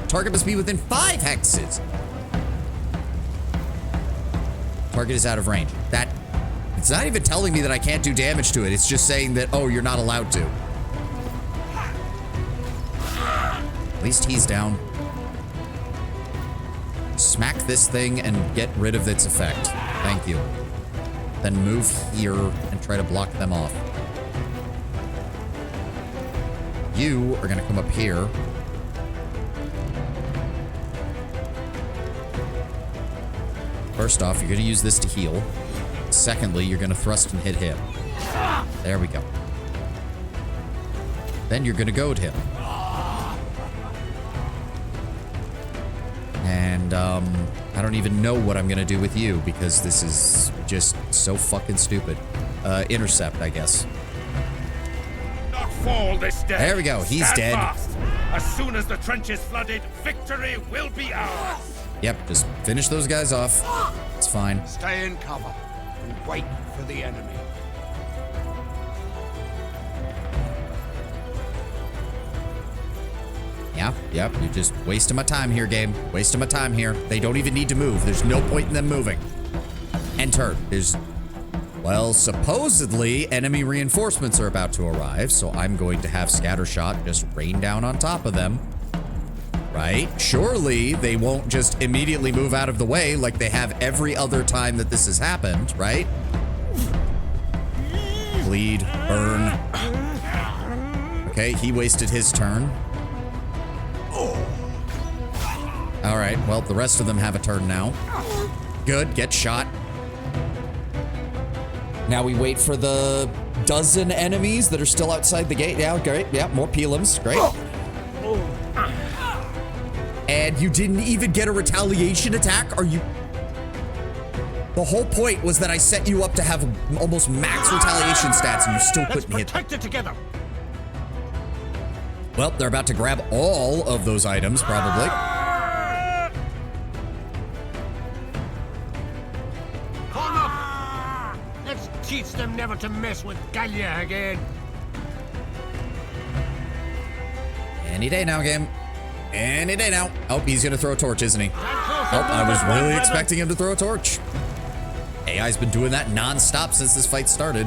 Target must be within 5 hexes. Target is out of range. It's not even telling me that I can't do damage to it. It's just saying that, oh, you're not allowed to. At least he's down. Smack this thing and get rid of its effect. Thank you. Then move here and try to block them off. you are going to come up here. First off, you're going to use this to heal. Secondly, you're going to thrust and hit him. There we go. Then you're going to goad him. And, I don't even know what I'm going to do with you because this is just so fucking stupid. Intercept, I guess. Not fall this day. There we go. He's Stand dead. fast. As soon as the trench is flooded, victory will be ours. Yep, just finish those guys off. It's fine. Stay in cover and wait for the enemy. Yeah, yep, you're just wasting my time here, game. Wasting my time here. They don't even need to move. There's no point in them moving. Enter. There's... Well, supposedly, enemy reinforcements are about to arrive, so I'm going to have Scattershot just rain down on top of them. Right? Surely they won't just immediately move out of the way like they have every other time that this has happened, right? Bleed, burn. Okay, he wasted his turn. All right, well, the rest of them have a turn now. Good, get shot. Now we wait for the dozen enemies that are still outside the gate. Yeah, great. Yeah, more Pelums. Great. And you didn't even get a retaliation attack? Are you... The whole point was that I set you up to have almost max retaliation stats and you still couldn't hit them. It together. Well, they're about to grab all of those items, probably. Form up. Let's teach them never to mess with Gallia again. Any day now, game. Any day now. Oh, he's gonna throw a torch, isn't he? Oh, I was really expecting him to throw a torch. AI's been doing that non-stop since this fight started.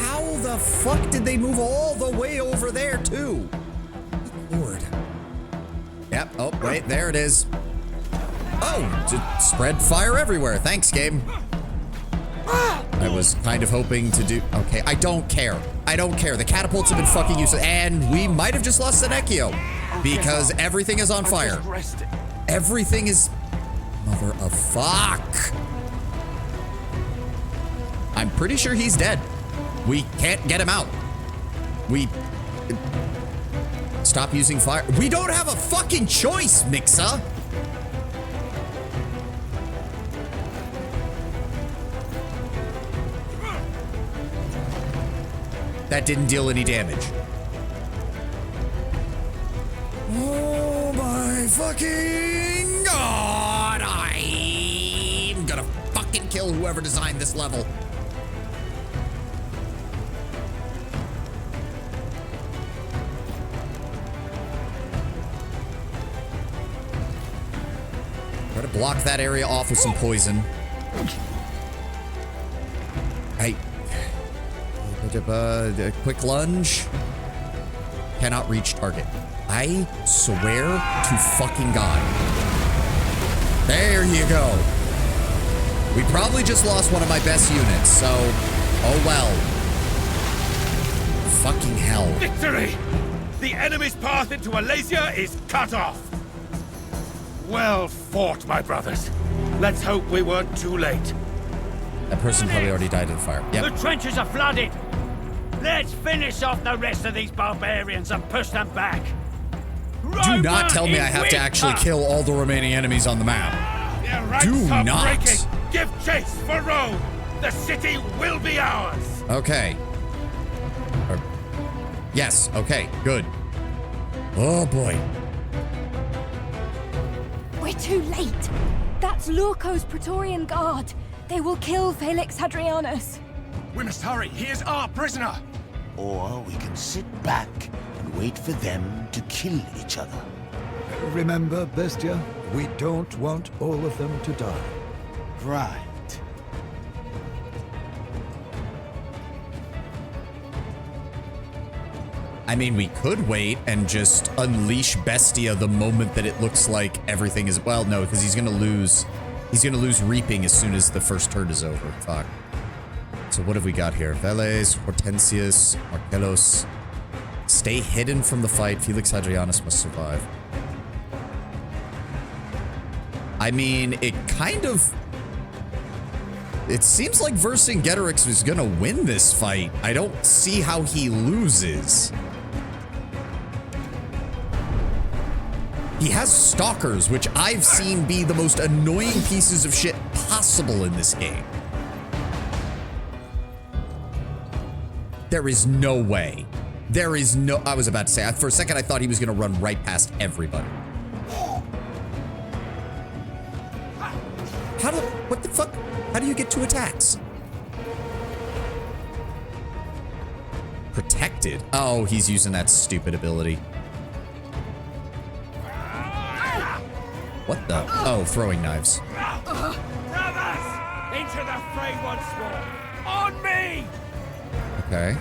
How the fuck did they move all the way over there, too? Good Lord. Yep. Oh, wait. There it is. Oh, just spread fire everywhere. Thanks, game. I was kind of hoping to do... Okay, I don't care. I don't care. The catapults have been fucking useless. And we might have just lost Senecchio. Because everything is on fire. Everything is... Mother of fuck. I'm pretty sure he's dead. We can't get him out. We... Stop using fire. We don't have a fucking choice, Mixa. That didn't deal any damage. Oh my fucking god! I'm gonna fucking kill whoever designed this level. Try to block that area off with some poison. Hey. A quick lunge. Cannot reach target. I swear to fucking God. There you go. We probably just lost one of my best units, so oh well. Fucking hell. Victory! The enemy's path into Alasia is cut off. Well fought, my brothers. Let's hope we weren't too late. That person probably already died in the fire. Yep. The trenches are flooded. Let's finish off the rest of these barbarians and push them back. Do not tell me I have to actually kill all the remaining enemies on the map. Their ranks Do are not. breaking. Give chase for Rome. The city will be ours. Okay. Yes, okay, good. Oh boy. We're too late. That's Lurco's Praetorian Guard. They will kill Felix Hadrianus. We must hurry. He is our prisoner. Or we can sit back and wait for them to kill each other. Remember, Bestia, we don't want all of them to die. Right. I mean, we could wait and just unleash Bestia the moment that it looks like everything is... Well, no, because he's going to lose... He's going to lose Reaping as soon as the first turn is over. Fuck. So what have we got here? Veles, Hortensius, Marcellos. Stay hidden from the fight. Felix Hadrianus must survive. I mean, it kind of... It seems like Vercingetorix is gonna win this fight. I don't see how he loses. He has stalkers, which I've seen be the most annoying pieces of shit possible in this game. There is no way. There is no... I was about to say, for a second I thought he was gonna run right past everybody. How do... What the fuck? How do you get 2 attacks? Protected? Oh, he's using that stupid ability. What the? Oh, throwing knives. Brothers! Into the fray once more! On me! Okay.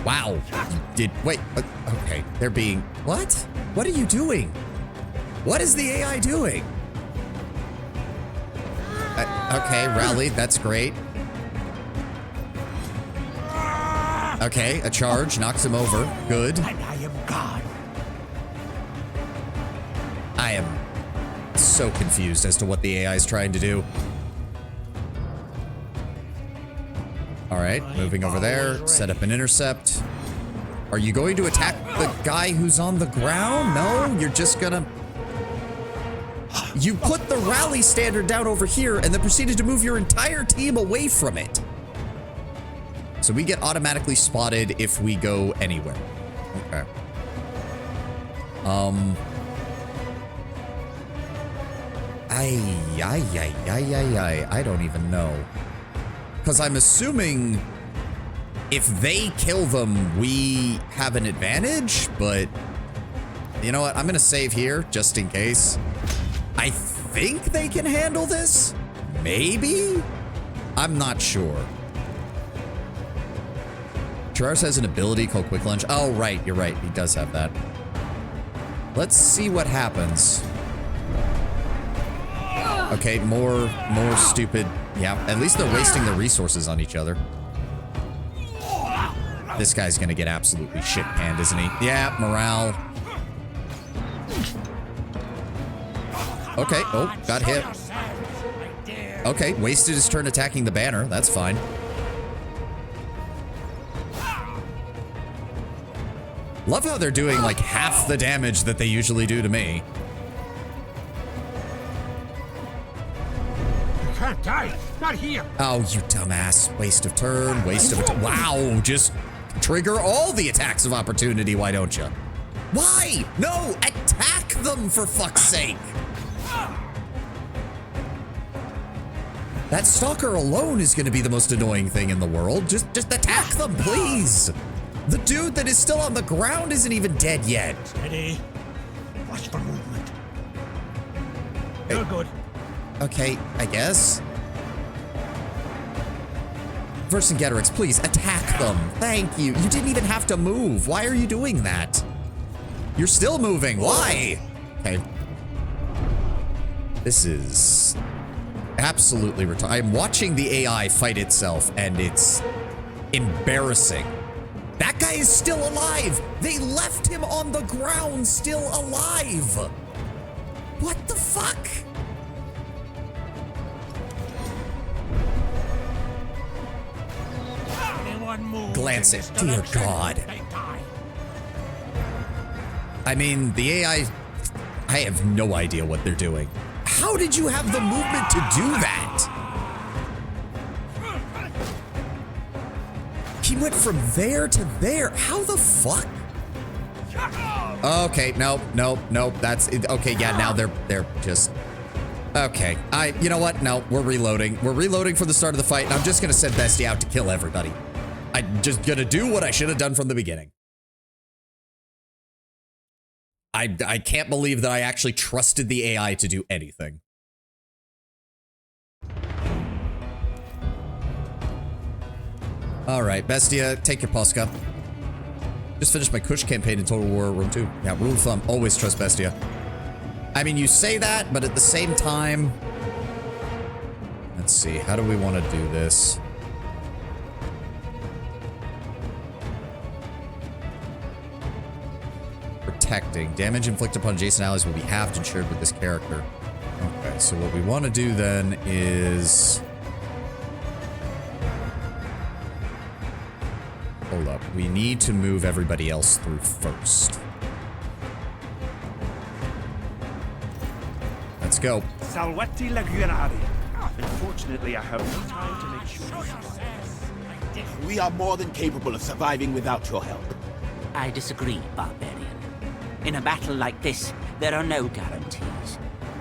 Wow. You did... Wait. Okay. They're being... What? What are you doing? What is the AI doing? Okay, rally. That's great. Okay, a charge. Knocks him over. Good. And I am God. I am so confused as to what the AI is trying to do. All right, moving over there. Set up an intercept. Are you going to attack the guy who's on the ground? No, you're just gonna... You put the rally standard down over here and then proceeded to move your entire team away from it. So we get automatically spotted if we go anywhere. Okay. I don't even know. Because I'm assuming if they kill them, we have an advantage, but you know what? I'm going to save here just in case. I think they can handle this. Maybe? I'm not sure. Charles has an ability called Quick Lunge. Oh, right. You're right. He does have that. Let's see what happens. Okay, more stupid. Yeah, at least they're wasting their resources on each other. This guy's gonna get absolutely shit-panned, isn't he? Yeah, morale. Okay, oh, got hit. Okay, wasted his turn attacking the banner. That's fine. Love how they're doing like half the damage that they usually do to me. Can't die. Not here. Oh, you dumbass. Waste of turn, waste of... Wow, just trigger all the attacks of opportunity, why don't you? Why? No, attack them for fuck's sake. That stalker alone is going to be the most annoying thing in the world. Just attack them, please. The dude that is still on the ground isn't even dead yet. Steady. Watch for movement. You're good. Okay, I guess. Vercingetorix, please attack them. Thank you. You didn't even have to move. Why are you doing that? You're still moving. Why? Okay. This is absolutely retarded. I'm watching the AI fight itself, and it's embarrassing. That guy is still alive. They left him on the ground still alive. What the fuck? Glance it. Dear God. I mean, the AI... I have no idea what they're doing. How did you have the movement to do that? He went from there to there. How the fuck? Okay, nope. That's... Okay, yeah, now they're just... Okay, you know what? No, we're reloading. We're reloading for the start of the fight, and I'm just gonna send Bestie out to kill everybody. I'm just gonna do what I should have done from the beginning. I can't believe that I actually trusted the AI to do anything. All right, Bestia, take your Posca. Just finished my Kush campaign in Total War Rome 2. Yeah, rule of thumb, always trust Bestia. I mean, you say that, but at the same time... Let's see, how do we want to do this? Protecting. Damage inflicted upon adjacent allies will be halved and shared with this character. Okay, so what we want to do then is... Hold up. We need to move everybody else through first. Let's go. Salvetti Lagunari. Unfortunately, I have no time to make sure. We are more than capable of surviving without your help. I disagree, barbarian. In a battle like this, there are no guarantees.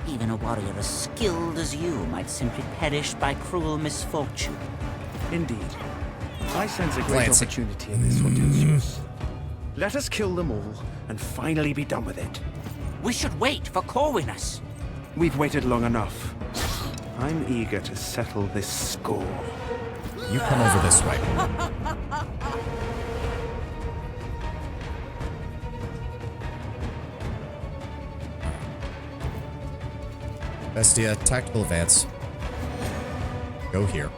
Even a warrior as skilled as you might simply perish by cruel misfortune. Indeed. I sense a great opportunity in this Hortensius. Let us kill them all and finally be done with it. We should wait for Corvinus. We've waited long enough. I'm eager to settle this score. You come over this way. Bestia, tactical advance. Go here.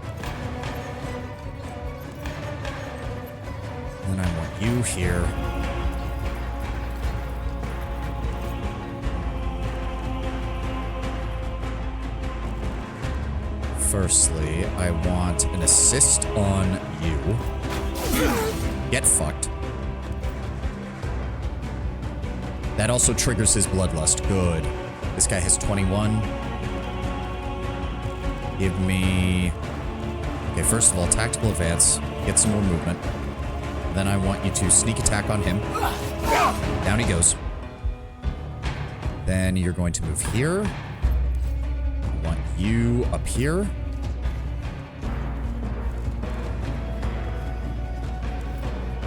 And I want you here. Firstly, I want an assist on you. Get fucked. That also triggers his bloodlust. Good. This guy has 21. Give me... Okay, first of all, tactical advance. Get some more movement. Then I want you to sneak attack on him. Down he goes. Then you're going to move here. I want you up here.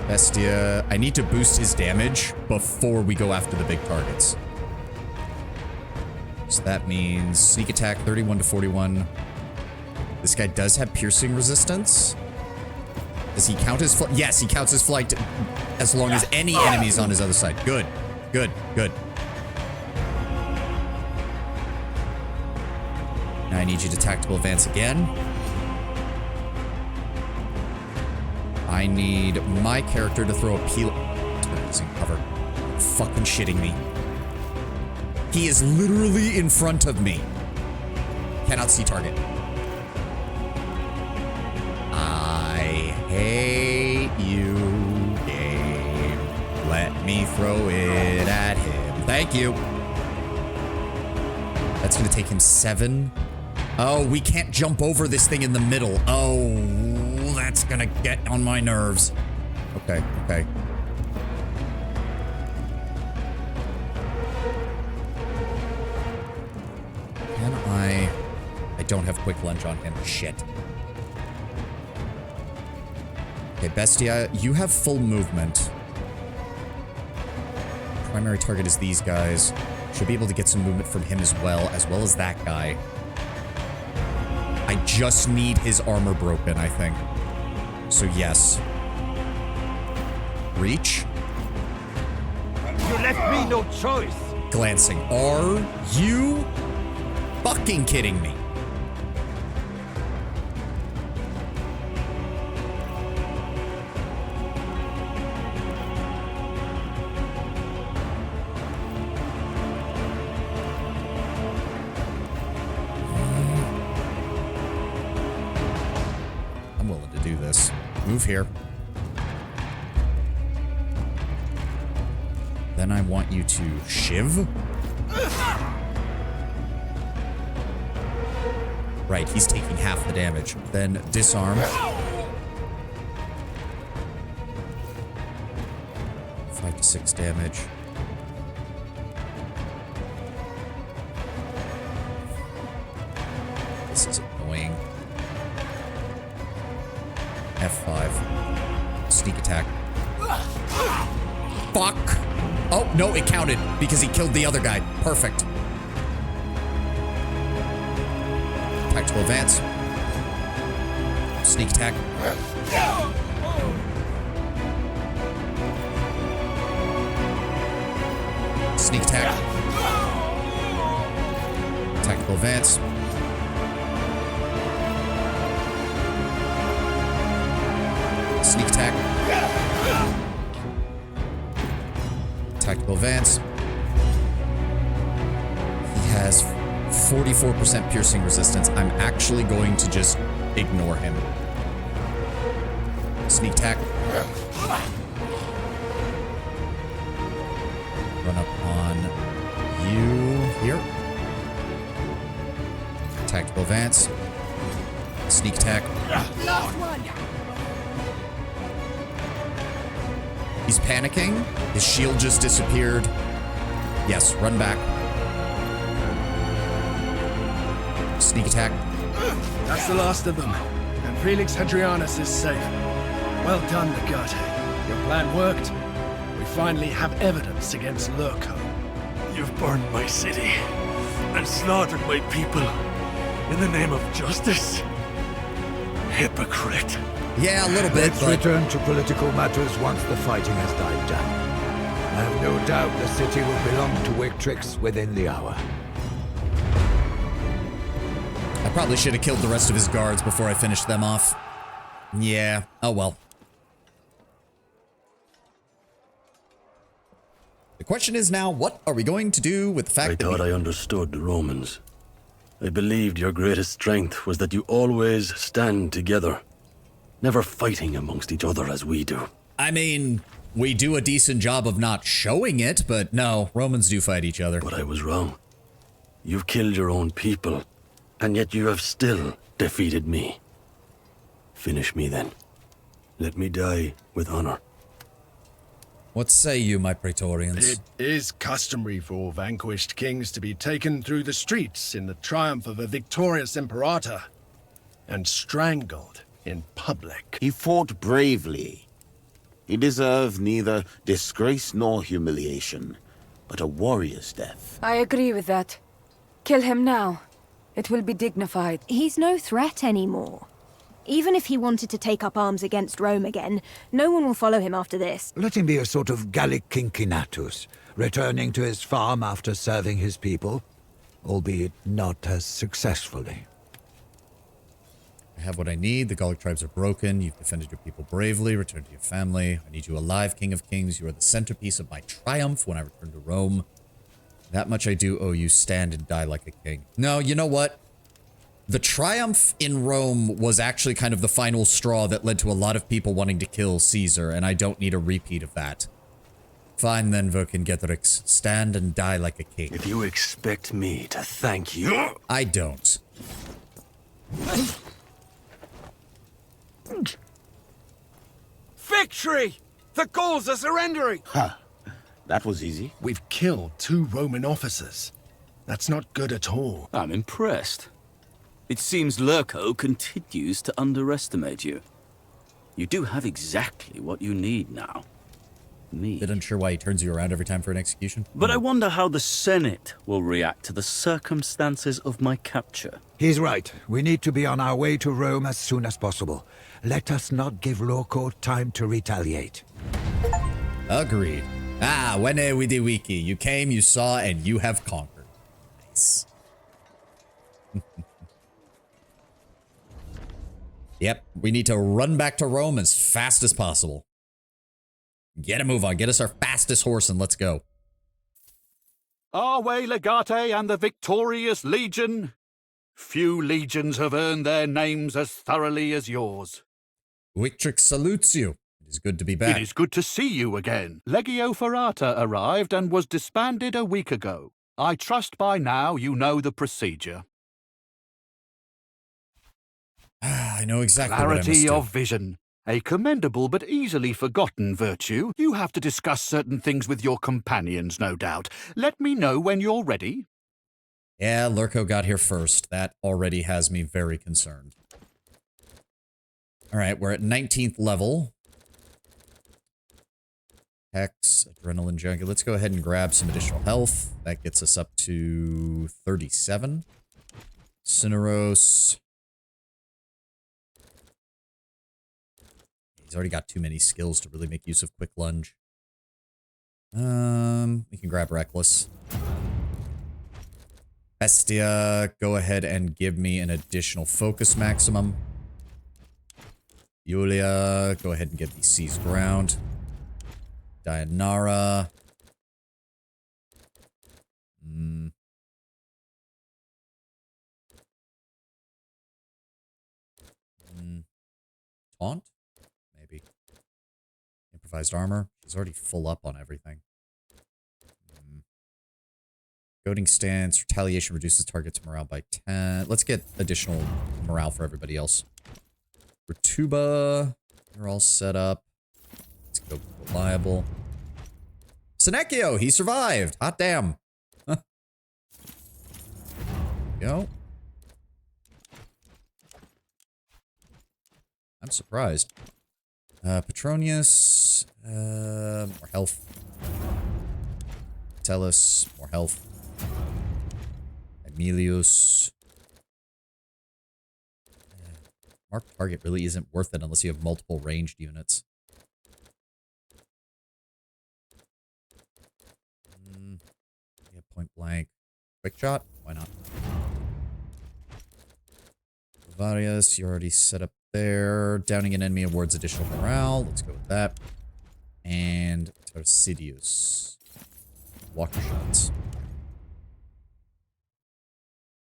Bestia, I need to boost his damage before we go after the big targets. So that means sneak attack 31 to 41. This guy does have piercing resistance. Does he count his flight? Yes, he counts his flight as long as any enemy is on his other side. Good, good, good. Now I need you to tactical advance again. I need my character to throw a peel. Using cover. Fucking shitting me. He is literally in front of me. Cannot see target. I hate you, game. Let me throw it at him. Thank you. That's gonna take him 7. Oh, we can't jump over this thing in the middle. Oh, that's gonna get on my nerves. Okay, okay. Can I don't have quick lunge on him. Shit. Okay, Bestia, you have full movement. Primary target is these guys. Should be able to get some movement from him as well as that guy. I just need his armor broken, I think. So yes. Reach. You left me no choice. Glancing. Are you fucking kidding me? I'm willing to do this. Move here. Then I want you to shiv. Right, he's taking half the damage. Then disarm. 5 to 6 damage. This is annoying. F5. Sneak attack. Fuck! Oh, no, it counted because he killed the other guy. Perfect. Tactical advance. Sneak attack. Sneak attack. Tactical advance. Sneak attack. Tactical advance. He has 44% piercing resistance. I'm actually going to just ignore him. Sneak attack. Run up on you here. Tactical advance. Sneak attack. Last one. He's panicking. His shield just disappeared. Yes, run back. Sneak attack. That's the last of them. And Felix Hadrianus is safe. Well done, Legate. Your plan worked. We finally have evidence against Lurko. You've burned my city and slaughtered my people in the name of justice. Hypocrite. Yeah, a little bit, Let's return to political matters once the fighting has died down. I have no doubt the city will belong to Wictrix within the hour. I probably should have killed the rest of his guards before I finished them off. Yeah, oh well. The question is now, what are we going to do with the fact that I understood the Romans. I believed your greatest strength was that you always stand together, never fighting amongst each other as we do. I mean, we do a decent job of not showing it, but no, Romans do fight each other. But I was wrong. You've killed your own people, and yet you have still defeated me. Finish me then. Let me die with honor. What say you, my Praetorians? It is customary for vanquished kings to be taken through the streets in the triumph of a victorious imperator and strangled in public. He fought bravely. He deserved neither disgrace nor humiliation, but a warrior's death. I agree with that. Kill him now. It will be dignified. He's no threat anymore. Even if he wanted to take up arms against Rome again, no one will follow him after this. Let him be a sort of Gallic Cincinnatus, returning to his farm after serving his people, albeit not as successfully. I have what I need. The Gallic tribes are broken. You've defended your people bravely. Return to your family. I need you alive, King of Kings. You are the centerpiece of my triumph when I return to Rome. That much I do owe you. Stand and die like a king. No, you know what? The triumph in Rome was actually kind of the final straw that led to a lot of people wanting to kill Caesar, and I don't need a repeat of that. Fine then, Vercingetorix. Stand and die like a king. If you expect me to thank you... I don't. Victory! The Gauls are surrendering! Ha! That was easy. We've killed 2 Roman officers. That's not good at all. I'm impressed. It seems Lurko continues to underestimate you. You do have exactly what you need now. Me. Bit unsure why he turns you around every time for an execution. But I wonder how the Senate will react to the circumstances of my capture. He's right. We need to be on our way to Rome as soon as possible. Let us not give Lurko time to retaliate. Agreed. Ah, Veni, Vidi, Vici. You came, you saw, and you have conquered. Nice. Yep, we need to run back to Rome as fast as possible. Get a move on. Get us our fastest horse and let's go. Our way, Legate, and the victorious legion. Few legions have earned their names as thoroughly as yours. Wictrix salutes you. It is good to be back. It is good to see you again. Legio Ferrata arrived and was disbanded a week ago. I trust by now you know the procedure. I know exactly what I must Clarity do. of vision. A commendable but easily forgotten virtue. You have to discuss certain things with your companions, no doubt. Let me know when you're ready. Yeah, Lurko got here first. That already has me very concerned. All right, we're at 19th level. Hex, Adrenaline Junkie. Let's go ahead and grab some additional health. That gets us up to 37. Cineros. He's already got too many skills to really make use of Quick Lunge. We can grab Reckless. Bestia, go ahead and give me an additional focus maximum. Yulia, go ahead and get the Seize Ground. Dianara. Taunt? Maybe. Improvised armor. She's already full up on everything. Goading stance. Retaliation reduces target's morale by 10. Let's get additional morale for everybody else. Retuba. You're all set up. Let's go reliable. Senecchio, he survived. Hot damn. Huh. Go. I'm surprised. Petronius. More health. Tellus. More health. Emilius. Mark target really isn't worth it unless you have multiple ranged units. Yeah, point blank. Quick shot? Why not? Varius, you already set up there. Downing an enemy awards additional morale. Let's go with that. And Tarsidius. Walker shots.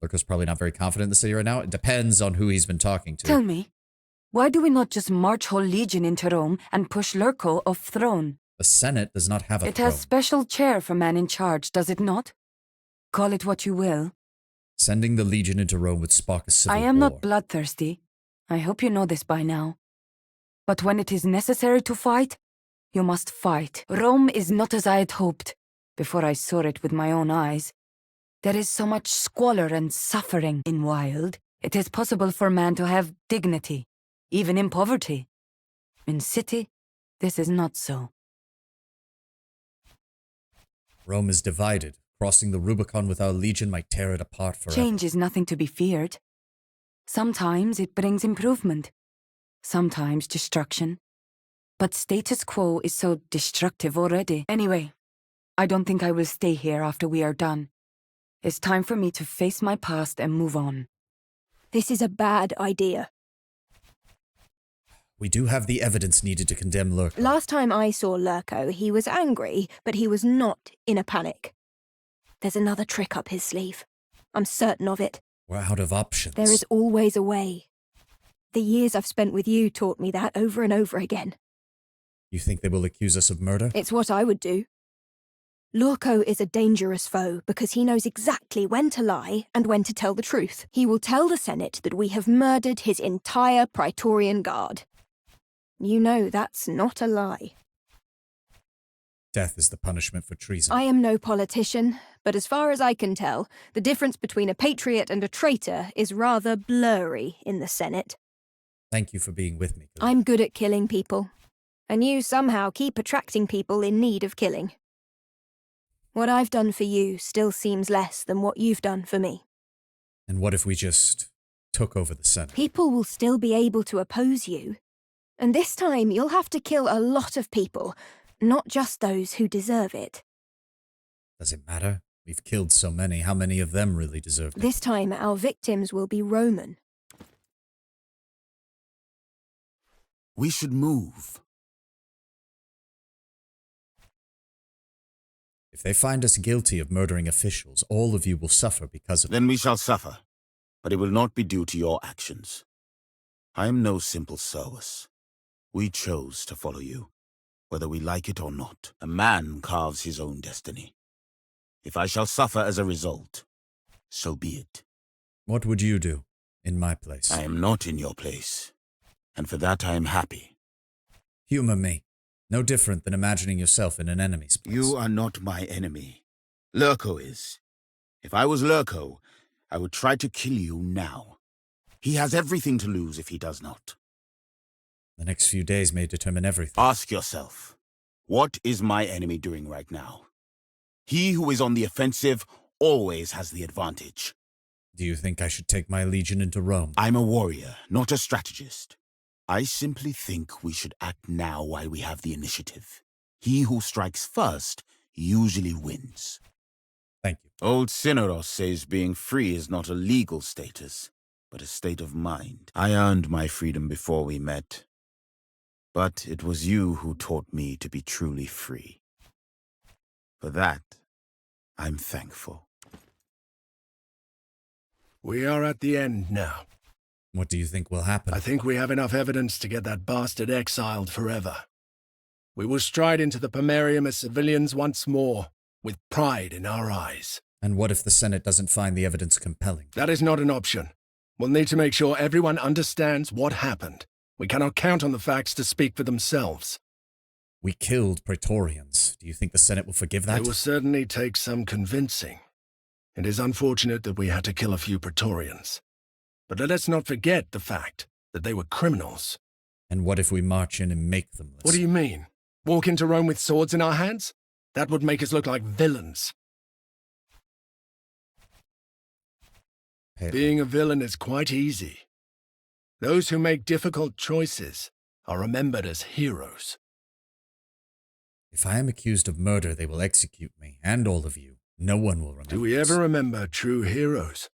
Lurko's probably not very confident in the city right now. It depends on who he's been talking to. Tell me, why do we not just march whole legion into Rome and push Lurko off throne? The Senate does not have a It throne. has special chair for man in charge, does it not? Call it what you will. Sending the legion into Rome would spark a civil war. I am not bloodthirsty. I hope you know this by now. But when it is necessary to fight, you must fight. Rome is not as I had hoped, before I saw it with my own eyes. There is so much squalor and suffering in Wild. It is possible for man to have dignity, even in poverty. In city, this is not so. Rome is divided. Crossing the Rubicon with our legion might tear it apart forever. Change is nothing to be feared. Sometimes it brings improvement. Sometimes destruction. But status quo is so destructive already. Anyway, I don't think I will stay here after we are done. It's time for me to face my past and move on. This is a bad idea. We do have the evidence needed to condemn Lurko. Last time I saw Lurko, he was angry, but he was not in a panic. There's another trick up his sleeve. I'm certain of it. We're out of options. There is always a way. The years I've spent with you taught me that over and over again. You think they will accuse us of murder? It's what I would do. Lurko is a dangerous foe because he knows exactly when to lie and when to tell the truth. He will tell the Senate that we have murdered his entire Praetorian Guard. You know that's not a lie. Death is the punishment for treason. I am no politician, but as far as I can tell, the difference between a patriot and a traitor is rather blurry in the Senate. Thank you for being with me. I'm good at killing people, and you somehow keep attracting people in need of killing. What I've done for you still seems less than what you've done for me. And what if we just took over the Senate? People will still be able to oppose you. And this time you'll have to kill a lot of people, not just those who deserve it. Does it matter? We've killed so many. How many of them really deserved it? This time our victims will be Roman. We should move. If they find us guilty of murdering officials, all of you will suffer because of it. Then we shall suffer, but it will not be due to your actions. I am no simple Servus. We chose to follow you, whether we like it or not. A man carves his own destiny. If I shall suffer as a result, so be it. What would you do in my place? I am not in your place, and for that I am happy. Humor me. No different than imagining yourself in an enemy's place. You are not my enemy. Lurko is. If I was Lurko, I would try to kill you now. He has everything to lose if he does not. The next few days may determine everything. Ask yourself, what is my enemy doing right now? He who is on the offensive always has the advantage. Do you think I should take my legion into Rome? I'm a warrior, not a strategist. I simply think we should act now while we have the initiative. He who strikes first usually wins. Thank you. Old Cineros says being free is not a legal status, but a state of mind. I earned my freedom before we met. But it was you who taught me to be truly free. For that, I'm thankful. We are at the end now. What do you think will happen? I think we have enough evidence to get that bastard exiled forever. We will stride into the Pomerium as civilians once more, with pride in our eyes. And what if the Senate doesn't find the evidence compelling? That is not an option. We'll need to make sure everyone understands what happened. We cannot count on the facts to speak for themselves. We killed Praetorians. Do you think the Senate will forgive that? It will certainly take some convincing. It is unfortunate that we had to kill a few Praetorians. But let us not forget the fact that they were criminals. And what if we march in and make them listen? What do you mean? Walk into Rome with swords in our hands? That would make us look like villains. Being a villain is quite easy. Those who make difficult choices are remembered as heroes. If I am accused of murder, they will execute me, and all of you. No one will remember. Do we ever remember true heroes?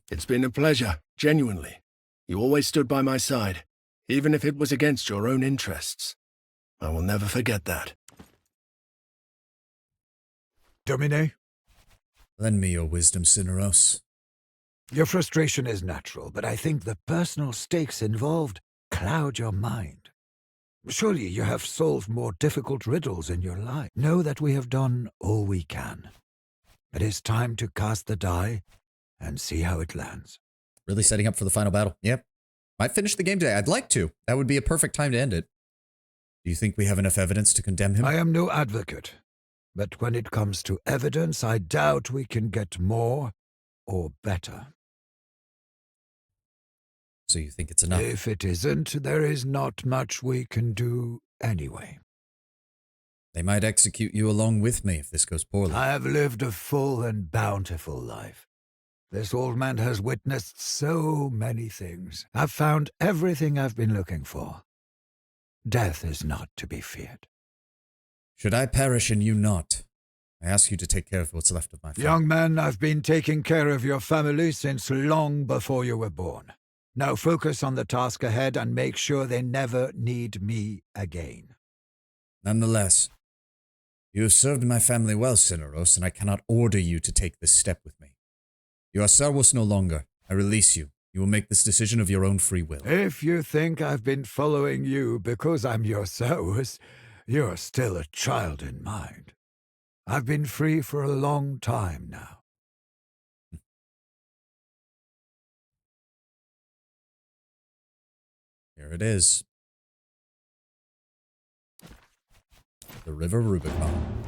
It's been a pleasure, genuinely. You always stood by my side, even if it was against your own interests. I will never forget that. Domine? Lend me your wisdom, Cineros. Your frustration is natural, but I think the personal stakes involved cloud your mind. Surely you have solved more difficult riddles in your life. Know that we have done all we can. It is time to cast the die and see how it lands. Really setting up for the final battle. Yep. Might finish the game today. I'd like to. That would be a perfect time to end it. Do you think we have enough evidence to condemn him? I am no advocate, but when it comes to evidence, I doubt we can get more or better. So you think it's enough? If it isn't, there is not much we can do anyway. They might execute you along with me if this goes poorly. I have lived a full and bountiful life. This old man has witnessed so many things. I've found everything I've been looking for. Death is not to be feared. Should I perish and you not, I ask you to take care of what's left of my family. Young man, I've been taking care of your family since long before you were born. Now focus on the task ahead and make sure they never need me again. Nonetheless, you have served my family well, Cineros, and I cannot order you to take this step with me. You are Sarwos no longer. I release you. You will make this decision of your own free will. If you think I've been following you because I'm your Sarwos, you're still a child in mind. I've been free for a long time now. Here it is. The River Rubicon.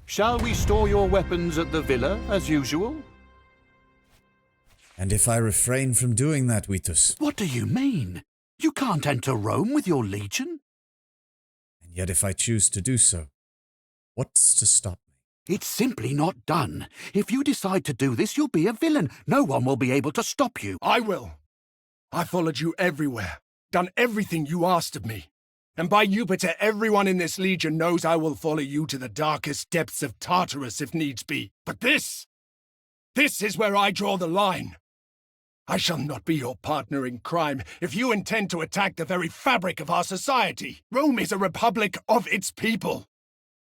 Shall we store your weapons at the villa, as usual? And if I refrain from doing that, Vitus? What do you mean? You can't enter Rome with your legion? And yet if I choose to do so, what's to stop me? It's simply not done. If you decide to do this, you'll be a villain. No one will be able to stop you. I will. I followed you everywhere, done everything you asked of me. And by Jupiter, everyone in this legion knows I will follow you to the darkest depths of Tartarus if needs be. But this is where I draw the line. I shall not be your partner in crime if you intend to attack the very fabric of our society. Rome is a republic of its people.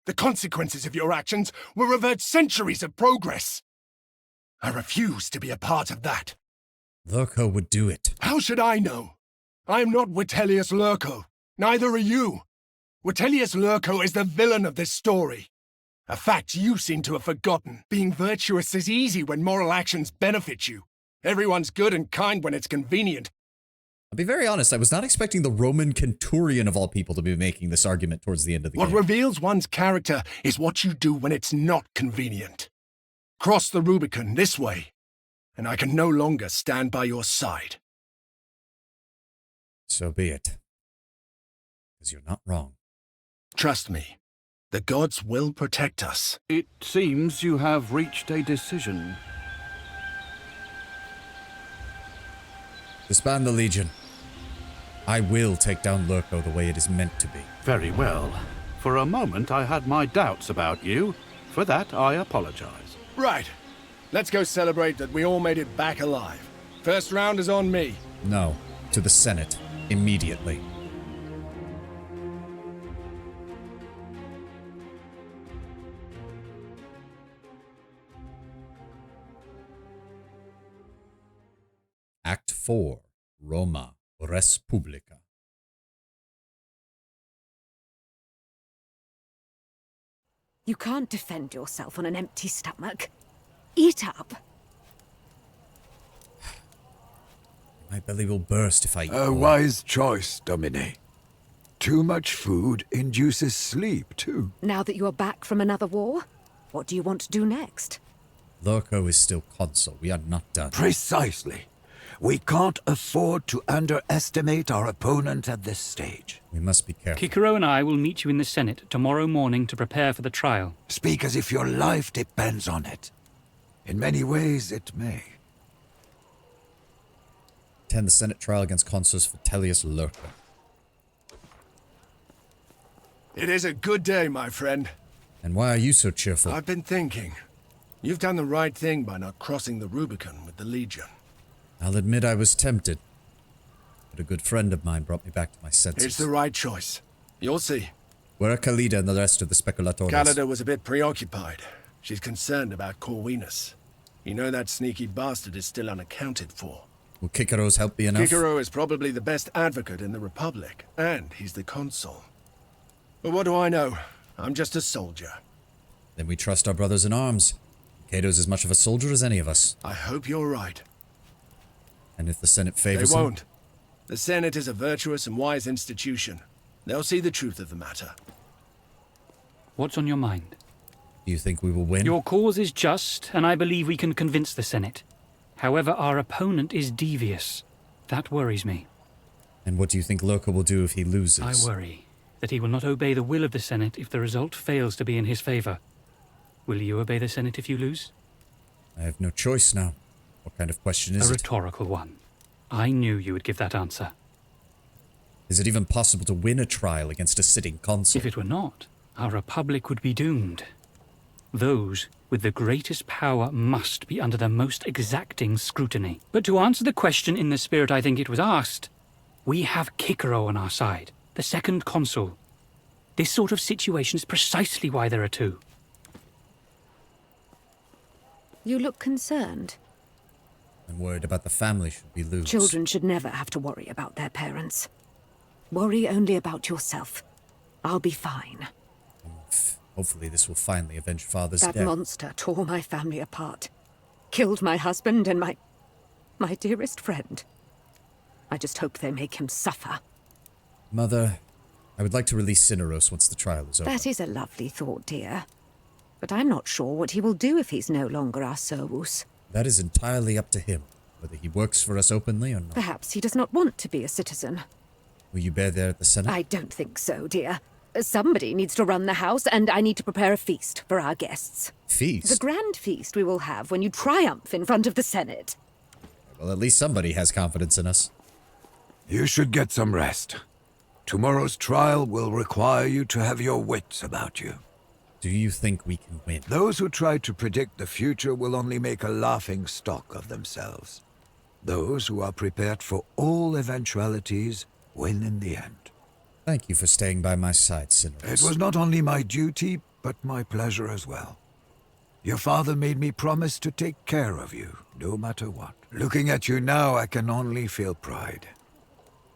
The consequences of your actions will revert centuries of progress. I refuse to be a part of that. Lurko would do it. How should I know? I am not Vitellius Lurko. Neither are you. Vitellius Lurko is the villain of this story. A fact you seem to have forgotten. Being virtuous is easy when moral actions benefit you. Everyone's good and kind when it's convenient. I'll be very honest, I was not expecting the Roman centurion of all people to be making this argument towards the end of the game. What reveals one's character is what you do when it's not convenient. Cross the Rubicon this way, and I can no longer stand by your side. So be it. Because you're not wrong. Trust me, the gods will protect us. It seems you have reached a decision. Disband the Legion. I will take down Lurko the way it is meant to be. Very well. For a moment I had my doubts about you. For that I apologize. Right. Let's go celebrate that we all made it back alive. First round is on me. No. To the Senate. Immediately. Act 4. Roma. Res Publica. You can't defend yourself on an empty stomach. Eat up. My belly will burst if I eat A more. wise choice, Domine. Too much food induces sleep, too. Now that you're back from another war, what do you want to do next? Lurko is still consul. We are not done. Precisely. We can't afford to underestimate our opponent at this stage. We must be careful. Kikero and I will meet you in the Senate tomorrow morning to prepare for the trial. Speak as if your life depends on it. In many ways, it may. Attend the Senate trial against Consus Vitellius Lurko. It is a good day, my friend. And why are you so cheerful? I've been thinking. You've done the right thing by not crossing the Rubicon with the Legion. I'll admit I was tempted. But a good friend of mine brought me back to my senses. It's the right choice. You'll see. Where are Kalida and the rest of the speculatores? Kalida was a bit preoccupied. She's concerned about Corvinus. You know that sneaky bastard is still unaccounted for. Will Kikeros help me enough? Kikero is probably the best advocate in the Republic, and he's the consul. But what do I know? I'm just a soldier. Then we trust our brothers in arms. Cato's as much of a soldier as any of us. I hope you're right. And if the Senate favors They him? won't. The Senate is a virtuous and wise institution. They'll see the truth of the matter. What's on your mind? Do you think we will win? Your cause is just, and I believe we can convince the Senate. However, our opponent is devious. That worries me. And what do you think Lurko will do if he loses? I worry that he will not obey the will of the Senate if the result fails to be in his favor. Will you obey the Senate if you lose? I have no choice now. What kind of question is A it? rhetorical one. I knew you would give that answer. Is it even possible to win a trial against a sitting consul? If it were not, our republic would be doomed. Those with the greatest power must be under the most exacting scrutiny. But to answer the question in the spirit I think it was asked, we have Kikero on our side, the second consul. This sort of situation is precisely why there are two. You look concerned. I'm worried about the family should we lose. Children should never have to worry about their parents. Worry only about yourself. I'll be fine. Hopefully this will finally avenge Father's death. That monster tore my family apart. Killed my husband and my dearest friend. I just hope they make him suffer. Mother, I would like to release Cineros once the trial is over. That is a lovely thought, dear. But I'm not sure what he will do if he's no longer our servus. That is entirely up to him, whether he works for us openly or not. Perhaps he does not want to be a citizen. Will you bear there at the Senate? I don't think so, dear. Somebody needs to run the house, and I need to prepare a feast for our guests. Feast? The grand feast we will have when you triumph in front of the Senate. Well, at least somebody has confidence in us. You should get some rest. Tomorrow's trial will require you to have your wits about you. Do you think we can win? Those who try to predict the future will only make a laughing stock of themselves. Those who are prepared for all eventualities win in the end. Thank you for staying by my side, Cineros. It was not only my duty, but my pleasure as well. Your father made me promise to take care of you, no matter what. Looking at you now, I can only feel pride.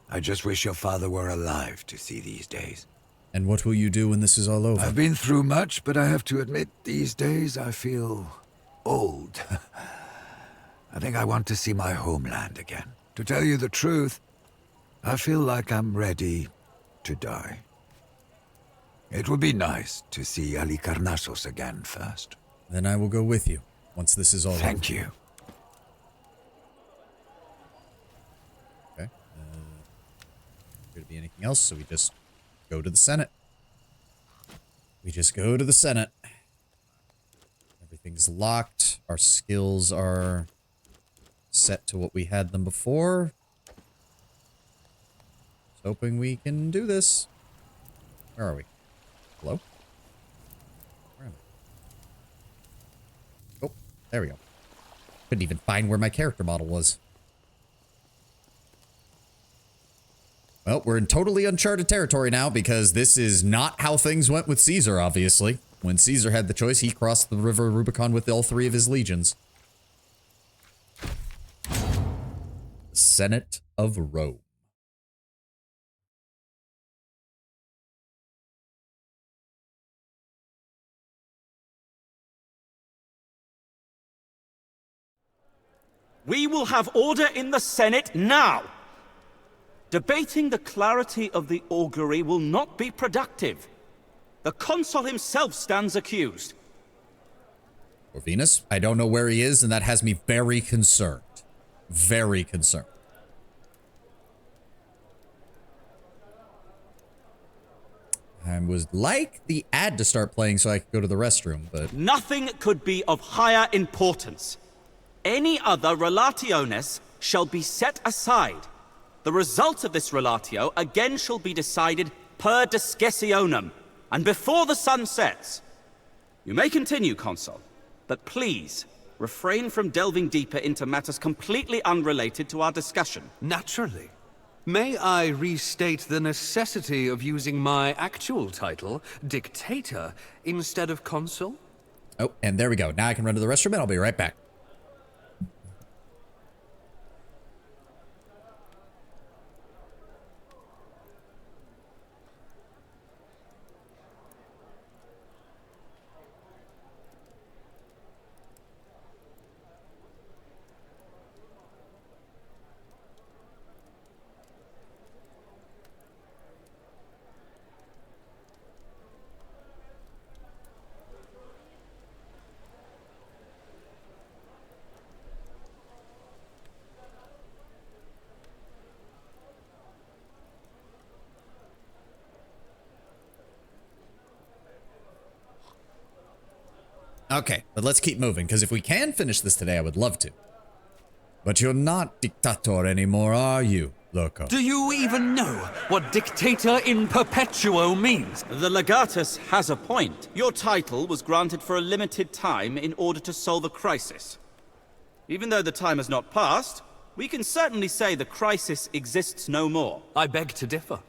I just wish your father were alive to see these days. And what will you do when this is all over? I've been through much, but I have to admit, these days I feel old. I think I want to see my homeland again. To tell you the truth, I feel like I'm ready to die. It would be nice to see Halicarnassos again first. Then I will go with you, once this is all over. Thank you. Okay. Could it be anything else? So we just go to the Senate. We just go to the Senate. Everything's locked. Our skills are set to what we had them before. hoping we can do this. Where are we? Hello? Where am I? Oh, there we go. Couldn't even find where my character model was. Well, we're in totally uncharted territory now because this is not how things went with Caesar, obviously. When Caesar had the choice, he crossed the river Rubicon with all 3 of his legions. The Senate of Rome. We will have order in the Senate now! Debating the clarity of the augury will not be productive. The consul himself stands accused. Or Venus, I don't know where he is, and that has me very concerned. Very concerned. I would like the ad to start playing so I could go to the restroom, but... Nothing could be of higher importance. Any other relationes shall be set aside. The result of this relatio again shall be decided per discussionem, and before the sun sets. You may continue, Consul, but please refrain from delving deeper into matters completely unrelated to our discussion. Naturally. May I restate the necessity of using my actual title, Dictator, instead of Consul? Oh, and there we go. Now I can run to the restroom and I'll be right back. Okay, but let's keep moving, because if we can finish this today, I would love to. But you're not dictator anymore, are you, Loco? Do you even know what Dictator in Perpetuo means? The legatus has a point. Your title was granted for a limited time in order to solve a crisis. Even though the time has not passed, we can certainly say the crisis exists no more. I beg to differ.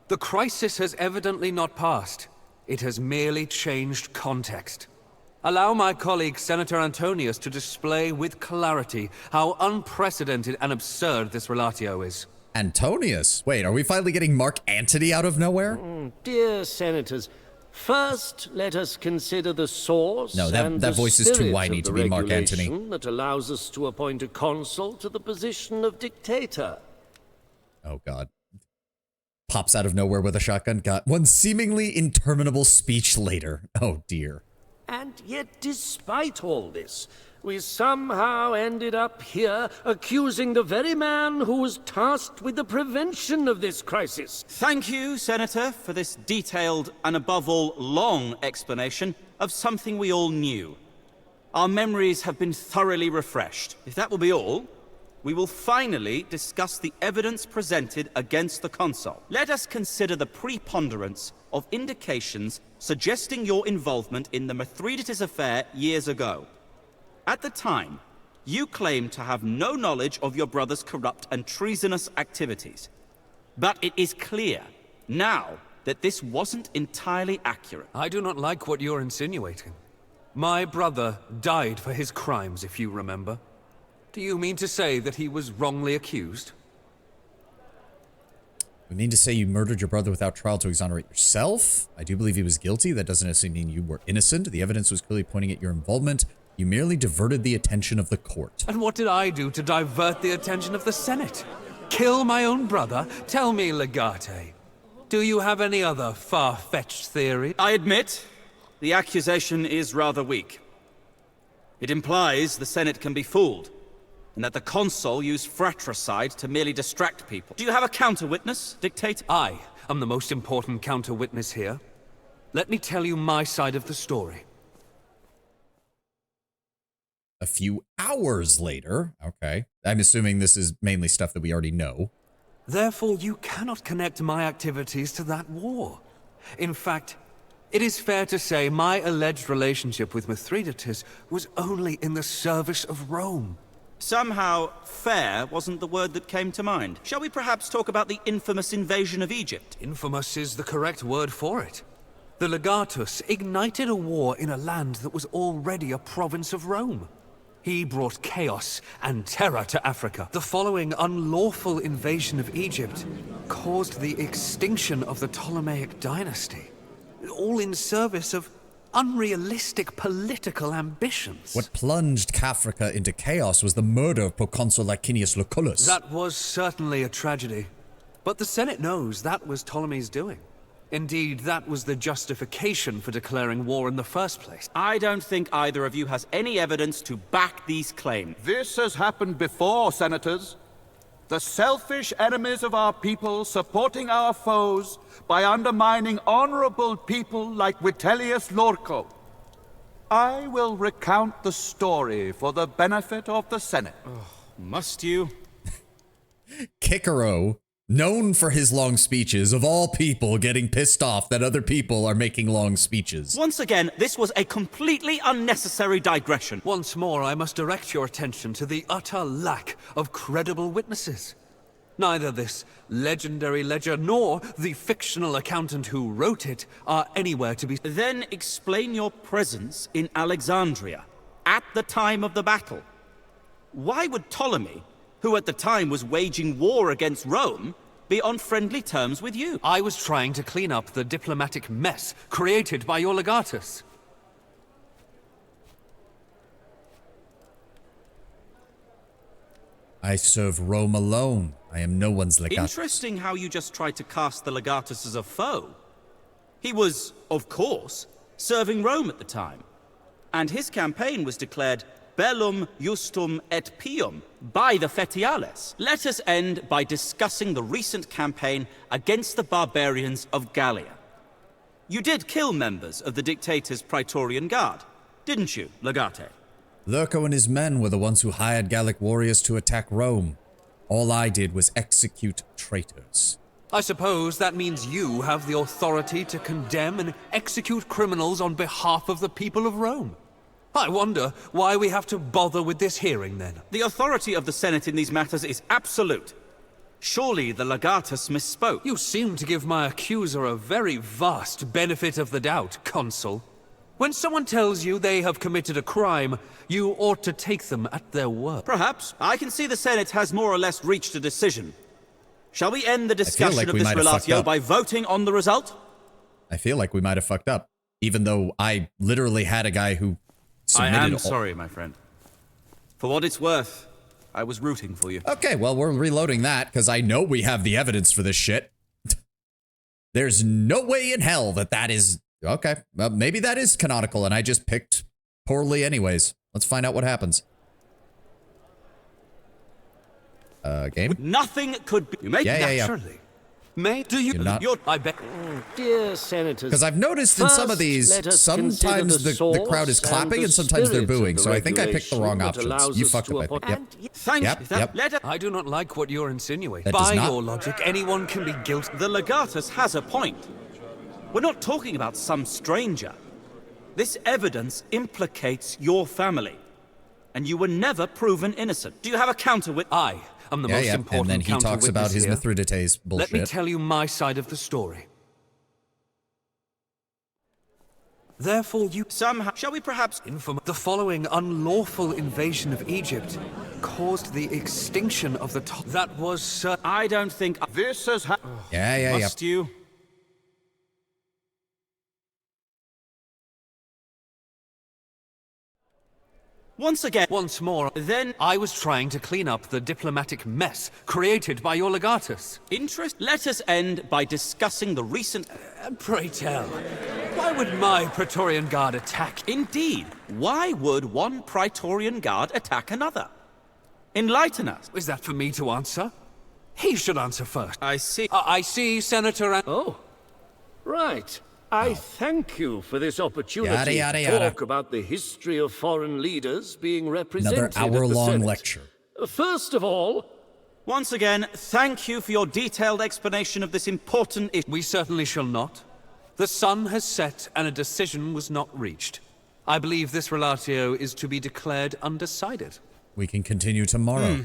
The crisis has evidently not passed. It has merely changed context. Allow my colleague Senator Antonius to display with clarity how unprecedented and absurd this relatio is. Antonius? Wait, are we finally getting Mark Antony out of nowhere? Dear senators, first let us consider the source and that voice is too whiny to be Mark Antony. That allows us to appoint a consul to the position of dictator. Oh god. Pops out of nowhere with a shotgun. Got one seemingly interminable speech later. Oh dear. And yet, despite all this, we somehow ended up here accusing the very man who was tasked with the prevention of this crisis. Thank you, Senator, for this detailed and above all long explanation of something we all knew. Our memories have been thoroughly refreshed. If that will be all, we will finally discuss the evidence presented against the consul. Let us consider the preponderance of indications suggesting your involvement in the Mithridates affair years ago. At the time, you claimed to have no knowledge of your brother's corrupt and treasonous activities. But it is clear now that this wasn't entirely accurate. I do not like what you're insinuating. My brother died for his crimes, if you remember. Do you mean to say that he was wrongly accused? We mean to say you murdered your brother without trial to exonerate yourself? I do believe he was guilty. That doesn't necessarily mean you were innocent. The evidence was clearly pointing at your involvement. You merely diverted the attention of the court. And what did I do to divert the attention of the Senate? Kill my own brother? Tell me, Legate. Do you have any other far-fetched theory? I admit, the accusation is rather weak. It implies the Senate can be fooled, and that the consul used fratricide to merely distract people. Do you have a counter-witness, Dictator? I am the most important counter-witness here. Let me tell you my side of the story. A few hours later, okay. I'm assuming this is mainly stuff that we already know. Therefore, you cannot connect my activities to that war. In fact, it is fair to say my alleged relationship with Mithridates was only in the service of Rome. Somehow, fair wasn't the word that came to mind. Shall we perhaps talk about the infamous invasion of Egypt? Infamous is the correct word for it. The legatus ignited a war in a land that was already a province of Rome. He brought chaos and terror to Africa. The following unlawful invasion of Egypt caused the extinction of the Ptolemaic dynasty, all in service of unrealistic political ambitions. What plunged Africa into chaos was the murder of Proconsul Licinius Lucullus. That was certainly a tragedy. But the Senate knows that was Ptolemy's doing. Indeed, that was the justification for declaring war in the first place. I don't think either of you has any evidence to back these claims. This has happened before, senators. The selfish enemies of our people supporting our foes by undermining honorable people like Vitellius Lorco. I will recount the story for the benefit of the Senate. Must you? Cicero, known for his long speeches, of all people getting pissed off that other people are making long speeches. Once again, this was a completely unnecessary digression. Once more, I must direct your attention to the utter lack of credible witnesses. Neither this legendary ledger nor the fictional accountant who wrote it are anywhere to be... Then explain your presence in Alexandria at the time of the battle. Why would Ptolemy, who at the time was waging war against Rome, be on friendly terms with you? I was trying to clean up the diplomatic mess created by your legatus. I serve Rome alone. I am no one's legatus. Interesting how you just tried to cast the legatus as a foe. He was, of course, serving Rome at the time. And his campaign was declared bellum justum et pium by the Fetiales. Let us end by discussing the recent campaign against the barbarians of Gallia. You did kill members of the dictator's Praetorian Guard, didn't you, Legate? Lurco and his men were the ones who hired Gallic warriors to attack Rome. All I did was execute traitors. I suppose that means you have the authority to condemn and execute criminals on behalf of the people of Rome. I wonder why we have to bother with this hearing, then. The authority of the Senate in these matters is absolute. Surely the legatus misspoke. You seem to give my accuser a very vast benefit of the doubt, Consul. When someone tells you they have committed a crime, you ought to take them at their word. Perhaps. I can see the Senate has more or less reached a decision. Shall we end the discussion of this relatio by voting on the result? I feel like we might have fucked up, even though I literally had a guy who submitted... I am sorry, my friend. For what it's worth, I was rooting for you. Okay, well, we're reloading that, because I know we have the evidence for this shit. There's no way in hell that that is... Okay, well, maybe that is canonical, and I just picked poorly anyways. Let's find out what happens. Game? Nothing could be... You make naturally. May do you... Not... I bet... Dear senators... Because I've noticed in some of these, sometimes the crowd is clapping and sometimes they're booing, so I think I picked the wrong options. You fucked up, I think. Yep. Thank you. Yep. I do not like what you're insinuating. That does By not... your logic, anyone can be guilty. The legatus has a point. We're not talking about some stranger. This evidence implicates your family. And you were never proven innocent. Do you have a counterwitness? I am the most important and then he talks about his Mithridates bullshit. Let me tell you my side of the story. Therefore you somehow... Shall we perhaps... The following unlawful invasion of Egypt caused the extinction of the... That was... I don't think... This has happened... Must you... Once more, then I was trying to clean up the diplomatic mess created by your legatus. Let us end by discussing the recent... Pray tell, why would my Praetorian Guard attack? Indeed, why would one Praetorian Guard attack another? Enlighten us. Is that for me to answer? He should answer first. I see. I see, Senator... Oh, right. I thank you for this opportunity to talk about the history of foreign leaders being represented Another hour-long at the Senate. lecture. First of all, Once again, thank you for your detailed explanation of this important issue. We certainly shall not. The sun has set and a decision was not reached. I believe this relatio is to be declared undecided. We can continue tomorrow.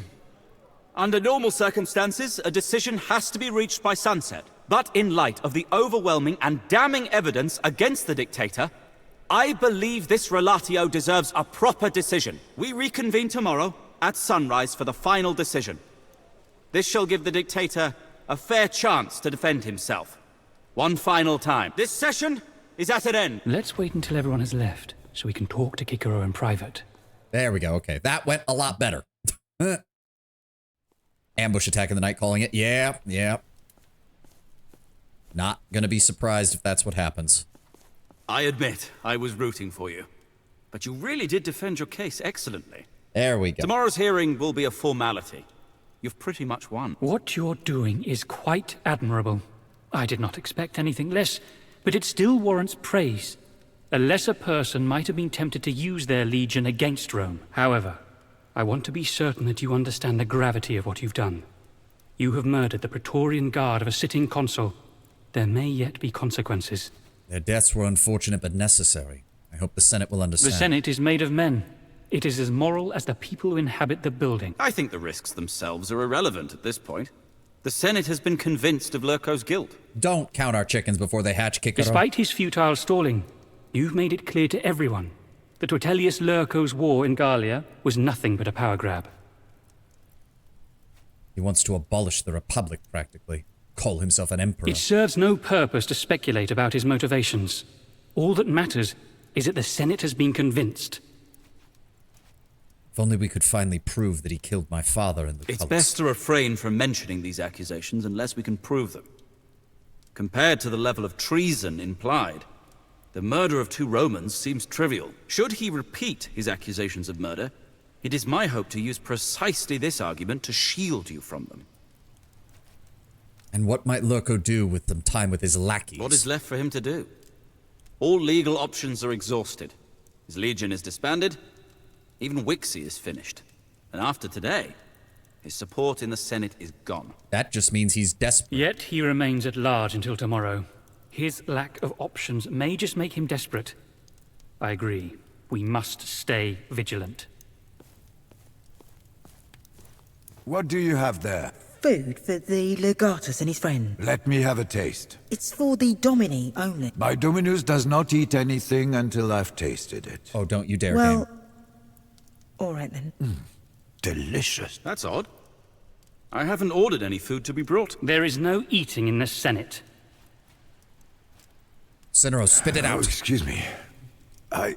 Under normal circumstances, a decision has to be reached by sunset. But in light of the overwhelming and damning evidence against the dictator, I believe this relatio deserves a proper decision. We reconvene tomorrow at sunrise for the final decision. This shall give the dictator a fair chance to defend himself. One final time. This session is at an end. Let's wait until everyone has left, so we can talk to Kikoro in private. There we go. Okay, that went a lot better. Ambush attack in the night, calling it. Yeah. Not gonna be surprised if that's what happens. I admit, I was rooting for you. But you really did defend your case excellently. There we go. Tomorrow's hearing will be a formality. You've pretty much won. What you're doing is quite admirable. I did not expect anything less, but it still warrants praise. A lesser person might have been tempted to use their legion against Rome. However, I want to be certain that you understand the gravity of what you've done. You have murdered the Praetorian Guard of a sitting consul. There may yet be consequences. Their deaths were unfortunate but necessary. I hope the Senate will understand. The Senate is made of men. It is as moral as the people who inhabit the building. I think the risks themselves are irrelevant at this point. The Senate has been convinced of Lurko's guilt. Don't count our chickens before they hatch, Kikoro. Despite his futile stalling, you've made it clear to everyone that Vitellius Lurko's war in Gallia was nothing but a power grab. He wants to abolish the Republic, practically. Call himself an emperor. It serves no purpose to speculate about his motivations. All that matters is that the Senate has been convinced. If only we could finally prove that he killed my father in the It's cults. best to refrain from mentioning these accusations unless we can prove them. Compared to the level of treason implied, the murder of 2 Romans seems trivial. Should he repeat his accusations of murder, it is my hope to use precisely this argument to shield you from them. And what might Lurko do with some time with his lackeys? What is left for him to do? All legal options are exhausted. His legion is disbanded. Even Vici is finished. And after today, his support in the Senate is gone. That just means he's desperate. Yet he remains at large until tomorrow. His lack of options may just make him desperate. I agree. We must stay vigilant. What do you have there? Food for the legatus and his friend. Let me have a taste. It's for the Domini only. My Dominus does not eat anything until I've tasted it. Oh, don't you dare, Well, game. all right then. Delicious. That's odd. I haven't ordered any food to be brought. There is no eating in the Senate. Cinero, spit it out. Oh, excuse me. I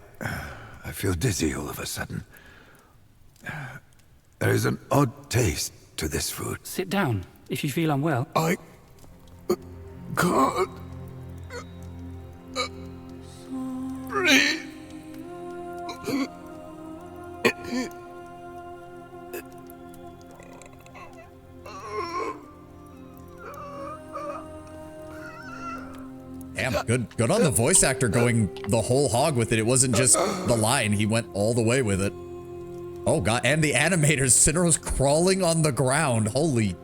feel dizzy all of a sudden. There is an odd taste to this food. Sit down, if you feel unwell. I can't breathe. Damn, good on the voice actor going the whole hog with it. It wasn't just the line, he went all the way with it. Oh god, and the animators, Cinero's crawling on the ground. Holy.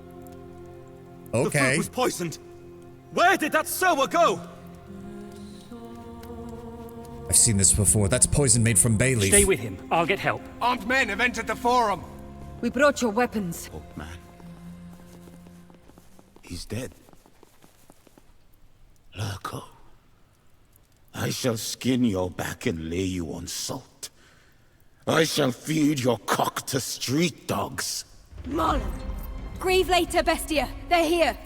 The Okay. food was poisoned. Where did that sower go? I've seen this before. That's poison made from bay leaf. Stay with him. I'll get help. Armed men have entered the forum. We brought your weapons. Oh, man. He's dead. Lurko. I shall skin your back and lay you on salt. I shall feed your cock to street dogs. Marlon! Grieve later, Bestia. They're here.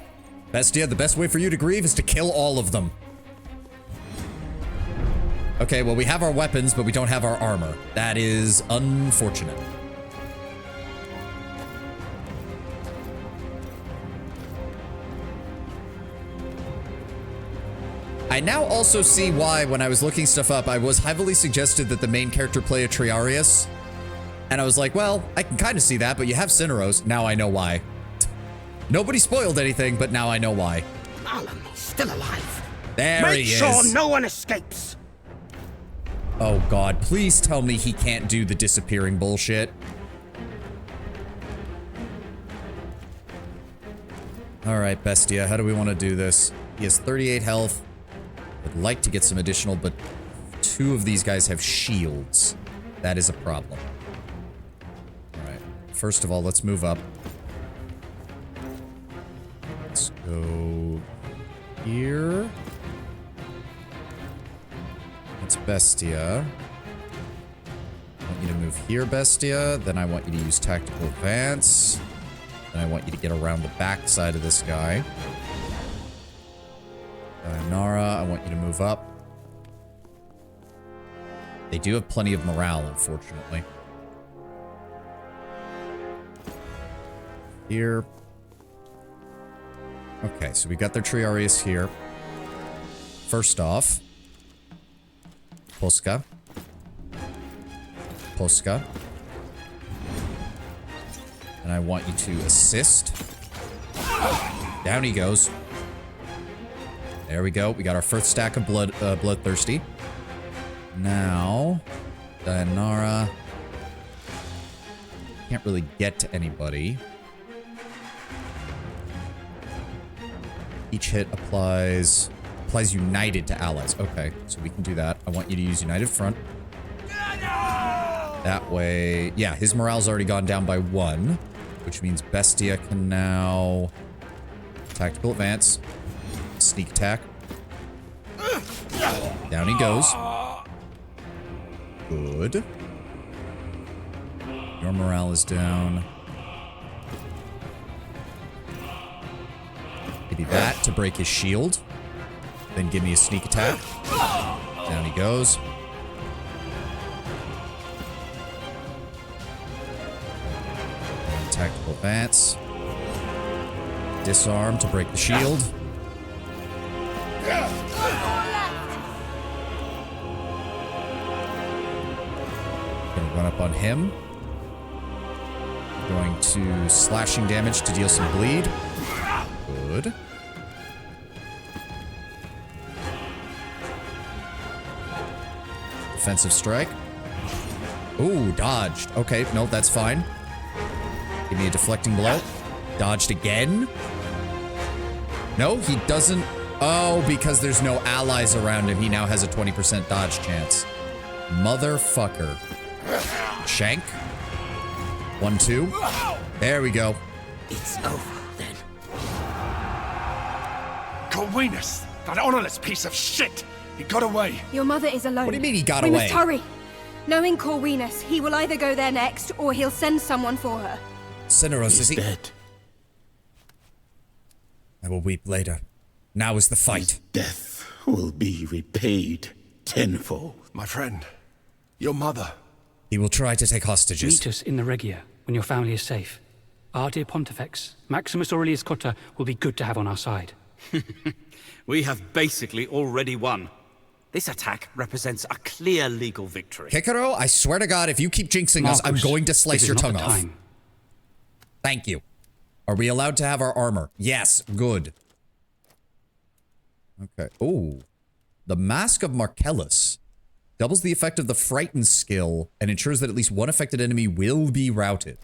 Bestia, the best way for you to grieve is to kill all of them. Okay, well, we have our weapons, but we don't have our armor. That is unfortunate. I now also see why, when I was looking stuff up, I was heavily suggested that the main character play a Triarius. And I was like, well, I can kind of see that, but you have Cineros. Now I know why. Nobody spoiled anything, but now I know why. Marlon, still alive. There he is. Make sure no one escapes. Oh god, please tell me he can't do the disappearing bullshit. Alright, Bestia, how do we want to do this? He has 38 health. Would like to get some additional, but 2 of these guys have shields. That is a problem. Alright, first of all, let's move up. Let's go here. That's Bestia. I want you to move here, Bestia. Then I want you to use Tactical Advance. Then I want you to get around the back side of this guy. Nara, I want you to move up. They do have plenty of morale, unfortunately. Here. Okay, so we got their Triarius here. First off, Polska. Polska. And I want you to assist. Down he goes. There we go. We got our first stack of bloodthirsty. Now, Dianara. Can't really get to anybody. Each hit applies United to allies. Okay, so we can do that. I want you to use United Front. That way, yeah, his morale's already gone down by 1, which means Bestia can now tactical advance, sneak attack. Down he goes. Good. Your morale is down. Maybe that to break his shield. Then give me a sneak attack. Down he goes. And tactical advance. Disarm to break the shield. Gonna run up on him. Going to slashing damage to deal some bleed. Good. Defensive strike. Ooh, dodged. Okay, no, that's fine. Give me a deflecting blow. Dodged again. No, he doesn't. Oh, because there's no allies around him, he now has a 20% dodge chance. Motherfucker. Shank. 1, 2. There we go. It's over, then. Corvinus! That honorless piece of shit! He got away! Your mother is alone. What do you mean he got we away? We must hurry. Knowing Corvinus, he will either go there next, or he'll send someone for her. Cineros, is he dead? I will weep later. Now is the fight. His death will be repaid tenfold. My friend, your mother. He will try to take hostages. Meet us in the Regia when your family is safe. Our dear Pontifex, Maximus Aurelius Cotta, will be good to have on our side. We have basically already won. This attack represents a clear legal victory. Kikaro, I swear to God, if you keep jinxing us, I'm going to slice your tongue off. Thank you. Are we allowed to have our armor? Yes, good. Okay. Oh, the Mask of Marcellus doubles the effect of the Frighten skill and ensures that at least one affected enemy will be routed.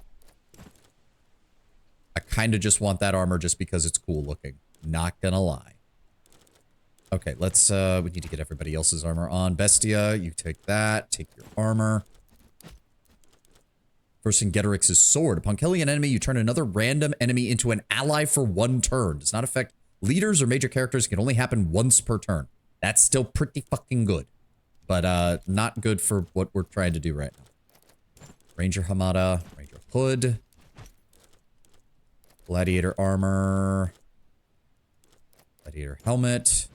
I kind of just want that armor just because it's cool looking. Not gonna lie. Okay, let's, we need to get everybody else's armor on. Bestia, you take that. Take your armor. Vercingetorix's sword. Upon killing an enemy, you turn another random enemy into an ally for 1 turn. Does not affect leaders or major characters. Can only happen once per turn. That's still pretty fucking good. But, not good for what we're trying to do right now. Ranger Hamada. Ranger Hood. Gladiator armor. Gladiator helmet.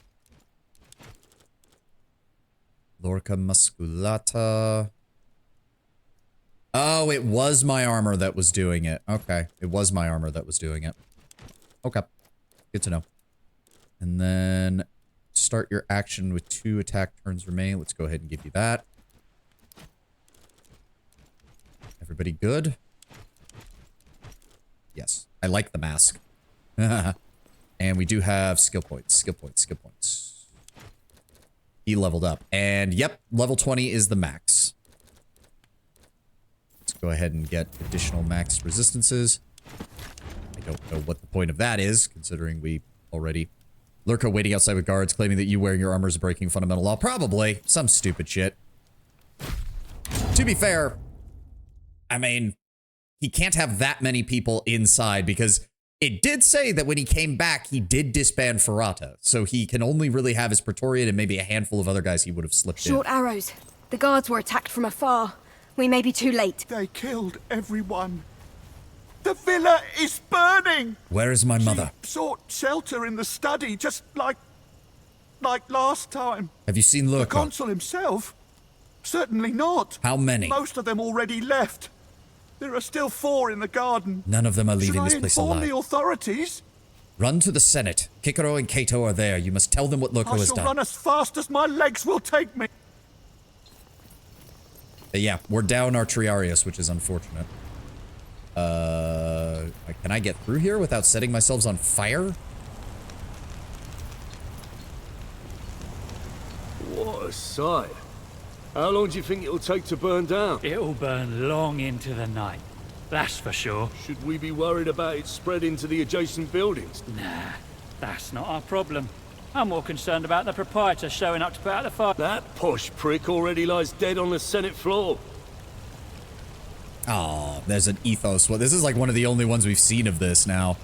Lorca musculata. Oh, it was my armor that was doing it. Okay. It was my armor that was doing it. Okay. Good to know. And then start your action with 2 attack turns remaining. Let's go ahead and give you that. Everybody good? Yes. I like the mask. And we do have skill points. Skill points. Skill points. He leveled up. And yep, level 20 is the max. Let's go ahead and get additional max resistances. I Don't know what the point of that is, considering we already... Lurko waiting outside with guards, claiming that you wearing your armor is breaking fundamental law. Probably. Some stupid shit. To be fair, I mean, he can't have that many people inside because it did say that when he came back, he did disband Ferrata. So he can only really have his Praetorian and maybe a handful of other guys he would have slipped Short in. arrows. The guards were attacked from afar. We may be too late. They killed everyone. The villa is burning! Where is my mother? She sought shelter in the study, just like last time. Have you seen Lurko? The consul himself? Certainly not. How many? Most of them already left. There are still 4 in the garden. None of them are leaving this place Should I inform alive. the authorities? Run to the Senate. Kikero and Kato are there. You must tell them what Lurko I has shall done. run as fast as my legs will take me. But yeah, we're down our Triarius, which is unfortunate. Can I get through here without setting myself on fire? What a sight. How long do you think it'll take to burn down? It'll burn long into the night. That's for sure. Should we be worried about it spreading to the adjacent buildings? Nah, that's not our problem. I'm more concerned about the proprietor showing up to put out the fire. That posh prick already lies dead on the Senate floor. Oh, there's an ethos. Well, this is like one of the only ones we've seen of this now.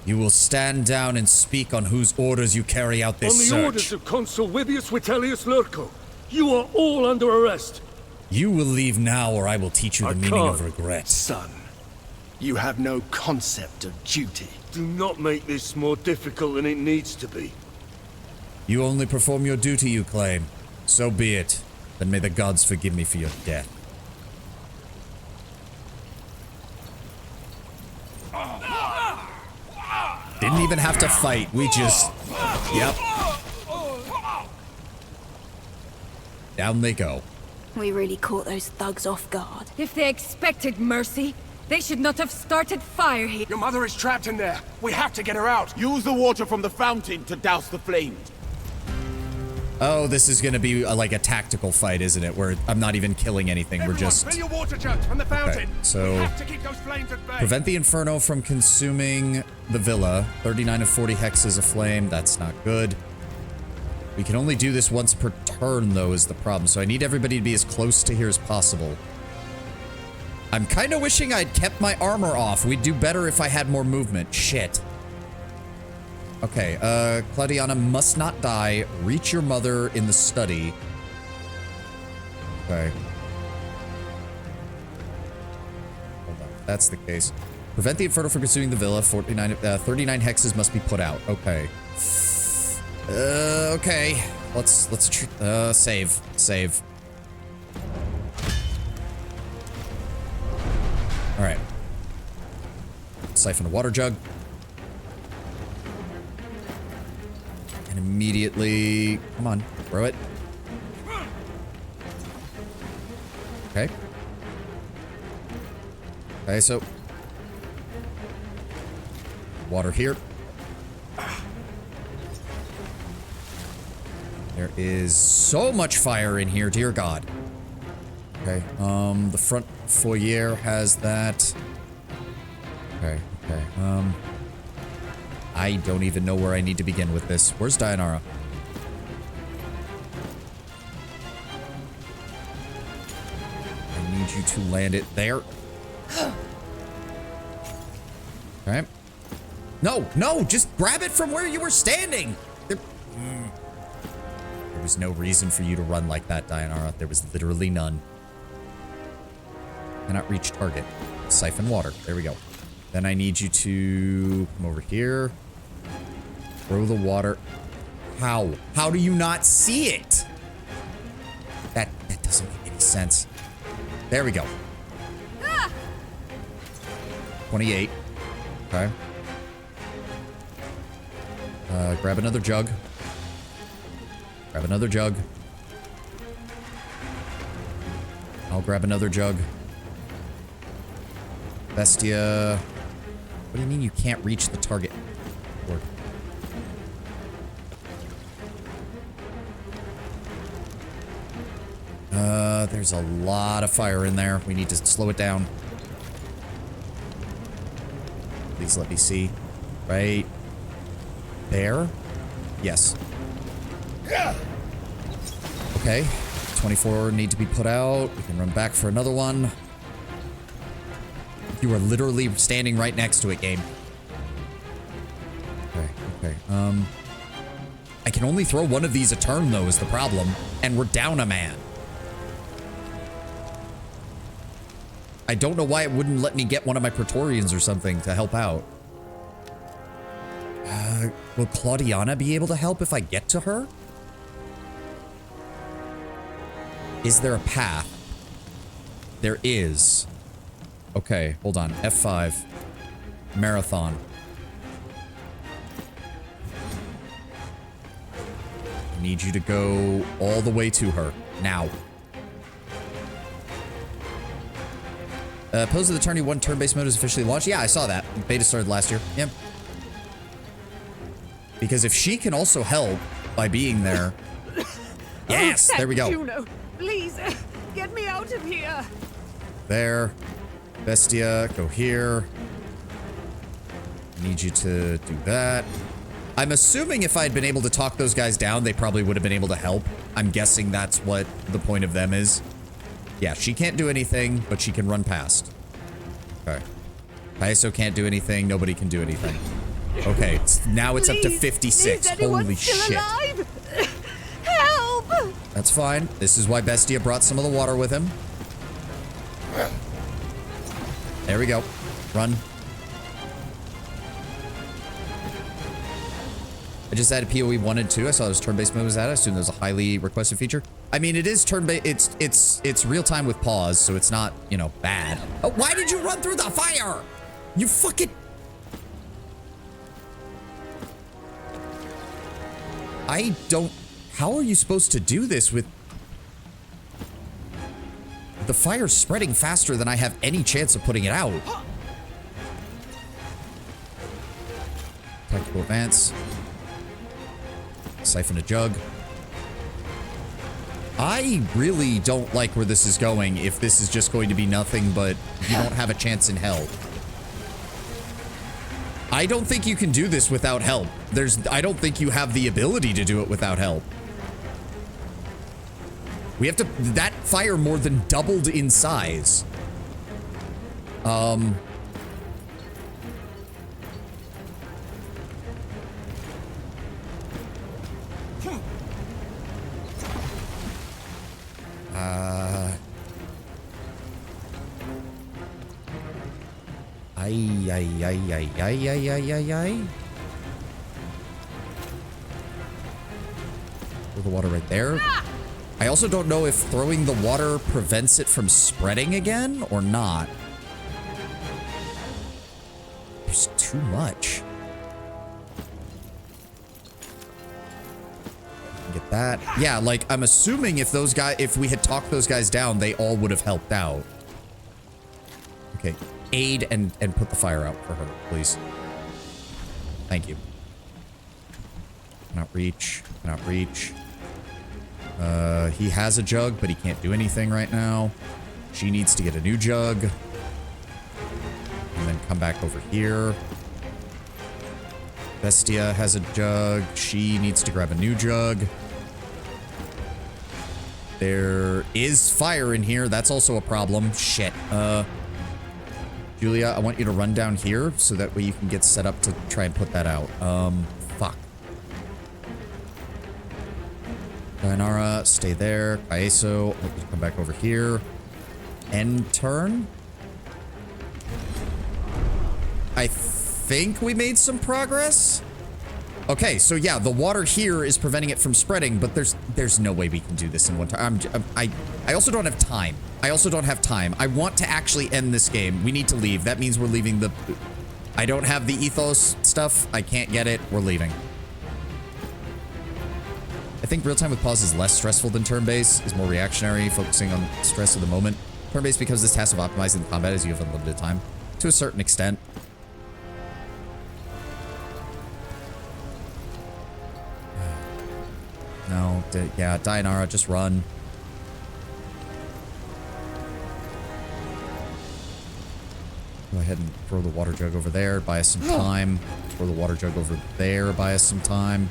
You will stand down and speak on whose orders you carry out this search. On the orders of Consul Vibius Vitellius Lurko, you are all under arrest. You will leave now or I will teach you the meaning of regret. Son, you have no concept of duty. Do not make this more difficult than it needs to be. You only perform your duty, you claim. So be it. Then may the gods forgive me for your death. Didn't even have to fight. We just... Yep. Down they go. We really caught those thugs off guard. If they expected mercy, they should not have started fire here. Your mother is trapped in there. We have to get her out. Use the water from the fountain to douse the flames. Oh, this is gonna be like a tactical fight, isn't it? Where I'm not even killing anything. Everyone, we're just... fill your water jugs from the fountain. Okay, so... We have to keep those flames at bay. Prevent the Inferno from consuming the villa. 39 of 40 hexes aflame. That's not good. We can only do this once per turn, though, is the problem. So I need everybody to be as close to here as possible. I'm kind of wishing I'd kept my armor off. We'd do better if I had more movement. Shit. Okay, Claudiana must not die. Reach your mother in the study. Okay. Hold on. If that's the case. Prevent the Inferno from consuming the villa. 39 hexes must be put out. Okay. Okay. Let's save. Save. Alright. Siphon a water jug. And immediately... Come on. Throw it. Okay. Okay, so... Water here. There is so much fire in here, dear God. Okay, the front foyer has that. Okay, I don't even know where I need to begin with this. Where's Dianara? I need you to land it there. Okay. No, just grab it from where you were standing. There was no reason for you to run like that, Dianara. There was literally none. Cannot reach target. Siphon water. There we go. Then I need you to come over here. Throw the water. How? How do you not see it? That doesn't make any sense. There we go. 28. Okay. Grab another jug. Grab another jug. I'll grab another jug. Bestia. What do you mean you can't reach the target? Lord. There's a lot of fire in there. We need to slow it down. Please let me see. Right there? Yes. Okay. 24 need to be put out. We can run back for another one. You are literally standing right next to it, game. Okay. I can only throw one of these a turn, though, is the problem. And we're down a man. I don't know why it wouldn't let me get one of my Praetorians or something to help out. Will Claudiana be able to help if I get to her? Is there a path? There is. Okay, hold on. F5. Marathon. I need you to go all the way to her. Now. Pose of the Tourney 1 turn-based mode is officially launched. Yeah, I saw that. Beta started last year. Yep. Because if she can also help by being there. Yes, there we go. Juno, please, get me out of here. There. Bestia, go here. Need you to do that. I'm assuming if I'd been able to talk those guys down, they probably would have been able to help. I'm guessing that's what the point of them is. Yeah, she can't do anything, but she can run past. Okay. Paiso can't do anything. Nobody can do anything. Okay, now it's up to 56. Holy shit. Help! That's fine. This is why Bestia brought some of the water with him. There we go. Run. I just added PoE 1 and 2. I saw this turn-based mode was added. I assume there's a highly requested feature. I mean, it is turn-based. It's real time with pause, so it's not, you know, bad. Oh, why did you run through the fire? You fucking... I don't... How are you supposed to do this with... The fire's spreading faster than I have any chance of putting it out. Tactical advance. Siphon a jug. I really don't like where this is going if this is just going to be nothing but you don't have a chance in hell. I don't think you can do this without help. I don't think you have the ability to do it without help. We have to... That fire more than doubled in size. Throw the water right there. I also don't know if throwing the water prevents it from spreading again or not. There's too much. Get that. Yeah, like, I'm assuming if those guys, if we had talked those guys down, they all would have helped out. Okay, aid and put the fire out for her, please. Thank you. Cannot reach. Cannot reach. He has a jug, but he can't do anything right now. She needs to get a new jug. And then come back over here. Bestia has a jug. She needs to grab a new jug. There is fire in here. That's also a problem. Shit. Julia, I want you to run down here so that way you can get set up to try and put that out. Fuck. Dainara, stay there. Kaiso, I want you to come back over here. End turn. I think we made some progress. Okay, so yeah, the water here is preventing it from spreading, but there's no way we can do this in one time. I also don't have time. I want to actually end this game. We need to leave. That means we're leaving the... I don't have the ethos stuff. I can't get it. We're leaving. I think real time with pause is less stressful than turn-based, is more reactionary, focusing on stress of the moment. Turn-based because this task of optimizing the combat is you have unlimited time, to a certain extent. No, yeah, Dainara, just run. Go ahead and throw the water jug over there, buy us some time. Throw the water jug over there, buy us some time.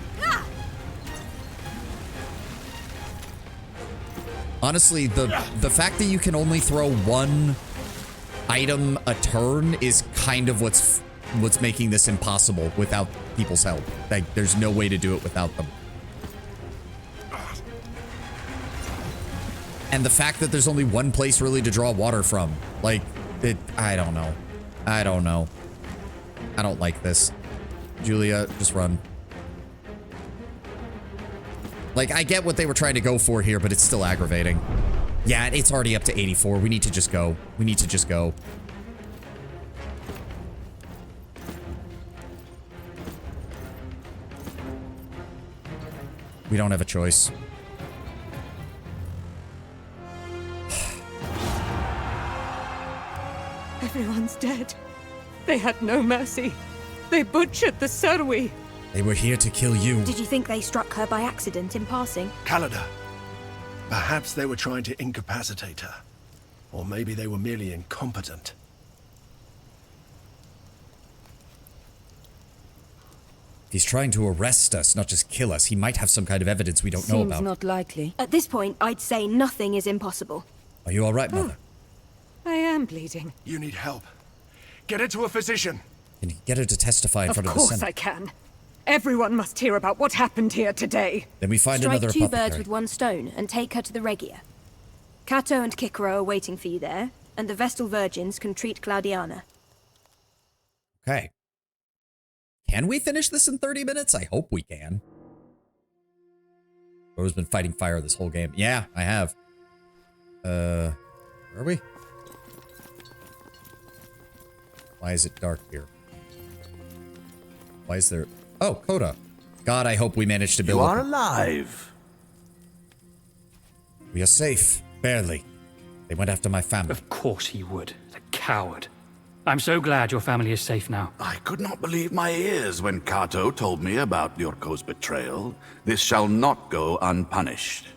Honestly, the fact that you can only throw one item a turn is kind of what's making this impossible without people's help. Like, there's no way to do it without them. And the fact that there's only one place really to draw water from. Like, I don't know. I don't know. I don't like this. Julia, just run. Like, I get what they were trying to go for here, but it's still aggravating. Yeah, it's already up to 84. We need to just go. We need to just go. We don't have a choice. Everyone's dead. They had no mercy. They butchered the Serwi. They were here to kill you. Did you think they struck her by accident in passing? Calada. Perhaps they were trying to incapacitate her. Or maybe they were merely incompetent. He's trying to arrest us, not just kill us. He might have some kind of evidence we don't know about. Seems not likely. At this point, I'd say nothing is impossible. Are you all right, Mother? I am bleeding. You need help. Get her to a physician. Can you get her to testify in front of the Senate? Of course I can. Everyone must hear about what happened here today. Then we find Strike another two apothecary. birds with one stone and take her to the Regia. Cato and Cicero are waiting for you there, and the Vestal Virgins can treat Claudiana. Okay. Can we finish this in 30 minutes? I hope we can. Bro's been fighting fire this whole game. Yeah, I have. Where are we? Why is it dark here? Why is there... Oh, Coda. God, I hope we managed to build... You are alive. We are safe. Barely. They went after my family. Of course he would. The coward. I'm so glad your family is safe now. I could not believe my ears when Cato told me about Yorko's betrayal. This shall not go unpunished.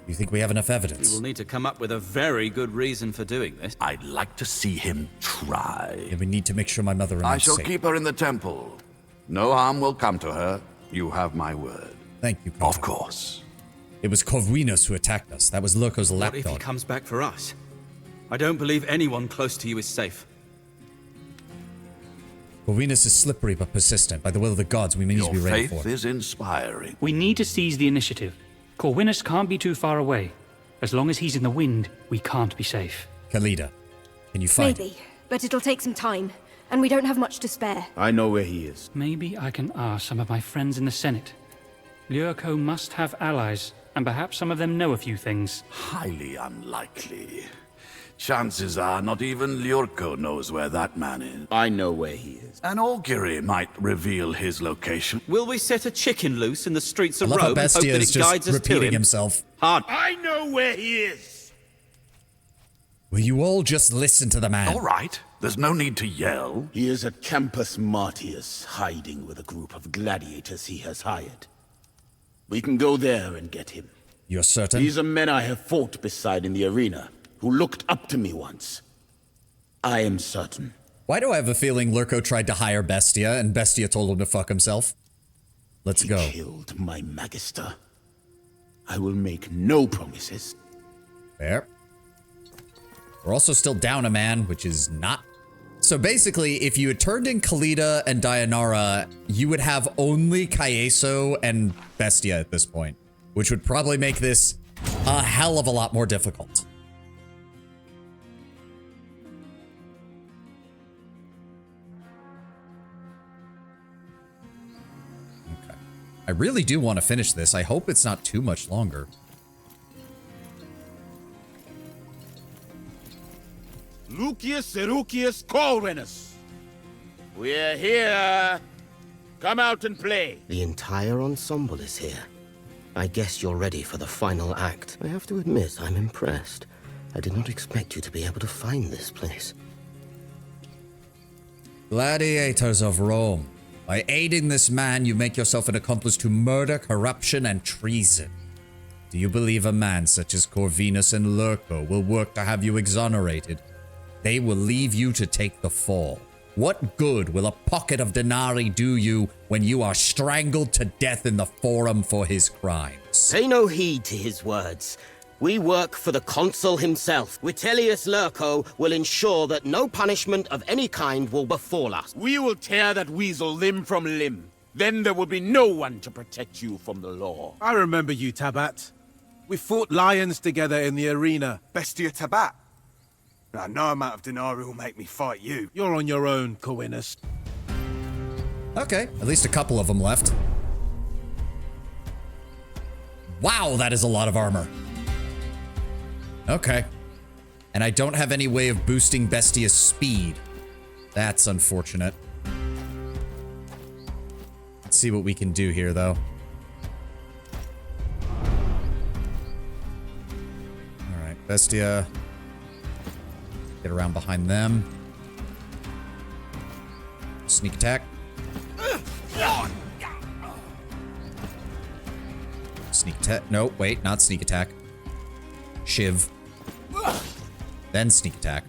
You think we have enough evidence? You will need to come up with a very good reason for doing this. I'd like to see him try. And we need to make sure my mother remains I shall safe. keep her in the temple. No harm will come to her. You have my word. Thank you, Coda. Of course. It was Corvinus who attacked us. That was Lurko's What lapdog. if he comes back for us? I don't believe anyone close to you is safe. Corvinus is slippery but persistent. By the will of the gods, we may need to be ready Your for faith it. is inspiring. We need to seize the initiative. Corvinus can't be too far away. As long as he's in the wind, we can't be safe. Khalida, can you find him? Maybe, but it'll take some time, and we don't have much to spare. I know where he is. Maybe I can ask some of my friends in the Senate. Lyurko must have allies, and perhaps some of them know a few things. Highly unlikely. Chances are not even Lyurko knows where that man is. I know where he is. An augury might reveal his location. Will we set a chicken loose in the streets of I love how Rome and hope Bestia that is it just guides us to repeating him? himself. Hard. I know where he is. Will you all just listen to the man? All right. There's no need to yell. He is at Campus Martius, hiding with a group of gladiators he has hired. We can go there and get him. You're certain? These are men I have fought beside in the arena, who looked up to me once. I am certain. Why do I have a feeling Lurko tried to hire Bestia, and Bestia told him to fuck himself? Let's go. He killed my magister. I will make no promises. Fair. We're also still down a man, which is not. So basically, if you had turned in Khalida and Dianara, you would have only Kaeso and Bestia at this point, which would probably make this a hell of a lot more difficult. Okay. I really do want to finish this. I hope it's not too much longer. Lucius Erucius Corvinus. We're here. Come out and play. The entire ensemble is here. I guess you're ready for the final act. I have to admit, I'm impressed. I did not expect you to be able to find this place. Gladiators of Rome. By aiding this man, you make yourself an accomplice to murder, corruption, and treason. Do you believe a man such as Corvinus and Lurko will work to have you exonerated? they will leave you to take the fall. What good will a pocket of denarii do you when you are strangled to death in the forum for his crimes? Pay no heed to his words. We work for the consul himself. Vitellius Lurco will ensure that no punishment of any kind will befall us. We will tear that weasel limb from limb. Then there will be no one to protect you from the law. I remember you, Tabat. We fought lions together in the arena. Bestia Tabat. Now, no amount of denarii will make me fight you. You're on your own, Corvinus. Okay, at least a couple of them left. Wow, that is a lot of armor. Okay. And I don't have any way of boosting Bestia's speed. That's unfortunate. Let's see what we can do here, though. Alright, Bestia. Get around behind them. Sneak attack. Sneak attack. No, wait, not sneak attack. Shiv. Then sneak attack.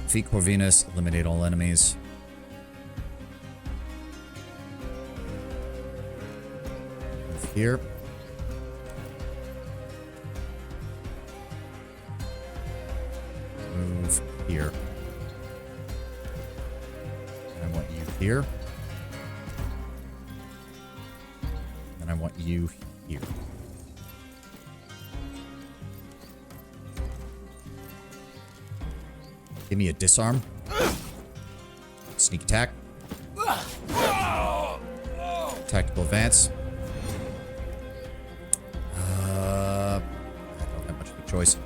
Defeat Corvinus, eliminate all enemies. Move here. Move here. And I want you here. And I want you here. Give me a disarm. Sneak attack. Tactical advance. I don't have much of a choice.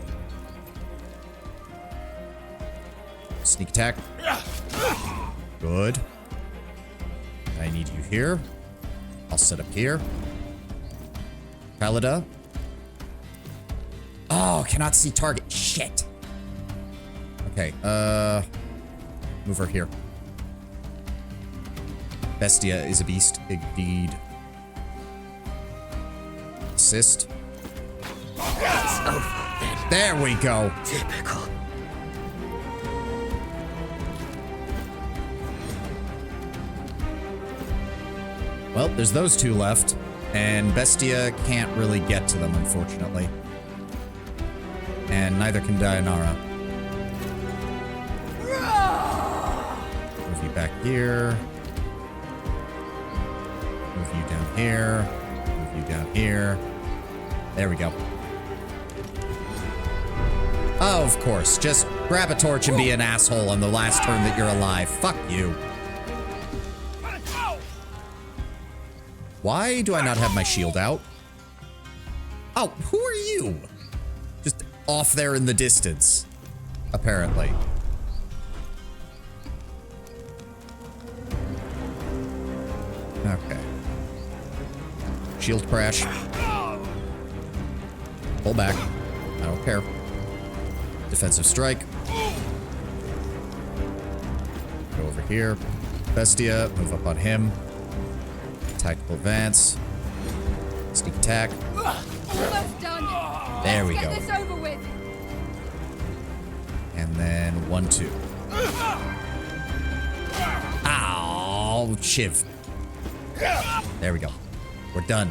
Sneak attack. Good. I need you here. I'll set up here. Kalida. Oh, cannot see target. Shit. Okay, move her here. Bestia is a beast, indeed. Assist. There we go. Typical. Well, there's those two left, and Bestia can't really get to them, unfortunately. And neither can Dianara. Move you back here. Move you down here. Move you down here. There we go. Oh, of course. Just grab a torch and be an asshole on the last turn that you're alive. Fuck you. Why do I not have my shield out? Oh, who are you? Just off there in the distance, apparently. Okay. Shield crash. Pull back. I don't care. Defensive strike. Go over here. Bestia, move up on him. Tactical advance. Sneak attack. Almost done. There we go. Let's get this over with. And then 1-2. Ow, Shiv. There we go. We're done.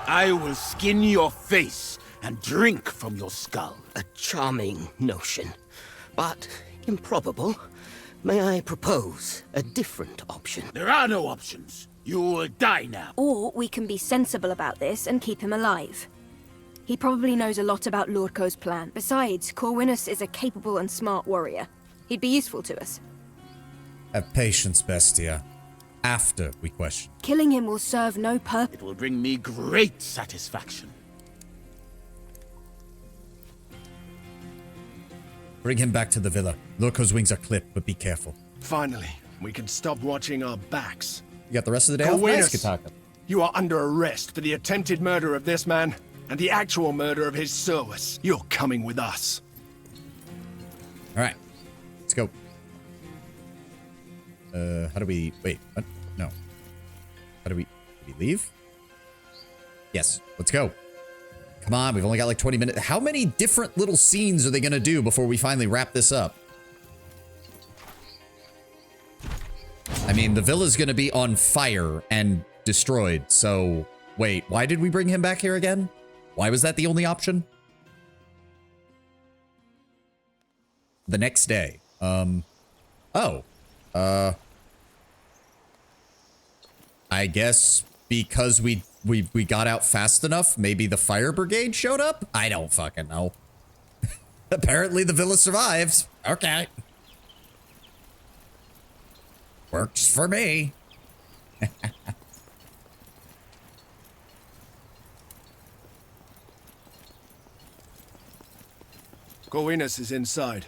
I will skin your face and drink from your skull. A charming notion, but improbable. May I propose a different option? There are no options. You will die now. Or we can be sensible about this and keep him alive. He probably knows a lot about Lurco's plan. Besides, Corvinus is a capable and smart warrior. He'd be useful to us. Have patience, Bestia. After we question. Killing him will serve no purpose. It will bring me great satisfaction. Bring him back to the villa. Lurco's wings are clipped, but be careful. Finally, we can stop watching our backs. You got the rest of the day off? Nice, Kataka. You are under arrest for the attempted murder of this man and the actual murder of his service. You're coming with us. All right, let's go. How do we... Wait, what? No. How do we leave? Yes, let's go. Come on, we've only got like 20 minutes. How many different little scenes are they going to do before we finally wrap this up? I mean, the villa's going to be on fire and destroyed. So, wait, why did we bring him back here again? Why was that the only option? The next day. I guess because we got out fast enough, maybe the fire brigade showed up? I don't fucking know. Apparently the villa survives. Okay. Works for me. Corvinus is inside.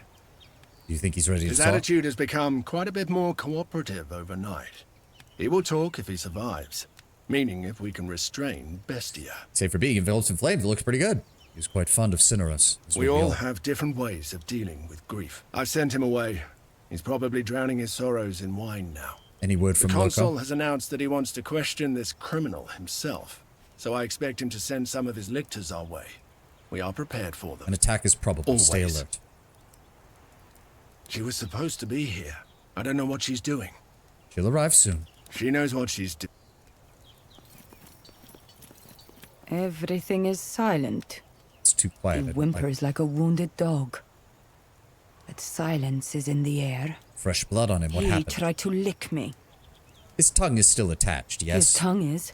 Do you think he's ready to His talk? attitude has become quite a bit more cooperative overnight. He will talk if he survives, meaning if we can restrain Bestia. Save for being enveloped in flames, it looks pretty good. He was quite fond of Cinerus. We all have different ways of dealing with grief. I've sent him away. He's probably drowning his sorrows in wine now. Any word from The consul Loco? has announced that he wants to question this criminal himself, so I expect him to send some of his lictors our way. We are prepared for them. An attack is probable. Always. Stay alert. She was supposed to be here. I don't know what she's doing. She'll arrive soon. She knows what she's doing. Everything is silent. It's too quiet. He whimpers like a wounded dog. But silence is in the air. Fresh blood on him. What He happened? tried to lick me. His tongue is still attached, yes? His tongue is,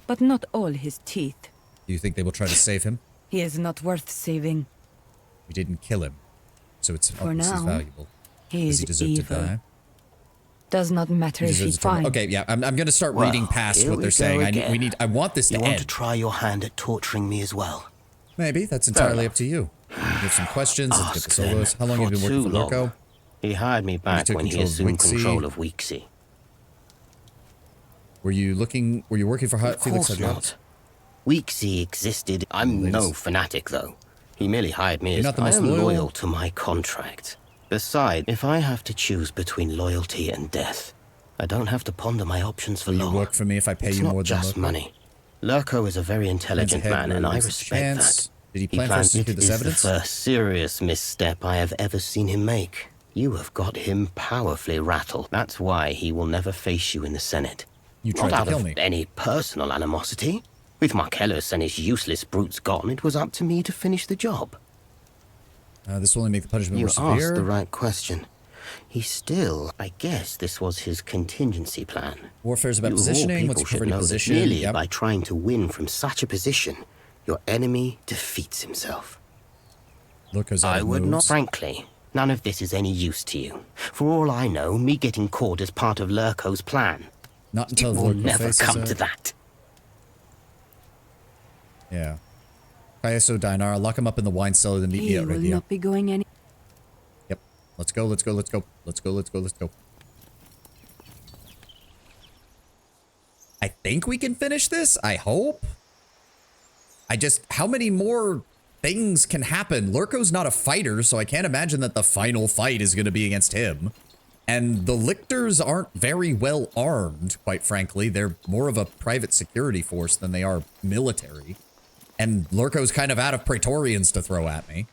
but not all his teeth. Do you think they will try to save him? He is not worth saving. We didn't kill him, so it's For obviously now, valuable. he Does is he deserve evil. to die? Does not matter if he deserves to turn- finds. Okay, yeah, I'm gonna start Well, reading past here what we they're go saying. again. I want this to You end. want to try your hand at torturing me as well? Maybe that's entirely up to you. We have some questions. Let's get the solos. How long have you been working for Lurko? He hired me back took when he control of assumed Vici. control of Vici. Were you working for Of Felix course Hadrian? not. Vici existed. I'm no fanatic, though. He merely hired me You're as not the I most am loyal. loyal to my contract. Besides, if I have to choose between loyalty and death, I don't have to ponder my options for long. Work for me if I pay It's you not more than just Lurko? money. Lurko is a very intelligent ahead, man, and I there's a respect chance. that. Did he plan for us to do It this is evidence? the first serious misstep I have ever seen him make. You have got him powerfully rattled. That's why he will never face you in the Senate. You tried Not to out kill of me. any personal animosity. With Marcellus and his useless brutes gone, it was up to me to finish the job. This will only make the punishment You more severe. asked the right question. He still, I guess this was his contingency plan. Warfare's about You of all positioning. What's people your should preferred know that position? merely Yep. by trying to win from such a position, your enemy defeats himself. Lurko's out I of would not. moves. Frankly, none of this is any use to you. For all I know, me getting caught is part of Lurko's plan. Not until it will Lurko never faces come it. to that. Yeah. Kaiso Dinar, lock him up in the wine cellar and meet me He out will right here. not be going any. Yep. Let's go, let's go, let's go. Let's go, let's go, let's go. I think we can finish this. I hope. How many more things can happen? Lurko's not a fighter, so I can't imagine that the final fight is going to be against him. And the lictors aren't very well armed, quite frankly. They're more of a private security force than they are military. And Lurko's kind of out of Praetorians to throw at me.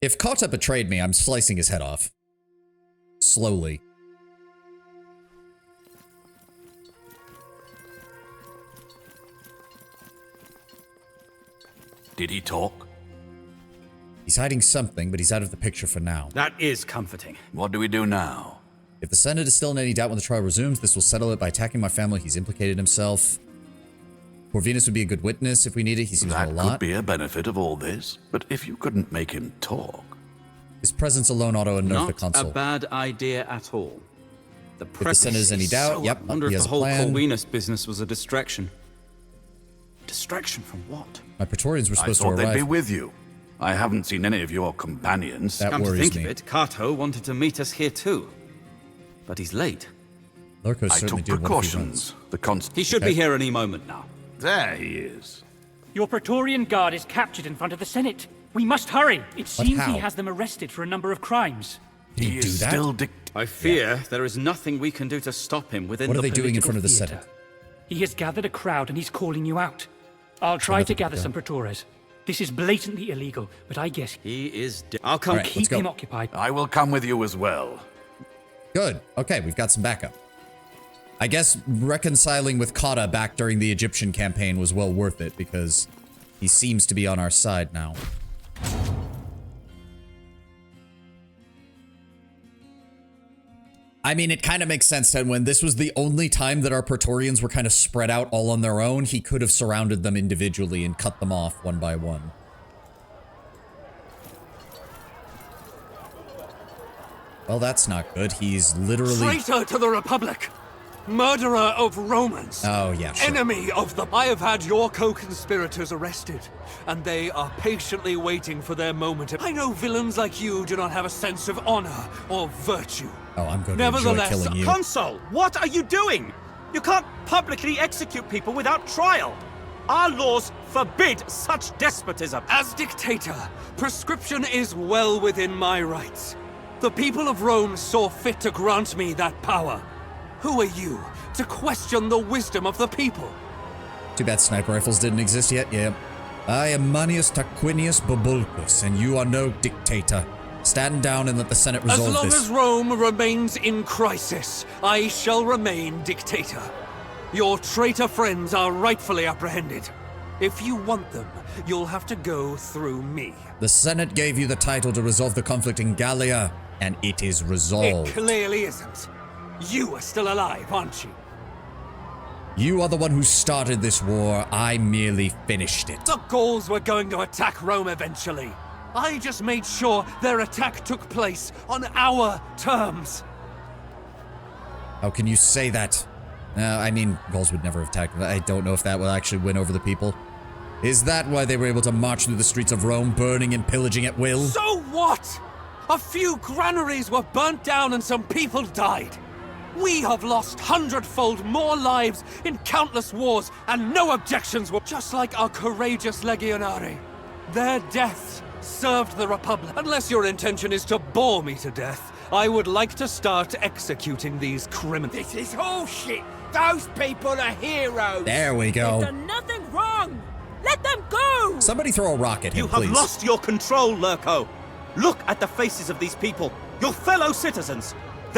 If Kata betrayed me, I'm slicing his head off. Slowly. Did he talk? He's hiding something, but he's out of the picture for now. That is comforting. What do we do now? If the Senate is still in any doubt when the trial resumes, this will settle it by attacking my family. He's implicated himself. Corvinus would be a good witness if we need it. He seems to know That a could lot. be a benefit of all this, but if you couldn't make him talk... His presence alone ought to unnerve the Not a consul. bad idea at all. The the Senate is any doubt, yep, I wonder he if has the a whole plan. Corvinus business was a distraction. Distraction from what? My Praetorians were I supposed to thought they'd arrive. be with you. I haven't seen any of your companions. That Come to worries think me. of it, Cato wanted to meet us here too. But he's late. Lurko I certainly took did what he runs. precautions. The const... He should be here any moment now. There he is. Your Praetorian guard is captured in front of the Senate. We must hurry. It seems how? he has them arrested for a number of crimes. Did he do that? I fear there is nothing we can do to stop him within What the are they doing in front of the political Senate? theatre. He has gathered a crowd and he's calling you out. I'll try to gather some praetores. This is blatantly illegal, but I guess he is I'll come. All right, keep him occupied. I will come with you as well. Good. Okay, we've got some backup. I guess reconciling with Kata back during the Egyptian campaign was well worth it, because he seems to be on our side now. I mean, it kind of makes sense then when this was the only time that our Praetorians were kind of spread out all on their own, he could have surrounded them individually and cut them off one by one. Well, that's not good. He's literally... Traitor to the Republic! Murderer of Romans! Oh, yeah, sure. Enemy of the... I have had your co-conspirators arrested, and they are patiently waiting for their moment. I know villains like you do not have a sense of honor or virtue. Oh, I'm going to enjoy killing you. Consul, what are you doing? You can't publicly execute people without trial. Our laws forbid such despotism. As dictator, prescription is well within my rights. The people of Rome saw fit to grant me that power. Who are you to question the wisdom of the people? Too bad sniper rifles didn't exist yet. Yeah. I am Manius Tarquinius Bubulcus, and you are no dictator. Stand down and let the Senate resolve this. As long as Rome remains in crisis, I shall remain dictator. Your traitor friends are rightfully apprehended. If you want them, you'll have to go through me. The Senate gave you the title to resolve the conflict in Gallia, and it is resolved. It clearly isn't. You are still alive, aren't you? You are the one who started this war. I merely finished it. The Gauls were going to attack Rome eventually. I just made sure their attack took place on our terms. How can you say that? I mean, Gauls would never have attacked. I don't know if that will actually win over the people. Is that why they were able to march through the streets of Rome, burning and pillaging at will? So what? A few granaries were burnt down and some people died. We have lost hundredfold more lives in countless wars, and no objections were just like our courageous legionari. Their deaths served the Republic. Unless your intention is to bore me to death, I would like to start executing these criminals. This is bullshit. Those people are heroes. There we go. They've done nothing wrong. Let them go. Somebody throw a rock at him, You have please. lost your control, Lurko. Look at the faces of these people, your fellow citizens.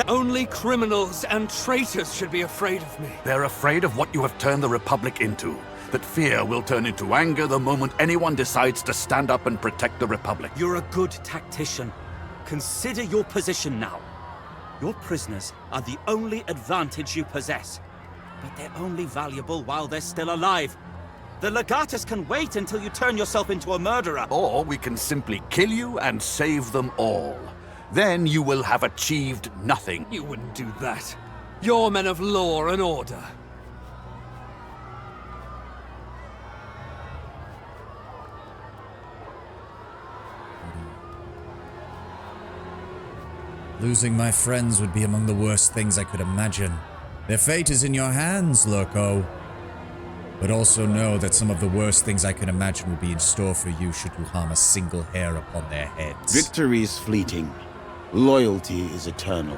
Only criminals and traitors should be afraid of me. They're afraid of what you have turned the Republic into. That fear will turn into anger the moment anyone decides to stand up and protect the Republic. You're a good tactician. Consider your position now. Your prisoners are the only advantage you possess. But they're only valuable while they're still alive. The Legatus can wait until you turn yourself into a murderer. Or we can simply kill you and save them all. Then you will have achieved nothing. You wouldn't do that. You're men of law and order. Losing my friends would be among the worst things I could imagine. Their fate is in your hands, Lurko. But also know that some of the worst things I can imagine will be in store for you should you harm a single hair upon their heads. Victory is fleeting. Loyalty is eternal.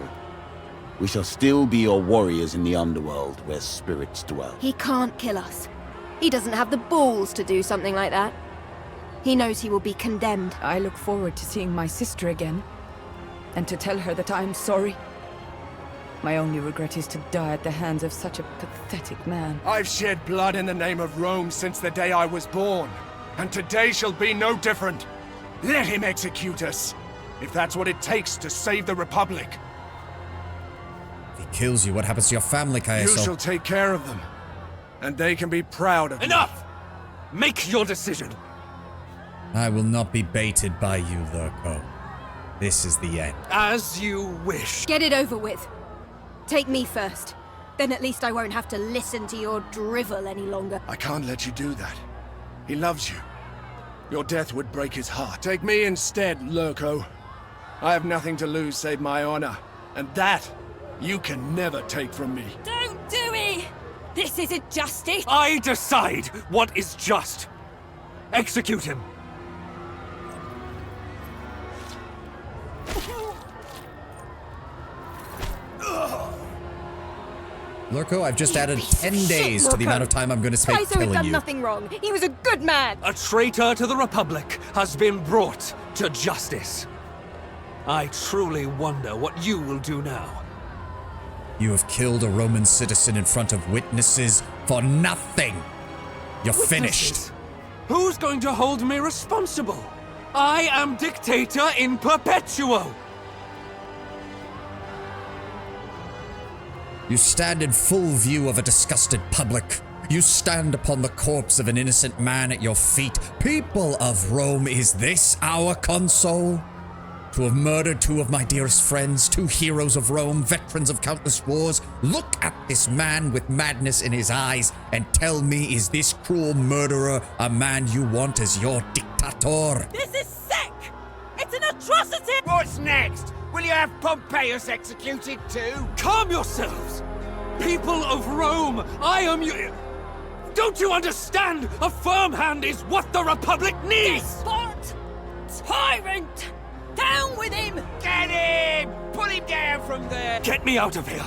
We shall still be your warriors in the underworld where spirits dwell. He can't kill us. He doesn't have the balls to do something like that. He knows he will be condemned. I look forward to seeing my sister again, and to tell her that I am sorry. My only regret is to die at the hands of such a pathetic man. I've shed blood in the name of Rome since the day I was born, and today shall be no different. Let him execute us, if that's what it takes to save the Republic. If he kills you, what happens to your family, Kaiaso? You shall take care of them, and they can be proud of me. Enough! Make your decision. I will not be baited by you, Lurko. This is the end. As you wish. Get it over with. Take me first. Then at least I won't have to listen to your drivel any longer. I can't let you do that. He loves you. Your death would break his heart. Take me instead, Lurko. I have nothing to lose save my honor, and that you can never take from me. Don't do it! This isn't justice! I decide what is just. Execute him. Lurko, I've just added 10 days to the amount of time I'm going to spend Kaizo had killing done you. nothing wrong. He was a good man. A traitor to the Republic has been brought to justice. I truly wonder what you will do now. You have killed a Roman citizen in front of witnesses for nothing. You're finished. Who's going to hold me responsible? I am dictator in perpetuo. You stand in full view of a disgusted public. You stand upon the corpse of an innocent man at your feet. People of Rome, is this our consul? To have murdered two of my dearest friends, two heroes of Rome, veterans of countless wars. Look at this man with madness in his eyes and tell me, is this cruel murderer a man you want as your dictator? This is sick! It's an atrocity! What's next? Will you have Pompeius executed too? Calm yourselves! People of Rome, I am you. Don't you understand? A firm hand is what the Republic needs! Despot! Tyrant! Down with him! Get him! Pull him down from there! Get me out of here!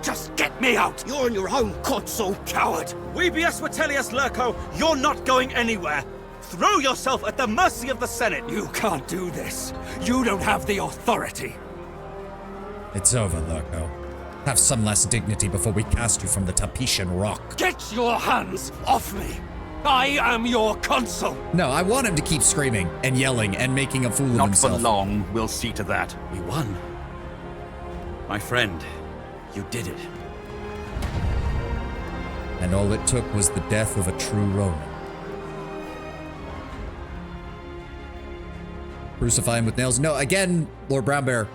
Just get me out! You're on your own, consul! Coward! Vibius Vitellius Lurko, you're not going anywhere! Throw yourself at the mercy of the Senate! You can't do this! You don't have the authority! It's over, Lurko. Have some less dignity before we cast you from the Tapetian rock. Get your hands off me! I am your consul! No, I want him to keep screaming and yelling and making a fool of himself. Not for long, we'll see to that. We won. My friend, you did it. And all it took was the death of a true Roman. Crucify him with nails. No, again, Lord Brownbear,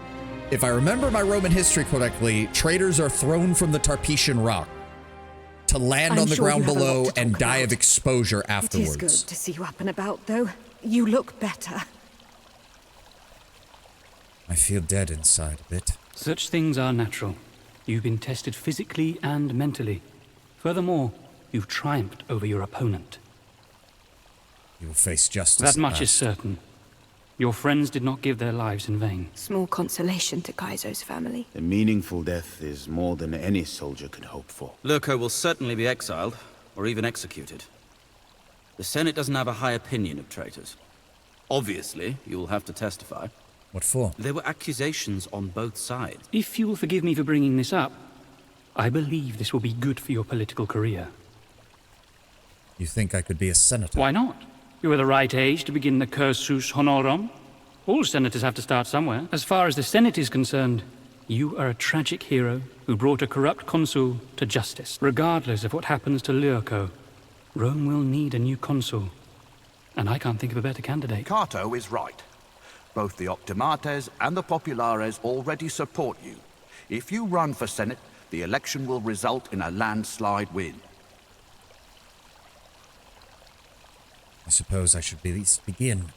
if I remember my Roman history correctly, traitors are thrown from the Tarpeian rock to land on the ground below and die of exposure afterwards. It is good to see you up and about, though. You look better. I feel dead inside a bit. Such things are natural. You've been tested physically and mentally. Furthermore, you've triumphed over your opponent. You will face justice. That much is certain. Your friends did not give their lives in vain. Small consolation to Kaizo's family. A meaningful death is more than any soldier could hope for. Lurko will certainly be exiled, or even executed. The Senate doesn't have a high opinion of traitors. Obviously, you will have to testify. What for? There were accusations on both sides. If you will forgive me for bringing this up, I believe this will be good for your political career. You think I could be a senator? Why not? You are the right age to begin the cursus honorum. All senators have to start somewhere. As far as the Senate is concerned, you are a tragic hero who brought a corrupt consul to justice. Regardless of what happens to Lurko, Rome will need a new consul. And I can't think of a better candidate. Cato is right. Both the Optimates and the Populares already support you. If you run for Senate, the election will result in a landslide win. I suppose I should at least begin.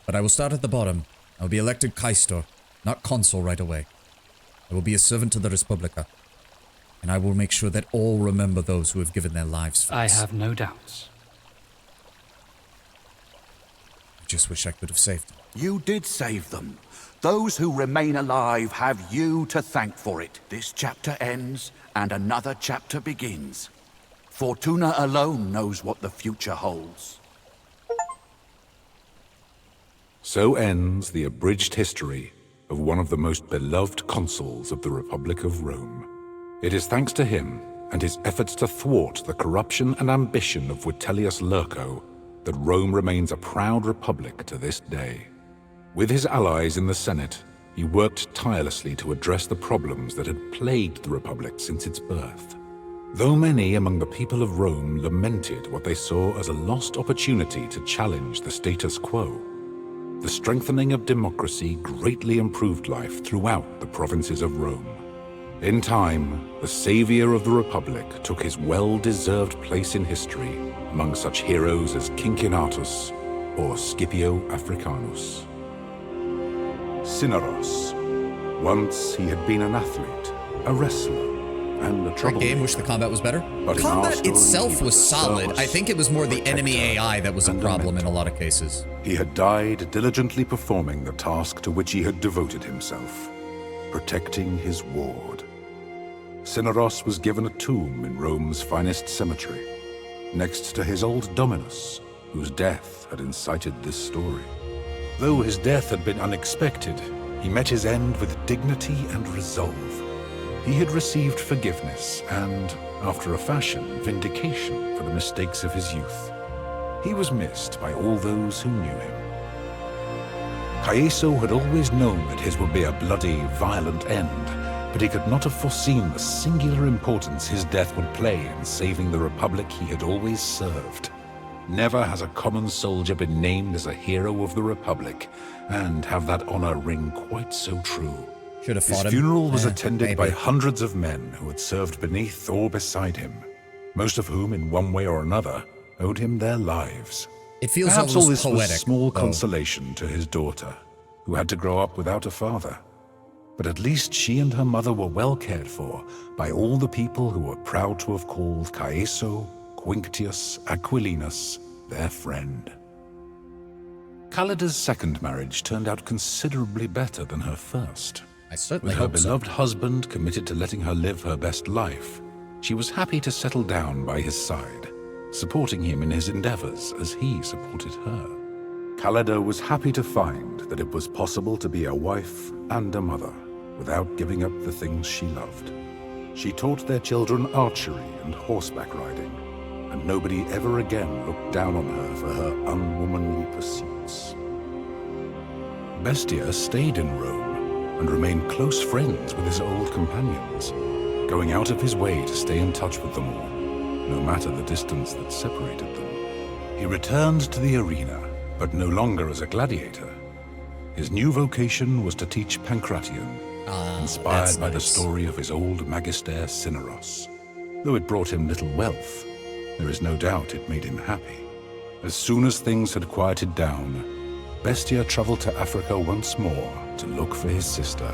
But I will start at the bottom. I will be elected Quaestor, not consul right away. I will be a servant to the Respublica. And I will make sure that all remember those who have given their lives for us. I have no doubts. I just wish I could have saved them. You did save them. Those who remain alive have you to thank for it. This chapter ends, and another chapter begins. Fortuna alone knows what the future holds. So ends the abridged history of one of the most beloved consuls of the Republic of Rome. It is thanks to him and his efforts to thwart the corruption and ambition of Vitellius Lurko that Rome remains a proud republic to this day. With his allies in the Senate, he worked tirelessly to address the problems that had plagued the Republic since its birth. Though many among the people of Rome lamented what they saw as a lost opportunity to challenge the status quo, the strengthening of democracy greatly improved life throughout the provinces of Rome. In time, the savior of the Republic took his well-deserved place in history among such heroes as Cincinnatus or Scipio Africanus. Cineros. Once he had been an athlete, a wrestler, and a troublemaker. That game, wish the combat was better. But Combat itself was solid. I think it was more the enemy AI that was a problem in a lot of cases. He had died diligently performing the task to which he had devoted himself, protecting his ward. Cineros was given a tomb in Rome's finest cemetery, next to his old dominus, whose death had incited this story. Though his death had been unexpected, he met his end with dignity and resolve. He had received forgiveness and, after a fashion, vindication for the mistakes of his youth. He was missed by all those who knew him. Caeso had always known that his would be a bloody, violent end, but he could not have foreseen the singular importance his death would play in saving the Republic he had always served. Never has a common soldier been named as a hero of the Republic, and have that honor ring quite so true. Should have fought him. His funeral was attended maybe. by hundreds of men who had served beneath or beside him, most of whom, in one way or another, owed him their lives. It feels Perhaps almost all this poetic, was small though. consolation to his daughter, who had to grow up without a father. But at least she and her mother were well cared for by all the people who were proud to have called Caeso, Quinctius, Aquilinus their friend. Callida's second marriage turned out considerably better than her first. I certainly With her hope so. beloved husband committed to letting her live her best life, she was happy to settle down by his side, supporting him in his endeavors as he supported her. Callida was happy to find that it was possible to be a wife and a mother without giving up the things she loved. She taught their children archery and horseback riding, and nobody ever again looked down on her for her unwomanly pursuits. Bestia stayed in Rome and remained close friends with his old companions, going out of his way to stay in touch with them all, no matter the distance that separated them. He returned to the arena, but no longer as a gladiator. His new vocation was to teach Pancration, inspired by the story of his old magister Cineros. Though it brought him little wealth, there is no doubt it made him happy. As soon as things had quieted down, Bestia traveled to Africa once more to look for his sister.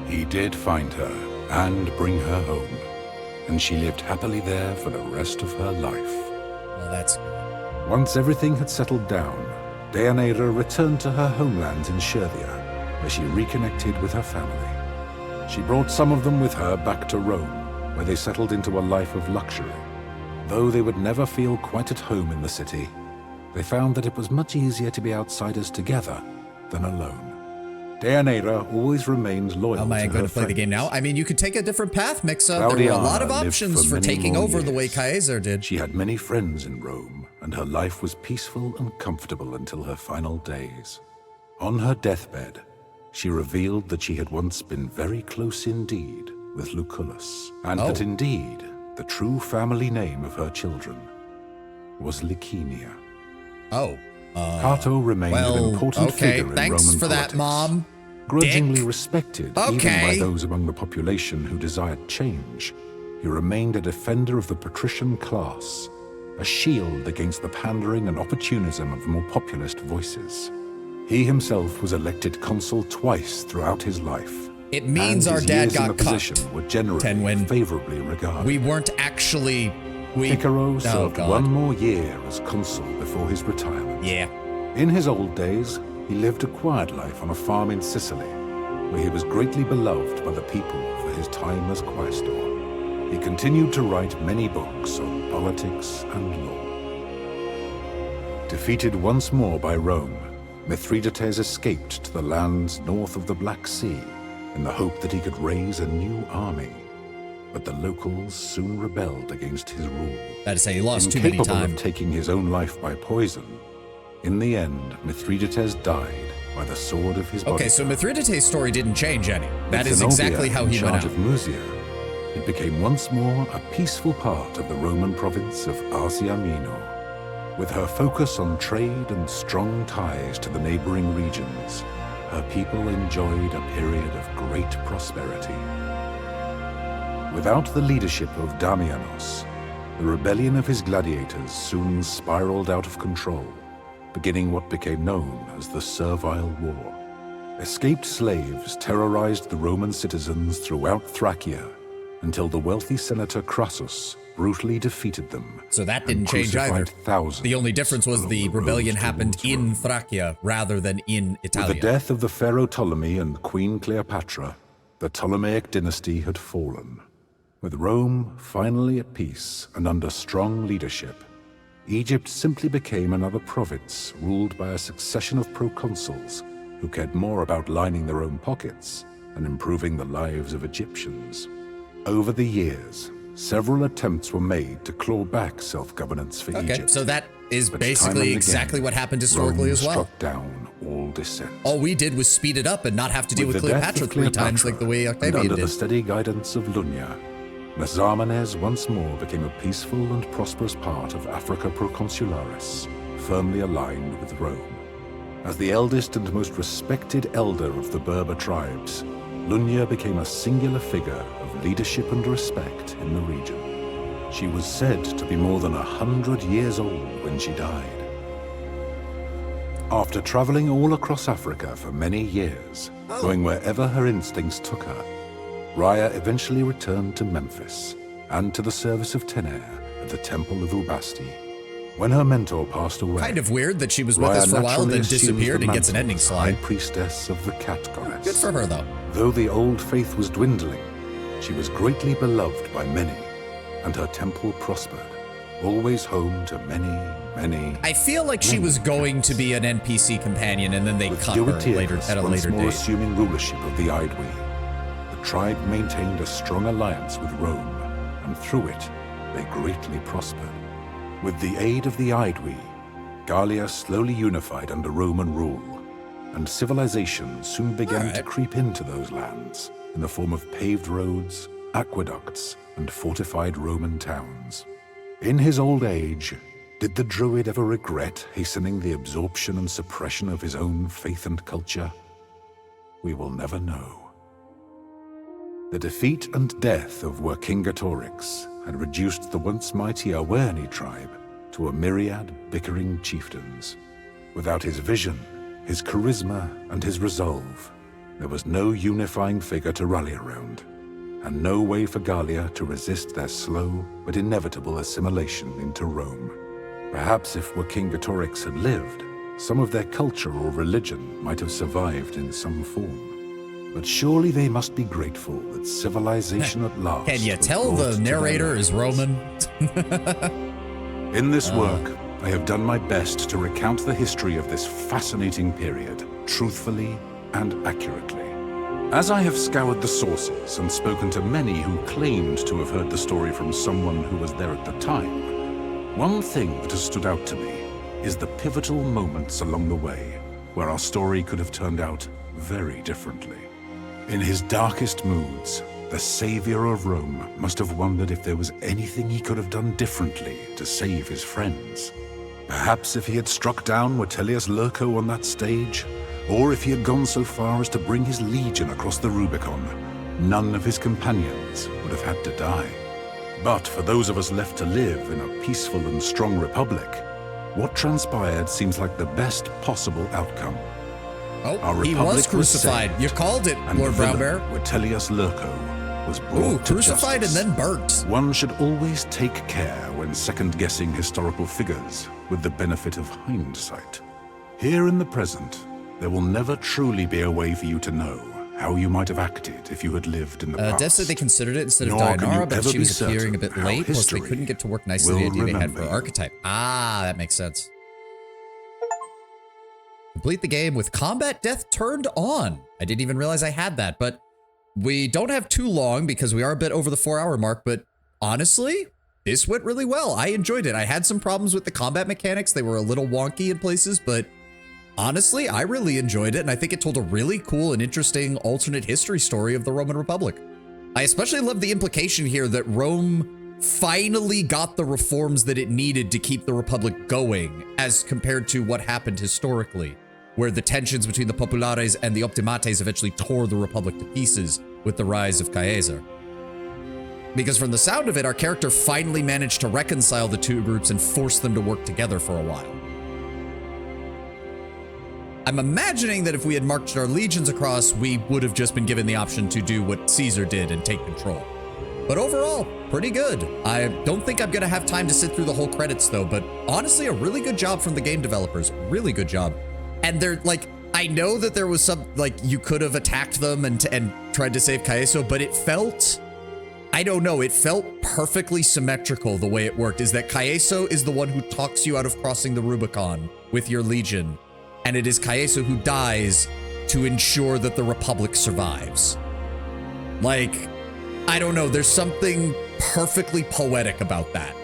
He did find her and bring her home, and she lived happily there for the rest of her life. Well, that's good. Once everything had settled down, Deianira returned to her homeland in Scythia, where she reconnected with her family. She brought some of them with her back to Rome, where they settled into a life of luxury. Though they would never feel quite at home in the city, they found that it was much easier to be outsiders together than alone. Deianira always remained loyal Am I to going her to play the game now? I mean, you could take a different path, Mixa. There were a lot of Claudiana options lived for many taking more over the way years. Caesar did. She had many friends in Rome, and her life was peaceful and comfortable until her final days. On her deathbed, she revealed that she had once been very close indeed with Lucullus, and that indeed the true family name of her children was Liciniia. Cato remained an important figure in thanks Roman for politics, that, Mom. grudgingly Dick. respected Okay. even by those among the population who desired change. He remained a defender of the patrician class, a shield against the pandering and opportunism of the more populist voices. He himself was elected consul twice throughout his life. It means and our his dad years in got the position cucked. were generally favorably regarded. We weren't actually... Cicero served God. one more year as consul before his retirement. Yeah. In his old days, he lived a quiet life on a farm in Sicily, where he was greatly beloved by the people for his time as quaestor. He continued to write many books on politics and law. Defeated once more by Rome, Mithridates escaped to the lands north of the Black Sea in the hope that he could raise a new army. But the locals soon rebelled against his rule. That is, he lost too many Incapable times. of taking his own life by poison, in the end, Mithridates died by the sword of his body. Okay, so Mithridates' story didn't change any. That With is Zenobia exactly how in he went charge out. of Musia, it became once more a peaceful part of the Roman province of Asia Minor. With her focus on trade and strong ties to the neighboring regions, her people enjoyed a period of great prosperity. Without the leadership of Damianos, the rebellion of his gladiators soon spiraled out of control, beginning what became known as the Servile War. Escaped slaves terrorized the Roman citizens throughout Thracia until the wealthy senator Crassus brutally defeated them. So that and didn't change either. crucified thousands The only difference was the rebellion happened in Thracia rather than in Italia. With the death of the Pharaoh Ptolemy and Queen Cleopatra, the Ptolemaic dynasty had fallen. With Rome finally at peace and under strong leadership, Egypt simply became another province ruled by a succession of proconsuls who cared more about lining their own pockets and improving the lives of Egyptians. Over the years, several attempts were made to claw back self-governance for Egypt. Okay, so that is But basically time and exactly again, what happened historically Rome as well. struck down all dissent. All we did was speed it up and not have to deal with the death Cleopatra of 3 times like the way and Octavian under did. the steady guidance of Lunya, Mesamenes once more became a peaceful and prosperous part of Africa Proconsularis, firmly aligned with Rome. As the eldest and most respected elder of the Berber tribes, Lunya became a singular figure of leadership and respect in the region. She was said to be more than 100 years old when she died. After traveling all across Africa for many years, going wherever her instincts took her, Raya eventually returned to Memphis and to the service of Tener at the Temple of Ubasti. When her mentor passed away, Kind of weird that she was with Raya us for a while, naturally then assumed disappeared the and gets an mantle ending of slide. High priestess of the cat goddess. Good for her, though. Though the old faith was dwindling, she was greatly beloved by many, and her temple prospered, always home to many. I feel like she was going to be an NPC companion, and then they cut her later at a once later more date. assuming rulership of the Aedui, the tribe maintained a strong alliance with Rome, and through it, they greatly prospered. With the aid of the Aedui, Gallia slowly unified under Roman rule, and civilization soon began to creep into those lands in the form of paved roads, aqueducts, and fortified Roman towns. In his old age, did the Druid ever regret hastening the absorption and suppression of his own faith and culture? We will never know. The defeat and death of Vercingetorix had reduced the once mighty Awerni tribe to a myriad bickering chieftains. Without his vision, his charisma, and his resolve, there was no unifying figure to rally around, and no way for Gallia to resist their slow but inevitable assimilation into Rome. Perhaps if Vercingetorix had lived, some of their culture or religion might have survived in some form. But surely they must be grateful that civilization at last... Can you was tell brought the to their narrator is Roman? In this work, I have done my best to recount the history of this fascinating period, truthfully and accurately. As I have scoured the sources and spoken to many who claimed to have heard the story from someone who was there at the time, one thing that has stood out to me is the pivotal moments along the way where our story could have turned out very differently. In his darkest moods, the savior of Rome must have wondered if there was anything he could have done differently to save his friends. Perhaps if he had struck down Vitellius Lurco on that stage, or if he had gone so far as to bring his legion across the Rubicon, none of his companions would have had to die. But for those of us left to live in a peaceful and strong republic, what transpired seems like the best possible outcome. Oh, he was crucified. You called it, Lord Brownbear. Vitellius Lurco was brought to crucified justice. and then burnt. One should always take care when second-guessing historical figures with the benefit of hindsight. Here in the present, there will never truly be a way for you to know how you might have acted if you had lived in the past. Dev said they considered it instead of Nor can you Dianara, but ever she be was appearing a bit certain how late, plus they history couldn't get to work nicely the will idea they had for remember you. archetype. Ah, that makes sense. Complete the game with combat death turned on. I didn't even realize I had that, but we don't have too long because we are a bit over the 4-hour mark, but honestly, this went really well. I enjoyed it. I had some problems with the combat mechanics. They were a little wonky in places, but honestly, I really enjoyed it, and I think it told a really cool and interesting alternate history story of the Roman Republic. I especially love the implication here that Rome finally got the reforms that it needed to keep the Republic going, as compared to what happened historically, where the tensions between the Populares and the Optimates eventually tore the Republic to pieces with the rise of Caesar. Because from the sound of it, our character finally managed to reconcile the two groups and force them to work together for a while. I'm imagining that if we had marched our legions across, we would have just been given the option to do what Caesar did and take control. But overall, pretty good. I don't think I'm gonna have time to sit through the whole credits though, but honestly, a really good job from the game developers. Really good job. And they're like, I know that there was some, like, you could have attacked them and tried to save Caeso, but it felt I don't know, it felt perfectly symmetrical the way it worked, is that Caeso is the one who talks you out of crossing the Rubicon with your legion, and it is Caeso who dies to ensure that the Republic survives. Like, I don't know, there's something perfectly poetic about that.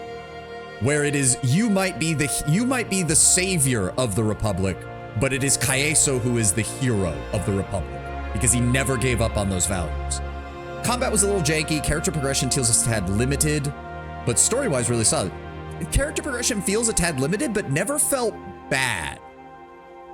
Where it is, you might be the savior of the Republic, but it is Caeso who is the hero of the Republic, because he never gave up on those values. Combat was a little janky, character progression feels a tad limited, but story-wise really solid. Character progression feels a tad limited, but never felt bad.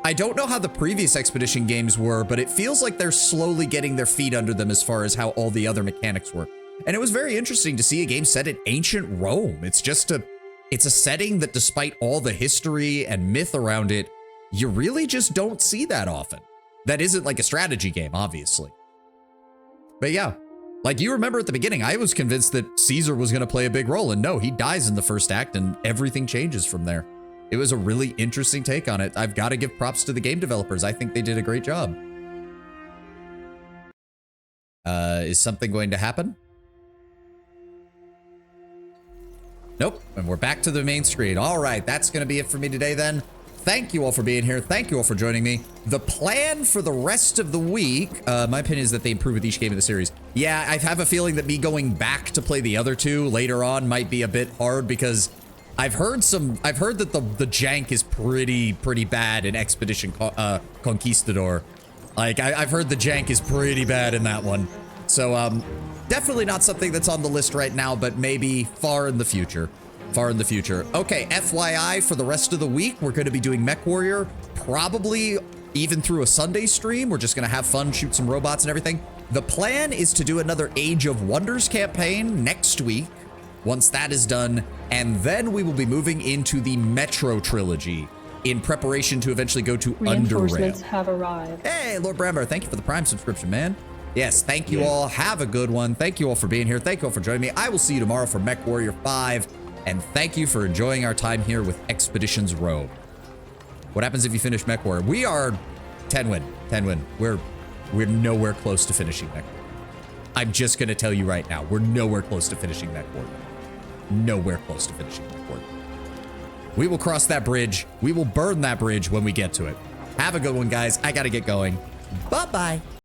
I don't know how the previous Expedition games were, but it feels like they're slowly getting their feet under them as far as how all the other mechanics work. And it was very interesting to see a game set in ancient Rome. It's a setting that, despite all the history and myth around it, you really just don't see that often. That isn't like a strategy game, obviously. But yeah, like you remember at the beginning, I was convinced that Caesar was going to play a big role, and no, he dies in the first act and everything changes from there. It was a really interesting take on it. I've got to give props to the game developers. I think they did a great job. Is something going to happen? Nope, and we're back to the main screen. All right, that's going to be it for me today then. Thank you all for being here. Thank you all for joining me. The plan for the rest of the week, my opinion is that they improve with each game of the series. Yeah, I have a feeling that me going back to play the other two later on might be a bit hard, because I've heard that the jank is pretty bad in Expedition Conquistador. Like, I've heard the jank is pretty bad in that one. So, definitely not something that's on the list right now, but maybe far in the future. Far in the future. Okay, FYI, for the rest of the week, we're going to be doing Mech Warrior, probably even through a Sunday stream. We're just going to have fun, shoot some robots and everything. The plan is to do another Age of Wonders campaign next week, once that is done, and then we will be moving into the Metro trilogy in preparation to eventually go to Reinforcements Underrail. have arrived. Hey, Lord Bramber, thank you for the Prime subscription, man. Yes, thank you all. Have a good one. Thank you all for being here. Thank you all for joining me. I will see you tomorrow for Mech Warrior 5. And thank you for enjoying our time here with Expeditions Rome. What happens if you finish Mech Warrior? We are 10 win. 10 win. We're nowhere close to finishing Mech Warrior. I'm just going to tell you right now, we're nowhere close to finishing Mech Warrior. Nowhere close to finishing Mech Warrior. We will cross that bridge. We will burn that bridge when we get to it. Have a good one, guys. I got to get going. Bye-bye.